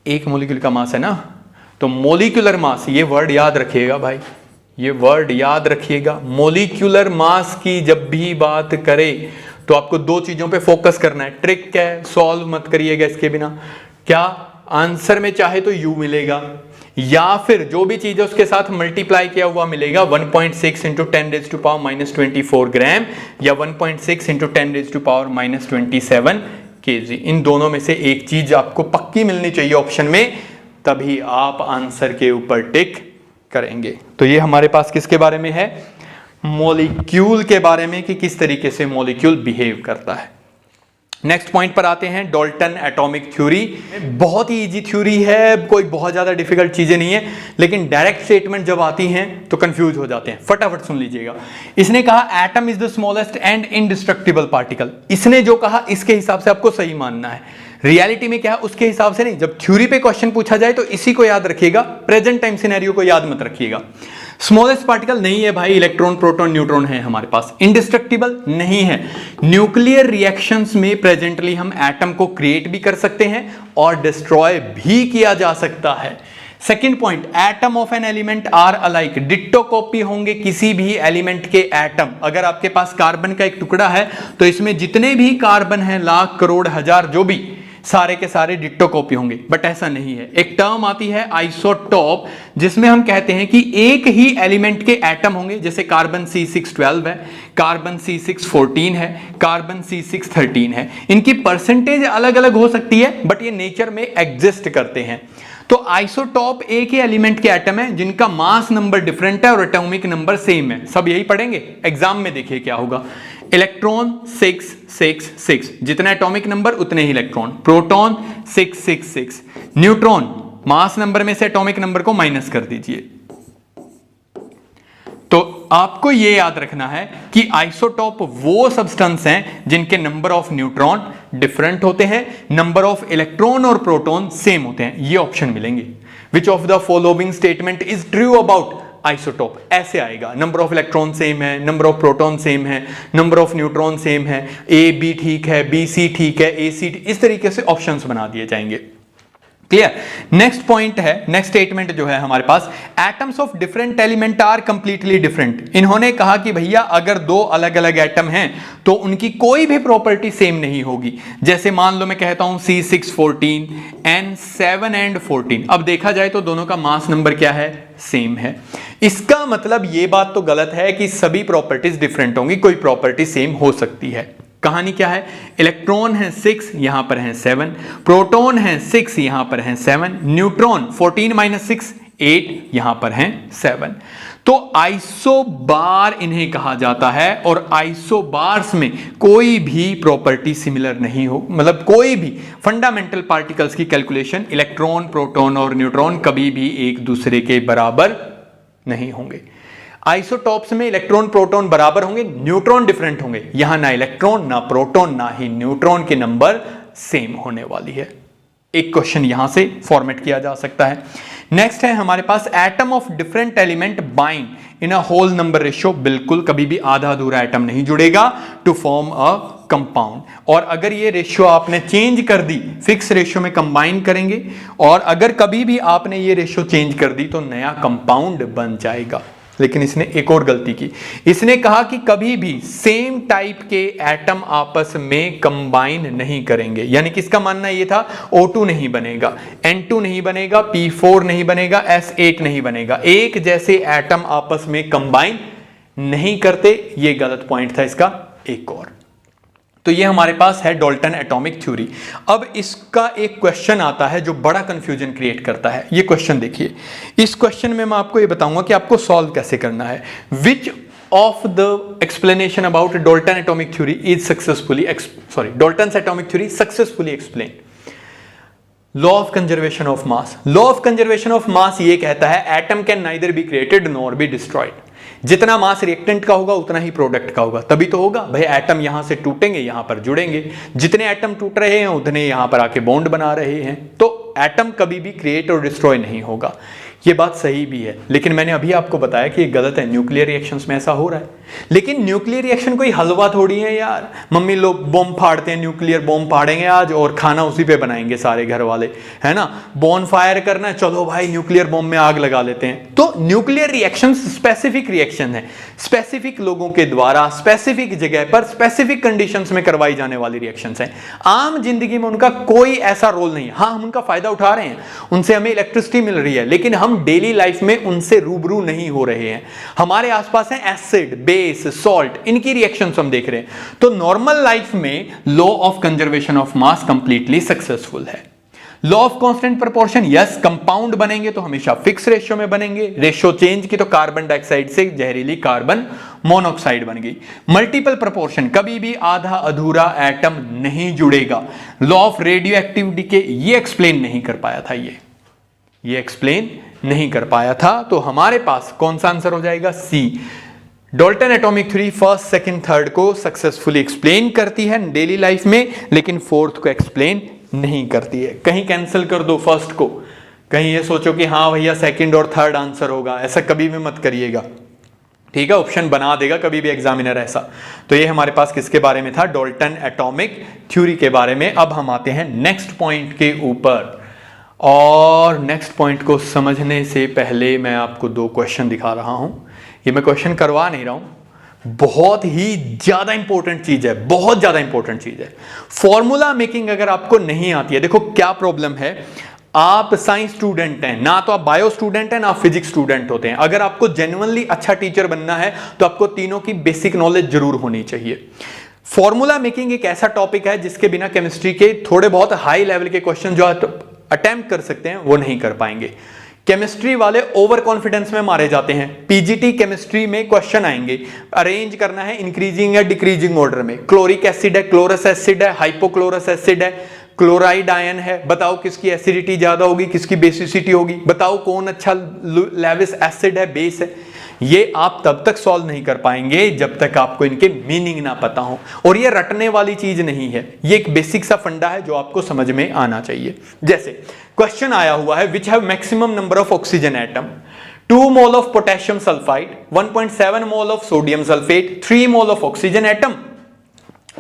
एक मॉलिक्यूल का मास है ना। तो मॉलिक्यूलर मास, ये वर्ड याद रखिएगा भाई, ये वर्ड याद रखिएगा। मॉलिक्यूलर मास की जब भी बात करें तो आपको 2 चीजों पे फोकस करना है। ट्रिक क्या है, सॉल्व मत करिएगा इसके बिना। क्या आंसर में चाहे तो U मिलेगा या फिर जो भी चीज है उसके साथ मल्टीप्लाई किया हुआ मिलेगा। 1.6 इंटू 10⁻⁻24 ग्राम या 1.6 इंटू 10⁻⁻27 kg। इन दोनों में से एक चीज आपको पक्की मिलनी चाहिए ऑप्शन में, तभी आप आंसर के ऊपर टिक करेंगे। तो ये हमारे पास किसके बारे में है, मॉलिक्यूल के बारे में, कि किस तरीके से मॉलिक्यूल बिहेव करता है। नेक्स्ट पॉइंट पर आते हैं, डाल्टन एटॉमिक थ्योरी। बहुत ही इजी थ्योरी है, कोई बहुत ज्यादा डिफिकल्ट चीजें नहीं है, लेकिन डायरेक्ट स्टेटमेंट जब आती हैं तो कंफ्यूज हो जाते हैं। फटाफट सुन लीजिएगा। इसने कहा atom is the smallest and indestructible particle. इसने जो कहा इसके हिसाब से आपको सही मानना है। रियलिटी में क्या है उसके हिसाब से नहीं। जब थ्योरी पे क्वेश्चन पूछा जाए तो इसी को याद रखिएगा, प्रेजेंट टाइम सिनेरियो को याद मत रखिएगा। स्मॉलेस्ट पार्टिकल नहीं है भाई, इलेक्ट्रॉन प्रोटॉन न्यूट्रॉन है हमारे पास। इंडिस्ट्रक्टिबल नहीं है। न्यूक्लियर रिएक्शंस में प्रेजेंटली हम एटम को क्रिएट भी कर सकते हैं और डिस्ट्रॉय भी किया जा सकता है। Second point, atom of an element are alike. Ditto copy होंगे किसी भी एलिमेंट के एटम। अगर आपके पास कार्बन का एक टुकड़ा है तो इसमें जितने भी कार्बन है, लाख करोड़ हजार जो भी, सारे के सारे डिट्टो कॉपी होंगे। बट ऐसा नहीं है। एक टर्म आती है आइसोटॉप, जिसमें हम कहते हैं कि एक ही एलिमेंट के एटम होंगे। जैसे कार्बन C612 है, कार्बन C614 है, कार्बन C613 है। इनकी परसेंटेज अलग अलग हो सकती है बट ये नेचर में एग्जिस्ट करते हैं। तो आइसोटॉप एक ही एलिमेंट के एटम है जिनका मास नंबर डिफरेंट है और एटॉमिक नंबर सेम है। सब यही पढ़ेंगे, एग्जाम में देखिए क्या होगा। इलेक्ट्रॉन 666, जितना एटॉमिक नंबर उतने ही electron. Proton 666, neutron mass number में से एटॉमिक नंबर को माइनस कर दीजिए। तो आपको यह याद रखना है कि आइसोटॉप वो सब्सटेंस हैं जिनके नंबर ऑफ न्यूट्रॉन डिफरेंट होते हैं, नंबर ऑफ इलेक्ट्रॉन और प्रोटॉन सेम होते हैं। ये ऑप्शन मिलेंगे। Which of the following statement is true about isotope, ऐसे आएगा। नंबर ऑफ इलेक्ट्रॉन सेम है, नंबर ऑफ प्रोटॉन सेम है, नंबर ऑफ न्यूट्रॉन सेम है, ए बी ठीक है, बी सी ठीक है, ए सी, इस तरीके से ऑप्शंस बना दिए जाएंगे। क्लियर। नेक्स्ट पॉइंट है, नेक्स्ट स्टेटमेंट जो है हमारे पास, atoms of different element are completely different. इन्होंने कहा कि भैया अगर 2 अलग अलग एटम हैं तो उनकी कोई भी प्रॉपर्टी सेम नहीं होगी। जैसे मान लो मैं कहता हूं C614 N7 and 14। अब देखा जाए तो दोनों का मास नंबर क्या है, सेम है। इसका मतलब ये बात तो गलत है कि सभी प्रॉपर्टीज डिफरेंट होंगी, कोई प्रॉपर्टी सेम हो सकती है। कहानी क्या है, इलेक्ट्रॉन है 6, यहां पर है 7, प्रोटॉन है 6, यहां पर है 7, न्यूट्रॉन 14 - 6 8, यहां पर है 7। तो आइसोबार इन्हें कहा जाता है और आइसोबार्स में कोई भी प्रॉपर्टी सिमिलर नहीं हो, मतलब कोई भी फंडामेंटल पार्टिकल्स की कैलकुलेशन इलेक्ट्रॉन, प्रोटॉन और न्यूट्रॉन कभी भी एक दूसरे के बराबर नहीं होंगे। आइसोटॉप्स में इलेक्ट्रॉन प्रोटॉन बराबर होंगे, न्यूट्रॉन डिफरेंट होंगे। यहां ना इलेक्ट्रॉन, ना प्रोटॉन, ना ही न्यूट्रॉन के नंबर सेम होने वाली है। एक क्वेश्चन यहां से फॉर्मेट किया जा सकता है। नेक्स्ट है हमारे पास, atom of different element bind in a whole number ratio. बिल्कुल कभी भी आधा अधूरा एटम नहीं जुड़ेगा टू फॉर्म अ कंपाउंड। और अगर ये रेशियो आपने चेंज कर दी, फिक्स रेशियो में कंबाइन करेंगे, और अगर कभी भी आपने ये रेशियो चेंज कर दी तो नया कंपाउंड बन जाएगा। लेकिन इसने एक और गलती की, इसने कहा कि कभी भी सेम टाइप के एटम आपस में कंबाइन नहीं करेंगे। यानी कि इसका मानना यह था O2 नहीं बनेगा, N2 नहीं बनेगा, P4 नहीं बनेगा, S8 नहीं बनेगा। एक जैसे एटम आपस में कंबाइन नहीं करते, यह गलत पॉइंट था इसका एक और। तो ये हमारे पास है डाल्टन एटॉमिक थ्योरी। अब इसका एक क्वेश्चन आता है जो बड़ा कंफ्यूजन क्रिएट करता है। ये क्वेश्चन देखिए, इस क्वेश्चन में मैं आपको ये बताऊंगा कि आपको सॉल्व कैसे करना है। Which of the explanation about Dalton atomic theory is successfully, Dalton atomic theory successfully explain. Law of conservation of mass. Law of conservation of मास ये कहता है atom can neither be created nor be destroyed. जितना मास reactant का होगा उतना ही product का होगा, तभी तो होगा भाई। एटम यहां से टूटेंगे, यहां पर जुड़ेंगे, जितने एटम टूट रहे हैं उतने यहां पर आके बॉन्ड बना रहे हैं, तो एटम कभी भी क्रिएट और डिस्ट्रॉय नहीं होगा। ये बात सही भी है, लेकिन मैंने अभी आपको बताया कि ये गलत है। न्यूक्लियर रिएक्शंस में ऐसा हो रहा है, लेकिन न्यूक्लियर रिएक्शन कोई हलवा थोड़ी है यार। मम्मी लोग बॉम्ब फाड़ते हैं, न्यूक्लियर बॉम्ब फाड़ेंगे आज और खाना उसी पे बनाएंगे सारे घर वाले, है ना। बॉन फायर करना है, चलो भाई न्यूक्लियर बॉम्ब में आग लगा लेते हैं। तो न्यूक्लियर रिएक्शन स्पेसिफिक रिएक्शन है, स्पेसिफिक लोगों के द्वारा स्पेसिफिक जगह पर स्पेसिफिक कंडीशंस में करवाई जाने वाली रिएक्शंस हैं। आम जिंदगी में उनका कोई ऐसा रोल नहीं है। हाँ, हम उनका फायदा उठा रहे हैं, उनसे हमें इलेक्ट्रिसिटी मिल रही है, लेकिन हम डेली लाइफ में उनसे रूबरू नहीं हो रहे हैं। हमारे आसपास है एसिड, बेस, सॉल्ट, इनकी रिएक्शंस हम देख रहे हैं। तो नॉर्मल लाइफ में law of conservation of mass completely successful है। Law of constant proportion, yes, compound बनेंगे तो हमेशा फिक्स रेशियो में बनेंगे। रेशियो चेंज की तो कार्बन डाइऑक्साइड से जहरीली कार्बन मोनोऑक्साइड बन गई। मल्टीपल प्रोपोर्शन, कभी भी आधा अधूरा एटम नहीं जुड़ेगा। लॉ ऑफ रेडियो एक्टिविटी के ये एक्सप्लेन नहीं कर पाया था, ये एक्सप्लेन नहीं कर पाया था। तो हमारे पास कौन सा आंसर हो जाएगा? C. Dalton atomic theory first, second, third को सक्सेसफुली एक्सप्लेन करती है डेली लाइफ में, लेकिन फोर्थ को एक्सप्लेन नहीं करती है। कहीं कैंसिल कर दो फर्स्ट को, कहीं ये सोचो कि हाँ भैया सेकंड और थर्ड आंसर होगा, ऐसा कभी भी मत करिएगा, ठीक है। ऑप्शन बना देगा कभी भी एग्जामिनर ऐसा। तो ये हमारे पास किसके बारे में था? डाल्टन एटॉमिक थ्योरी के बारे में। अब हम आते हैं नेक्स्ट पॉइंट के ऊपर, और नेक्स्ट पॉइंट को समझने से पहले मैं आपको दो क्वेश्चन दिखा रहा हूं। ये मैं क्वेश्चन करवा नहीं रहा हूं, बहुत ही ज्यादा इंपॉर्टेंट चीज है, बहुत ज्यादा इंपॉर्टेंट चीज है। फॉर्मूला मेकिंग अगर आपको नहीं आती है, देखो क्या प्रॉब्लम है, आप साइंस स्टूडेंट हैं ना, तो आप बायो स्टूडेंट हैं ना, आप फिजिक्स स्टूडेंट होते हैं। अगर आपको जेन्युइनली अच्छा टीचर बनना है तो आपको तीनों की बेसिक नॉलेज जरूर होनी चाहिए। फॉर्मूला मेकिंग एक ऐसा टॉपिक है जिसके बिना केमिस्ट्री के थोड़े बहुत हाई लेवल के क्वेश्चन जो अटेम्प्ट कर सकते हैं वो नहीं कर पाएंगे। केमिस्ट्री वाले ओवर कॉन्फिडेंस में मारे जाते हैं। पीजीटी केमिस्ट्री में क्वेश्चन आएंगे, अरेंज करना है इंक्रीजिंग या डिक्रीजिंग ऑर्डर में। क्लोरिक एसिड है, क्लोरस एसिड है, हाइपोक्लोरस एसिड है, क्लोराइड आयन है, बताओ किसकी एसिडिटी ज्यादा होगी, किसकी बेसिसिटी होगी, बताओ कौन अच्छा लेविस एसिड है, बेस है। ये आप तब तक सॉल्व नहीं कर पाएंगे जब तक आपको इनके मीनिंग ना पता हो, और ये रटने वाली चीज नहीं है, ये एक बेसिक सा फंडा है जो आपको समझ में आना चाहिए। जैसे क्वेश्चन आया हुआ है, which have maximum number of oxygen atom, 2 mole of potassium sulphide, 1.7 mole of sodium sulphate, 3 mole of oxygen atom,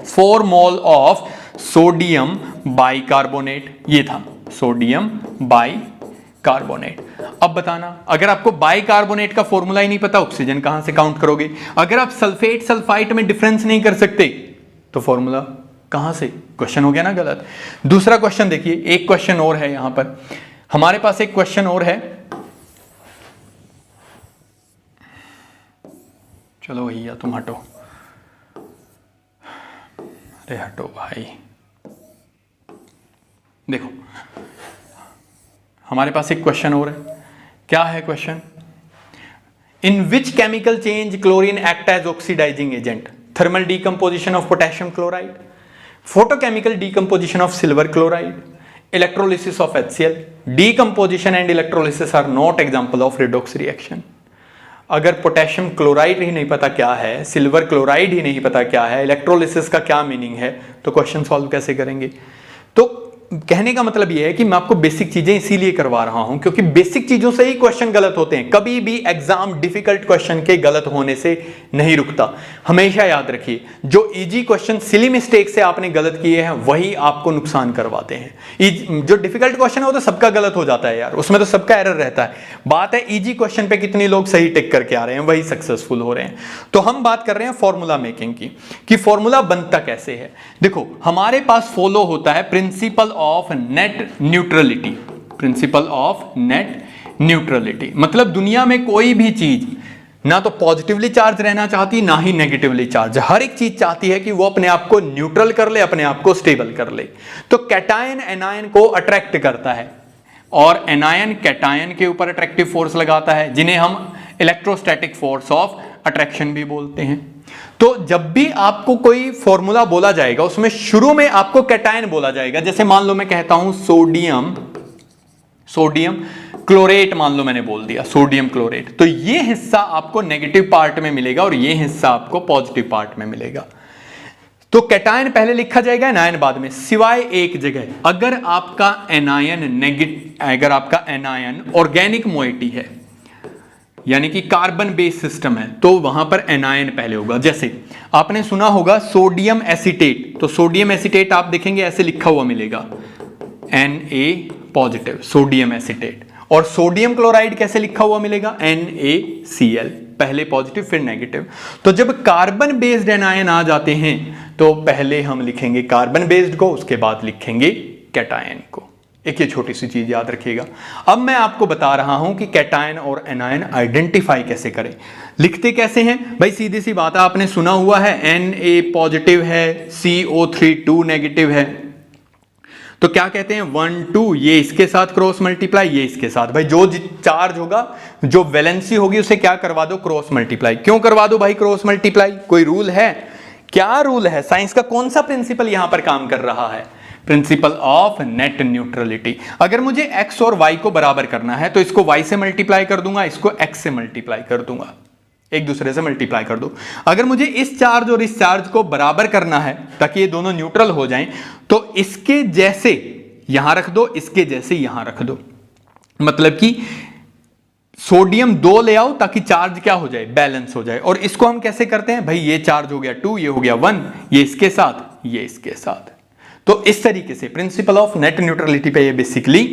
4 mole of sodium bicarbonate. ये था सोडियम बाइकार्बोनेट। अब बताना, अगर आपको बाइकार्बोनेट का फॉर्मूला ही नहीं पता, ऑक्सीजन कहां से काउंट करोगे? अगर आप सल्फेट सल्फाइट में डिफरेंस नहीं कर सकते तो फॉर्मूला कहां से? क्वेश्चन हो गया ना गलत। दूसरा क्वेश्चन देखिए, एक क्वेश्चन और है यहां पर हमारे पास, एक क्वेश्चन और है। चलो भैया तुम हटो, अरे हटो भाई। देखो हमारे पास एक क्वेश्चन और है, क्या है question? In which chemical change chlorine act as oxidizing agent? Thermal decomposition of potassium chloride, photochemical decomposition of silver chloride, electrolysis of HCl। Decomposition and electrolysis are not example of redox reaction. अगर potassium chloride ही नहीं पता क्या है, silver chloride ही नहीं पता क्या है, इलेक्ट्रोलिसिस का क्या मीनिंग है, तो क्वेश्चन सॉल्व कैसे करेंगे? तो कहने का मतलब यह है कि मैं आपको बेसिक चीजें इसीलिए करवा रहा हूं क्योंकि बेसिक चीजों से ही क्वेश्चन गलत होते हैं। कभी भी एग्जाम डिफिकल्ट क्वेश्चन के गलत होने से नहीं रुकता। हमेशा याद रखिए, जो इजी क्वेश्चन सिली मिस्टेक से आपने गलत किए हैं वही आपको नुकसान करवाते हैं। जो डिफिकल्ट क्वेश्चन है वो तो सबका गलत हो जाता है यार, उसमें तो सबका एरर रहता है। बात है इजी क्वेश्चन पे कितने लोग सही टिक करके आ रहे हैं, वही सक्सेसफुल हो रहे हैं। तो हम बात कर रहे हैं फॉर्मूला मेकिंग की, कि फॉर्मूला बनता कैसे है। देखो हमारे पास फॉलो होता है principle of net neutrality. Principle of net neutrality मतलब दुनिया में कोई भी चीज ना तो पॉजिटिवली चार्ज रहना चाहती, ना ही नेगेटिवली चार्ज। हर एक चीज चाहती है कि वो अपने आप को न्यूट्रल कर ले, अपने आप को स्टेबल कर ले। तो कैटायन एनायन को अट्रैक्ट करता है और एनायन कैटायन के ऊपर अट्रैक्टिव फोर्स लगाता है, जिन्हें हम इलेक्ट्रोस्टैटिक फोर्स ऑफ अट्रैक्शन भी बोलते हैं। तो जब भी आपको कोई फॉर्मूला बोला जाएगा उसमें शुरू में आपको कैटायन बोला जाएगा। जैसे मान लो मैं कहता हूं सोडियम क्लोरेट, मान लो मैंने बोल दिया सोडियम क्लोरेट, तो ये हिस्सा आपको नेगेटिव पार्ट में मिलेगा और ये हिस्सा आपको पॉजिटिव पार्ट में मिलेगा। तो कैटायन पहले लिखा जाएगा, एनायन बाद में, सिवाय एक जगह, अगर आपका एनायन ऑर्गेनिक मोइटी है यानी कि कार्बन बेस सिस्टम है, तो वहां पर एनायन पहले होगा। जैसे आपने सुना होगा सोडियम एसीटेट, तो सोडियम एसीटेट आप देखेंगे ऐसे लिखा हुआ मिलेगा Na पॉजिटिव सोडियम एसीटेट, और सोडियम क्लोराइड कैसे लिखा हुआ मिलेगा NaCl, पहले पॉजिटिव फिर नेगेटिव। तो जब कार्बन बेस्ड एनायन आ जाते हैं तो पहले हम लिखेंगे कार्बन बेस्ड को, उसके बाद लिखेंगे कैटायन को। एक ये छोटी सी चीज याद रखिएगा। अब मैं आपको बता रहा हूं कि कैटायन और एनायन आइडेंटिफाई कैसे करें। लिखते कैसे हैं भाई, सीधी सी बात है, आपने सुना हुआ है Na पॉजिटिव है, CO3 2 नेगेटिव है, तो क्या कहते हैं 1 2, ये इसके साथ क्रॉस मल्टीप्लाई, ये इसके साथ। भाई जो चार्ज होगा, जो वैलेंसी होगी, उसे क्या करवा दो, क्रॉस मल्टीप्लाई। क्यों करवा दो भाई क्रॉस मल्टीप्लाई, कोई रूल है? क्या रूल है? साइंस का कौन सा प्रिंसिपल यहां पर काम कर रहा है? Principle of net neutrality. अगर मुझे x और y को बराबर करना है तो इसको y से मल्टीप्लाई कर दूंगा, इसको x से मल्टीप्लाई कर दूंगा, एक दूसरे से मल्टीप्लाई कर दो। अगर मुझे इस चार्ज और इस चार्ज को बराबर करना है ताकि ये दोनों न्यूट्रल हो जाएं, तो इसके जैसे यहां रख दो, इसके जैसे यहां रख दो। मतलब कि सोडियम 2 ले आओ ताकि चार्ज क्या हो जाए, बैलेंस हो जाए। और इसको हम कैसे करते हैं भाई, ये चार्ज हो गया 2, ये हो गया 1, ये इसके साथ, ये इसके साथ। तो इस तरीके से प्रिंसिपल ऑफ नेट न्यूट्रलिटी पे ये बेसिकली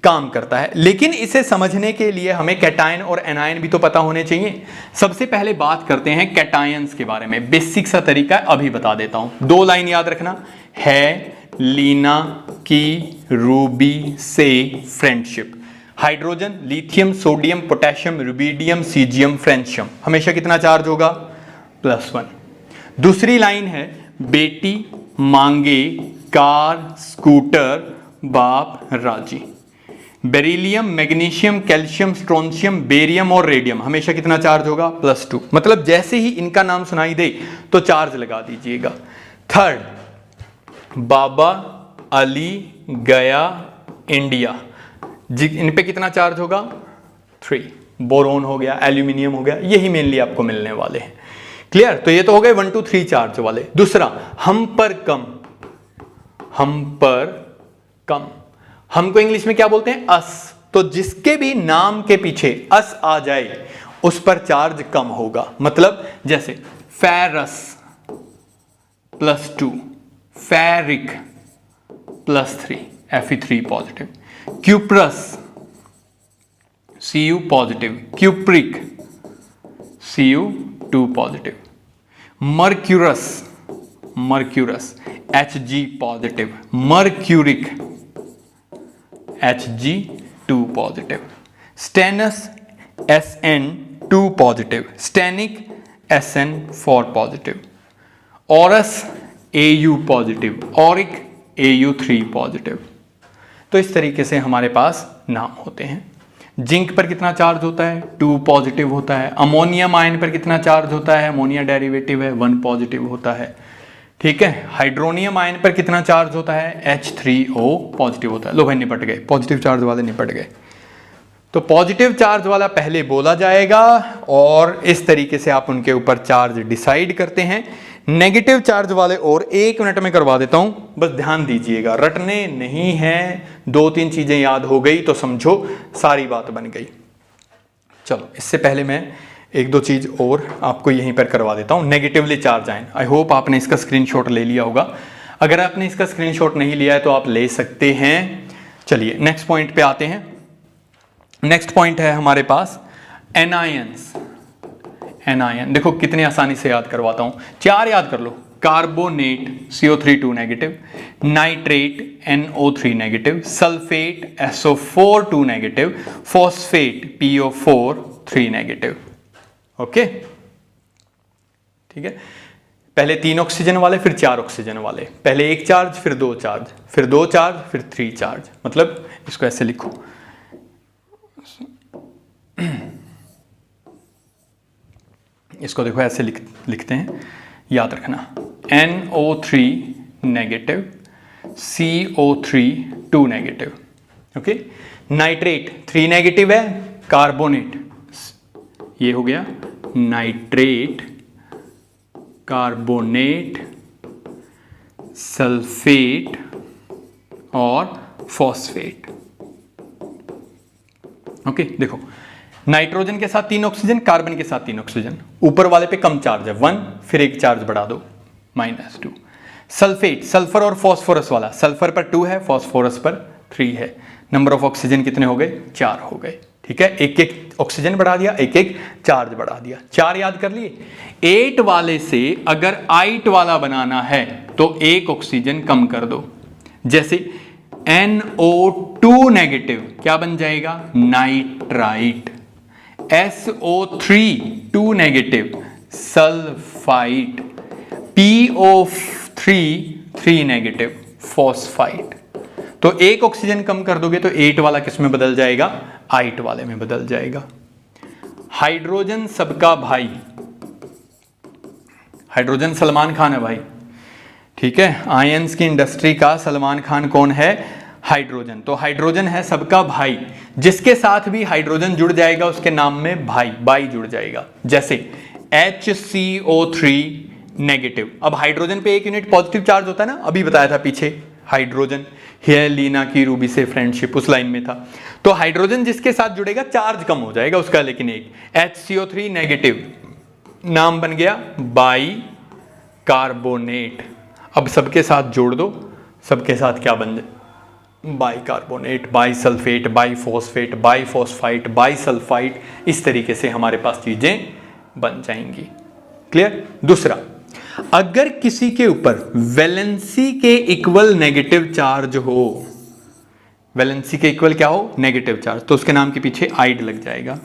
काम करता है। लेकिन इसे समझने के लिए हमें कैटायन और एनायन भी तो पता होने चाहिए। सबसे पहले बात करते हैं कैटायंस के बारे में। बेसिक सा तरीका अभी बता देता हूं, 2 लाइन याद रखना है। लीना की रूबी से friendship, hydrogen, lithium, sodium, potassium, rubidium, caesium, francium, हमेशा कितना चार्ज होगा, +1। दूसरी लाइन है बेटी मांगे कार स्कूटर बाप राजी। Beryllium, magnesium, calcium, strontium, barium और रेडियम, हमेशा कितना चार्ज होगा, +2। मतलब जैसे ही इनका नाम सुनाई दे तो चार्ज लगा दीजिएगा। थर्ड, बाबा अली गया इंडिया, इन पे कितना चार्ज होगा, 3। बोरोन हो गया, एल्यूमिनियम हो गया, यही मेनली आपको मिलने वाले हैं। क्लियर? तो ये तो हो गए 1 2 3 चार्ज वाले। दूसरा, हम पर कम, हम पर कम, हमको इंग्लिश में क्या बोलते हैं, अस। तो जिसके भी नाम के पीछे अस आ जाए उस पर चार्ज कम होगा। मतलब जैसे ferrous +2, ferric +3, Fe3 positive, cuprous Cu positive, cupric Cu2 positive, mercurous Hg positive, mercuric Hg2 positive, stannous Sn2 positive, stannic Sn4 positive, aurous Au positive, auric Au3 positive. तो इस तरीके से हमारे पास नाम होते हैं। जिंक पर कितना चार्ज होता है, 2 पॉजिटिव होता है। अमोनियम आयन पर कितना चार्ज होता है, अमोनिया डेरिवेटिव है, 1 पॉजिटिव होता है। ठीक है। हाइड्रोनियम आयन पर कितना चार्ज होता है, H3O पॉजिटिव होता है। लो भाई निपट गए, पॉजिटिव चार्ज वाले निपट गए। तो पॉजिटिव चार्ज वाला पहले बोला जाएगा और इस तरीके से आप उनके ऊपर चार्ज डिसाइड करते हैं। नेगेटिव चार्ज वाले और 1 मिनट में करवा देता हूं, बस ध्यान दीजिएगा, रटने नहीं है। 2-3 चीजें याद हो गई तो समझो सारी बात बन गई। चलो इससे पहले मैं 1-2 चीज और आपको यहीं पर करवा देता हूं। Negatively charge ion, I hope आपने इसका स्क्रीनशॉट ले लिया होगा। अगर आपने इसका स्क्रीनशॉट नहीं लिया है तो आप ले सकते हैं। चलिए नेक्स्ट पॉइंट पे आते हैं। नेक्स्ट पॉइंट है हमारे पास एनायंस। एनायन देखो कितने आसानी से याद करवाता हूं, 4 याद कर लो। Carbonate CO3 2 negative, nitrate NO3 negative, sulphate SO4 2 negative, phosphate PO4 3 negative. Okay ठीक है। पहले 3 ऑक्सीजन वाले फिर 4 ऑक्सीजन वाले, पहले 1 चार्ज फिर 2 चार्ज फिर 2 चार्ज फिर 3 चार्ज। मतलब इसको ऐसे लिखो, इसको देखो ऐसे लिखते हैं, याद रखना, NO3 negative, CO3 2 negative. Okay, nitrate 3 negative है, कार्बोनेट, ये हो गया नाइट्रेट, कार्बोनेट, सल्फेट और फॉस्फेट। ओके, देखो नाइट्रोजन के साथ 3 ऑक्सीजन, कार्बन के साथ 3 ऑक्सीजन, ऊपर वाले पे कम चार्ज है 1, फिर एक चार्ज बढ़ा दो -2। सल्फेट, सल्फर और फास्फोरस वाला, सल्फर पर 2 है, फास्फोरस पर 3 है। नंबर ऑफ ऑक्सीजन कितने हो गए? 4 हो गए। ठीक है, एक एक ऑक्सीजन बढ़ा दिया, एक एक चार्ज बढ़ा दिया। 4 याद कर लिए। 8 वाले से अगर 8 वाला बनाना है तो एक ऑक्सीजन कम कर दो, जैसे NO2 नेगेटिव क्या बन जाएगा? Nitrite. SO3 2 negative, sulphite. PO3 3 negative, phosphite. तो एक ऑक्सीजन कम कर दोगे तो 8 वाला किस में बदल जाएगा? 8 वाले में बदल जाएगा। हाइड्रोजन सबका भाई, हाइड्रोजन सलमान खान है भाई। ठीक है, आयंस की इंडस्ट्री का सलमान खान कौन है? हाइड्रोजन। तो हाइड्रोजन है सबका भाई, जिसके साथ भी हाइड्रोजन जुड़ जाएगा उसके नाम में बाई जुड़ जाएगा। जैसे HCO3 नेगेटिव। अब हाइड्रोजन पे 1 यूनिट पॉजिटिव चार्ज होता है ना, अभी बताया था पीछे, हाइड्रोजन है लीना की रूबी से फ्रेंडशिप, उस लाइन में था। तो हाइड्रोजन जिसके साथ जुड़ेगा चार्ज कम हो जाएगा उसका, लेकिन एक HCO3 नेगेटिव, नाम बन गया बाई कार्बोनेट। अब सबके साथ जोड़ दो, सबके साथ क्या बन जाए? By carbonate, by sulphate, by phosphate, by phosphite, by sulphite. इस तरीके से हमारे पास चीजें बन जाएंगी। क्लियर? दूसरा, अगर किसी के ऊपर वैलेंसी के इक्वल नेगेटिव चार्ज हो, वैलेंसी के इक्वल क्या हो? नेगेटिव चार्ज, तो उसके नाम के पीछे आइड लग जाएगा।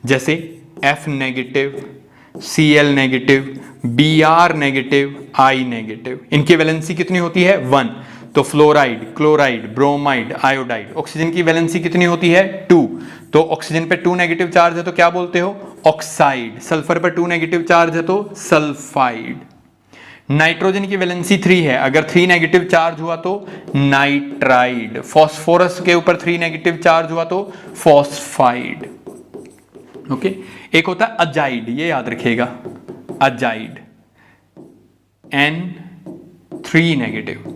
जैसे F negative, Cl negative, Br negative, I negative. इनकी वैलेंसी कितनी होती है? 1। तो fluoride, chloride, bromide, iodide. Oxygen की वैलेंसी कितनी होती है? 2। तो ऑक्सीजन पे 2 नेगेटिव चार्ज है तो क्या बोलते हो? ऑक्साइड। सल्फर पर 2 नेगेटिव चार्ज है तो सल्फाइड। नाइट्रोजन की वैलेंसी 3 है, अगर 3 नेगेटिव चार्ज हुआ तो नाइट्राइड। फॉस्फोरस के ऊपर 3 नेगेटिव चार्ज हुआ तो फॉस्फाइड। ओके, एक होता है अजाइड, ये याद रखिएगा, अजाइड, N3 नेगेटिव।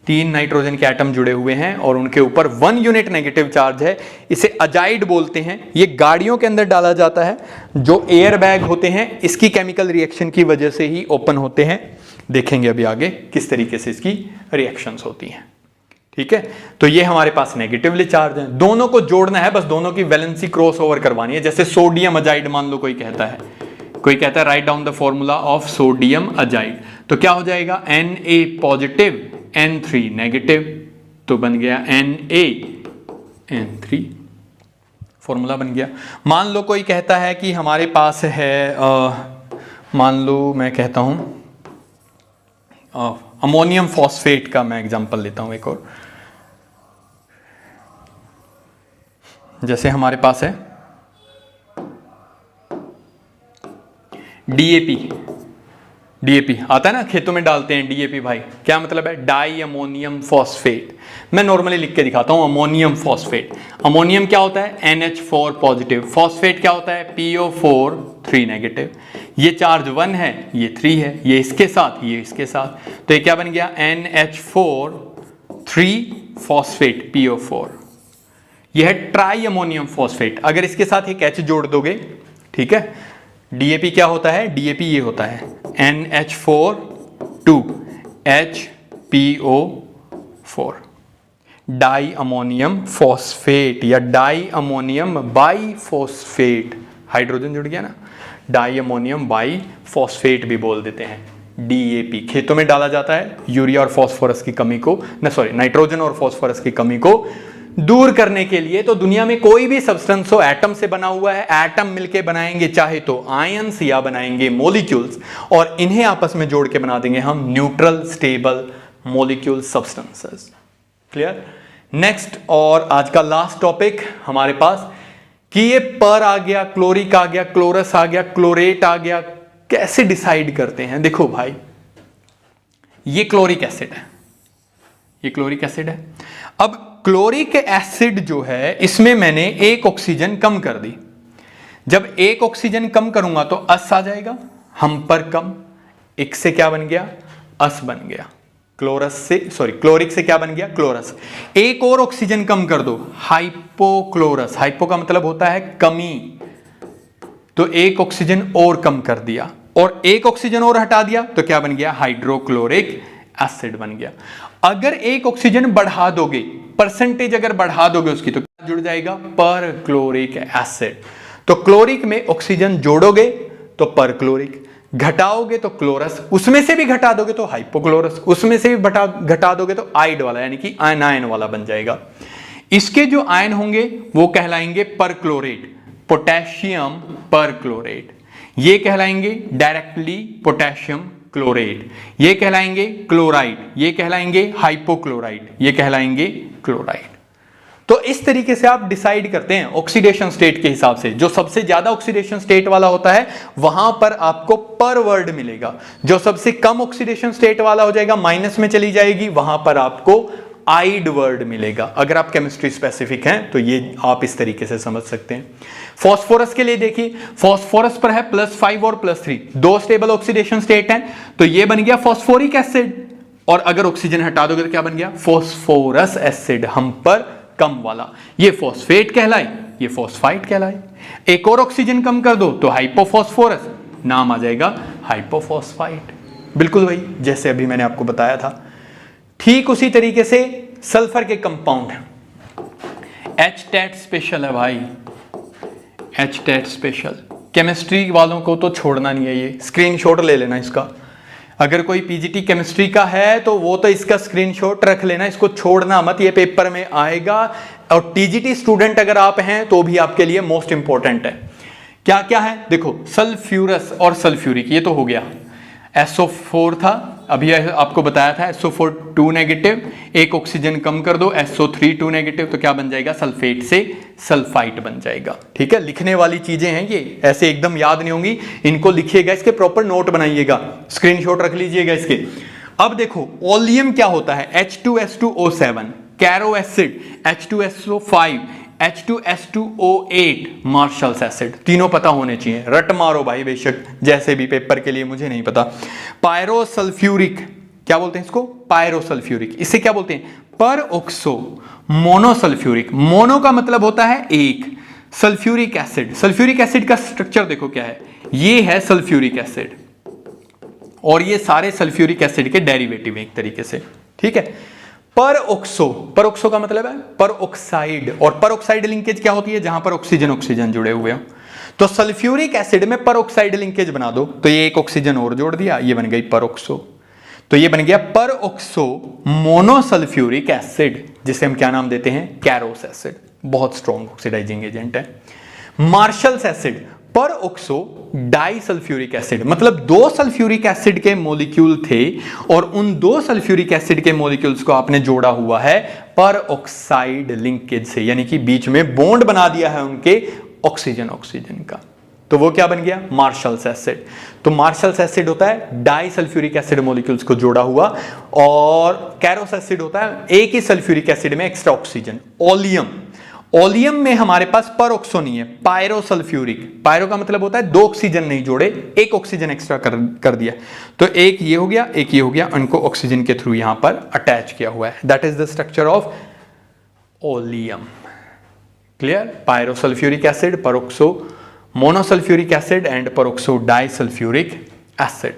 3 नाइट्रोजन के एटम जुड़े हुए हैं और उनके ऊपर 1 यूनिट नेगेटिव चार्ज है, इसे अजाइड बोलते हैं। ये गाड़ियों के अंदर डाला जाता है, जो एयर बैग होते हैं इसकी केमिकल रिएक्शन की वजह से ही ओपन होते हैं। देखेंगे अभी आगे किस तरीके से इसकी रिएक्शंस होती हैं। ठीक है, तो ये हमारे पास नेगेटिवली चार्ज है, दोनों को जोड़ना है, बस दोनों की वैलेंसी क्रॉस ओवर करवानी है। जैसे सोडियम अजाइड मान लो कोई कहता है, write down the formula of sodium azide, तो क्या हो जाएगा? Na पॉजिटिव, N3 नेगेटिव, तो बन गया NaN3, फॉर्मूला बन गया। मान लो कोई कहता है कि हमारे पास है, मान लो मैं कहता हूं अमोनियम फॉस्फेट का मैं एग्जांपल लेता हूं एक और। जैसे हमारे पास है डीएपी आता है ना, खेतों में डालते हैं डीएपी भाई, क्या मतलब है? Die ammonium phosphate. मैं नॉर्मली लिख के दिखाता हूं, अमोनियम फॉस्फेट। अमोनियम क्या होता है? NH4 positive. फॉस्फेट क्या होता है? PO4 3 negative. ये चार्ज 1 है, ये 3 है, ये इसके साथ, ये इसके साथ, तो ये क्या बन गया? NH4 3 phosphate PO4। यह है ट्राई अमोनियम फॉस्फेट। अगर इसके साथ एक H जोड़ दोगे, ठीक है, डीएपी क्या होता है? डीएपी ये होता है NH4 2 HPO4, di ammonium phosphate या di ammonium bi phosphate. Hydrogen जुड़ गया ना, डाई अमोनियम बाई फॉस्फेट भी बोल देते हैं। डीएपी खेतों में डाला जाता है यूरिया और फॉस्फोरस की कमी को, नाइट्रोजन और फॉस्फोरस की कमी को दूर करने के लिए। तो दुनिया में कोई भी सब्सटेंस हो, एटम से बना हुआ है, एटम मिलके बनाएंगे चाहे तो आयंस या बनाएंगे मॉलिक्यूल्स, और इन्हें आपस में जोड़ के बना देंगे हम neutral stable molecule substances. Clear? Next और आज का लास्ट टॉपिक हमारे पास कि ये पर आ गया, क्लोरिक आ गया, क्लोरस आ गया, क्लोरेट आ गया, कैसे डिसाइड करते हैं? देखो भाई, ये क्लोरिक एसिड है, ये क्लोरिक एसिड है। अब क्लोरिक एसिड जो है इसमें मैंने एक ऑक्सीजन कम कर दी। जब एक ऑक्सीजन कम करूंगा तो अस आ जाएगा, हम पर कम, एक से क्या बन गया? अस बन गया। क्लोरस से, सॉरी, क्लोरिक से क्या बन गया? क्लोरस। एक और ऑक्सीजन कम कर दो, हाइपोक्लोरस। हाइपो का मतलब होता है कमी, तो एक ऑक्सीजन और कम कर दिया, और एक ऑक्सीजन और हटा दिया तो क्या बन गया? हाइड्रोक्लोरिक एसिड बन गया। अगर एक ऑक्सीजन बढ़ा दोगे, परसेंटेज अगर बढ़ा दोगे उसकी, तो क्या जुड़ जाएगा? पर क्लोरिक एसिड। तो क्लोरिक में ऑक्सीजन जोड़ोगे तो पर क्लोरिक, घटाओगे तो क्लोरस, उसमें से भी घटा दोगे तो हाइपोक्लोरस, उसमें से भी घटा दोगे तो आइड वाला, यानी कि आयनायन वाला बन जाएगा। इसके जो आयन होंगे वो कहलाएंगे परक्लोरेट, पोटेशियम परक्लोरेट। ये कहलाएंगे डायरेक्टली पोटेशियम क्लोरेट, ये कहलाएंगे क्लोराइड, ये कहलाएंगे हाइपोक्लोराइड, ये कहलाएंगे क्लोराइड। तो इस तरीके से आप डिसाइड करते हैं ऑक्सीडेशन स्टेट के हिसाब से। जो सबसे ज्यादा ऑक्सीडेशन स्टेट वाला होता है वहां पर आपको पर वर्ड मिलेगा, जो सबसे कम ऑक्सीडेशन स्टेट वाला हो जाएगा, माइनस में चली जाएगी, वहां पर आपको आइड वर्ड मिलेगा। अगर आप केमिस्ट्री स्पेसिफिक हैं तो ये आप इस तरीके से समझ सकते हैं। फास्फोरस के लिए देखिए, फास्फोरस पर है +5 और +3, दो स्टेबल ऑक्सीडेशन स्टेट हैं, तो ये बन गया फास्फोरिक एसिड, और अगर ऑक्सीजन हटा दोगे तो क्या बन गया? फास्फोरस एसिड, हम पर कम वाला। ये फॉस्फेट कहलाए, ये फॉस्फाइट कहलाए। एक और ऑक्सीजन कम कर दो तो हाइपोफॉस्फोरस, नाम आ जाएगा हाइपोफॉस्फाइट। बिल्कुल वही जैसे अभी मैंने आपको बताया था। ठीक उसी तरीके से सल्फर के कंपाउंड, H-टेट स्पेशल है भाई, H-टेट स्पेशल। केमिस्ट्री वालों को तो छोड़ना नहीं है, ये स्क्रीनशॉट ले लेना इसका। अगर कोई पीजीटी केमिस्ट्री का है तो वो तो इसका स्क्रीनशॉट रख लेना, इसको छोड़ना मत, ये पेपर में आएगा। और टीजीटी स्टूडेंट अगर आप हैं तो भी आपके लिए मोस्ट इंपॉर्टेंट है। क्या क्या है देखो, सल्फ्यूरस और सल्फ्यूरिक, ये तो हो गया। SO4 था, अभी आपको बताया था SO4 2 नेगेटिव, एक ऑक्सीजन कम कर दो SO3 2 नेगेटिव, तो क्या बन जाएगा? सल्फेट से सल्फाइट बन जाएगा। ठीक है, लिखने वाली चीजें हैं ये, ऐसे एकदम याद नहीं होंगी, इनको लिखिएगा, इसके प्रॉपर नोट बनाइएगा, स्क्रीनशॉट रख लीजिएगा इसके। अब देखो ओलियम क्या होता है? H2S2O7, Cairo acid H2SO5, H2S2O8, marshals acid. तीनों पता होने चाहिए, रट मारो भाई बेशक, जैसे भी पेपर के लिए, मुझे नहीं पता। पायरोसल्फ्यूरिक, क्या बोलते हैं इसको? पायरोसल्फ्यूरिक। इसे क्या बोलते हैं? पर ऑक्सो मोनोसल्फ्यूरिक। मोनो का मतलब होता है एक, सल्फ्यूरिक एसिड। सल्फ्यूरिक एसिड का स्ट्रक्चर देखो क्या है, ये है सल्फ्यूरिक एसिड, और ये सारे सल्फ्यूरिक एसिड के डेरिवेटिव हैं एक तरीके से। ठीक है, पर ऑक्सो का मतलब है पर ऑक्साइड, और पर ऑक्साइड लिंकेज क्या होती है? जहां पर ऑक्सीजन ऑक्सीजन जुड़े हुए हो। तो सल्फ्यूरिक एसिड में पर ऑक्साइड लिंकेज बना दो, तो ये एक ऑक्सीजन और जोड़ दिया, ये बन गई पर ऑक्सो, तो ये बन गया पर ऑक्सो मोनोसल्फ्यूरिक एसिड, जिसे हम क्या नाम देते हैं? Carolus acid. बहुत स्ट्रॉन्ग ऑक्सीडाइजिंग एजेंट है। मार्शल्स एसिड, पर ऑक्सो डाइसल्फ्यूरिक एसिड, मतलब दो सल्फ्यूरिक एसिड के मॉलिक्यूल थे और उन दो सल्फ्यूरिक एसिड के मॉलिक्यूल्स को आपने जोड़ा हुआ है पर ऑक्साइड लिंकेज से, यानी कि बीच में बॉन्ड बना दिया है उनके ऑक्सीजन ऑक्सीजन का, तो वो क्या बन गया? Marshals acid. तो मार्शल्स एसिड होता है डाइसल्फ्यूरिक एसिड मॉलिक्यूल्स को जोड़ा हुआ, और कैरोस एसिड होता है एक ही सल्फ्यूरिक एसिड में एक्स्ट्रा ऑक्सीजन। ओलियम, ओलियम में हमारे पास पर ऑक्सो नहीं है, पायरोसल्फ्यूरिक। पायरो का मतलब होता है दो ऑक्सीजन नहीं जोड़े, एक ऑक्सीजन एक्स्ट्रा कर दिया, तो एक ये हो गया, एक ये हो गया, उनको ऑक्सीजन के थ्रू यहां पर अटैच किया हुआ है। That is the structure of oleum. Clear? Pyrosulphuric acid, peroxo monosulphuric acid and peroxo disulphuric acid.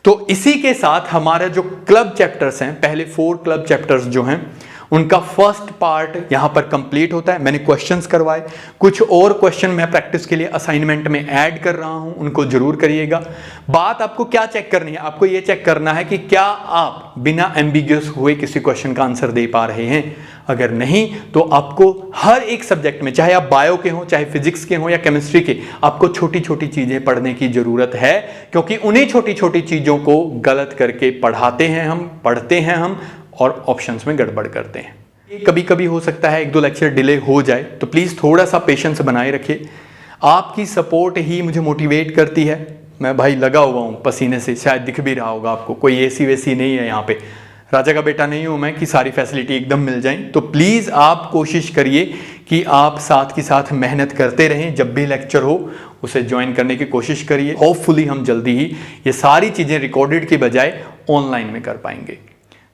तो इसी के साथ हमारे जो क्लब चैप्टर्स हैं, पहले 4 क्लब चैप्टर्स जो हैं, उनका फर्स्ट पार्ट यहां पर कंप्लीट होता है। मैंने क्वेश्चंस करवाए, कुछ और क्वेश्चन मैं प्रैक्टिस के लिए असाइनमेंट में ऐड कर रहा हूं, उनको जरूर करिएगा। बात आपको क्या चेक करनी है? आपको यह चेक करना है कि क्या आप बिना एम्बिग्यूअस हुए किसी क्वेश्चन का आंसर दे पा रहे हैं। अगर नहीं तो आपको हर एक सब्जेक्ट में, चाहे आप बायो के हो, चाहे फिजिक्स के हो या केमिस्ट्री के, आपको छोटी छोटी चीजें पढ़ने की जरूरत है, क्योंकि उन्हीं छोटी छोटी चीजों को गलत करके पढ़ते हैं हम और ऑप्शंस में गड़बड़ करते हैं। कभी कभी हो सकता है 1-2 लेक्चर डिले हो जाए, तो प्लीज थोड़ा सा पेशेंस बनाए रखिए। आपकी सपोर्ट ही मुझे मोटिवेट करती है, मैं भाई लगा हुआ हूँ पसीने से, शायद दिख भी रहा होगा आपको, कोई एसी वेसी नहीं है यहाँ पे, राजा का बेटा नहीं हूँ मैं कि सारी फैसिलिटी एकदम मिल जाए। तो प्लीज़ आप कोशिश करिए कि आप साथ के साथ मेहनत करते रहें, जब भी लेक्चर हो उसे ज्वाइन करने की कोशिश करिए। होपफुली हम जल्दी ही ये सारी चीज़ें रिकॉर्डेड की बजाय ऑनलाइन में कर पाएंगे।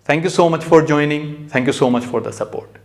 Thank you so much for joining, thank you so much for the support.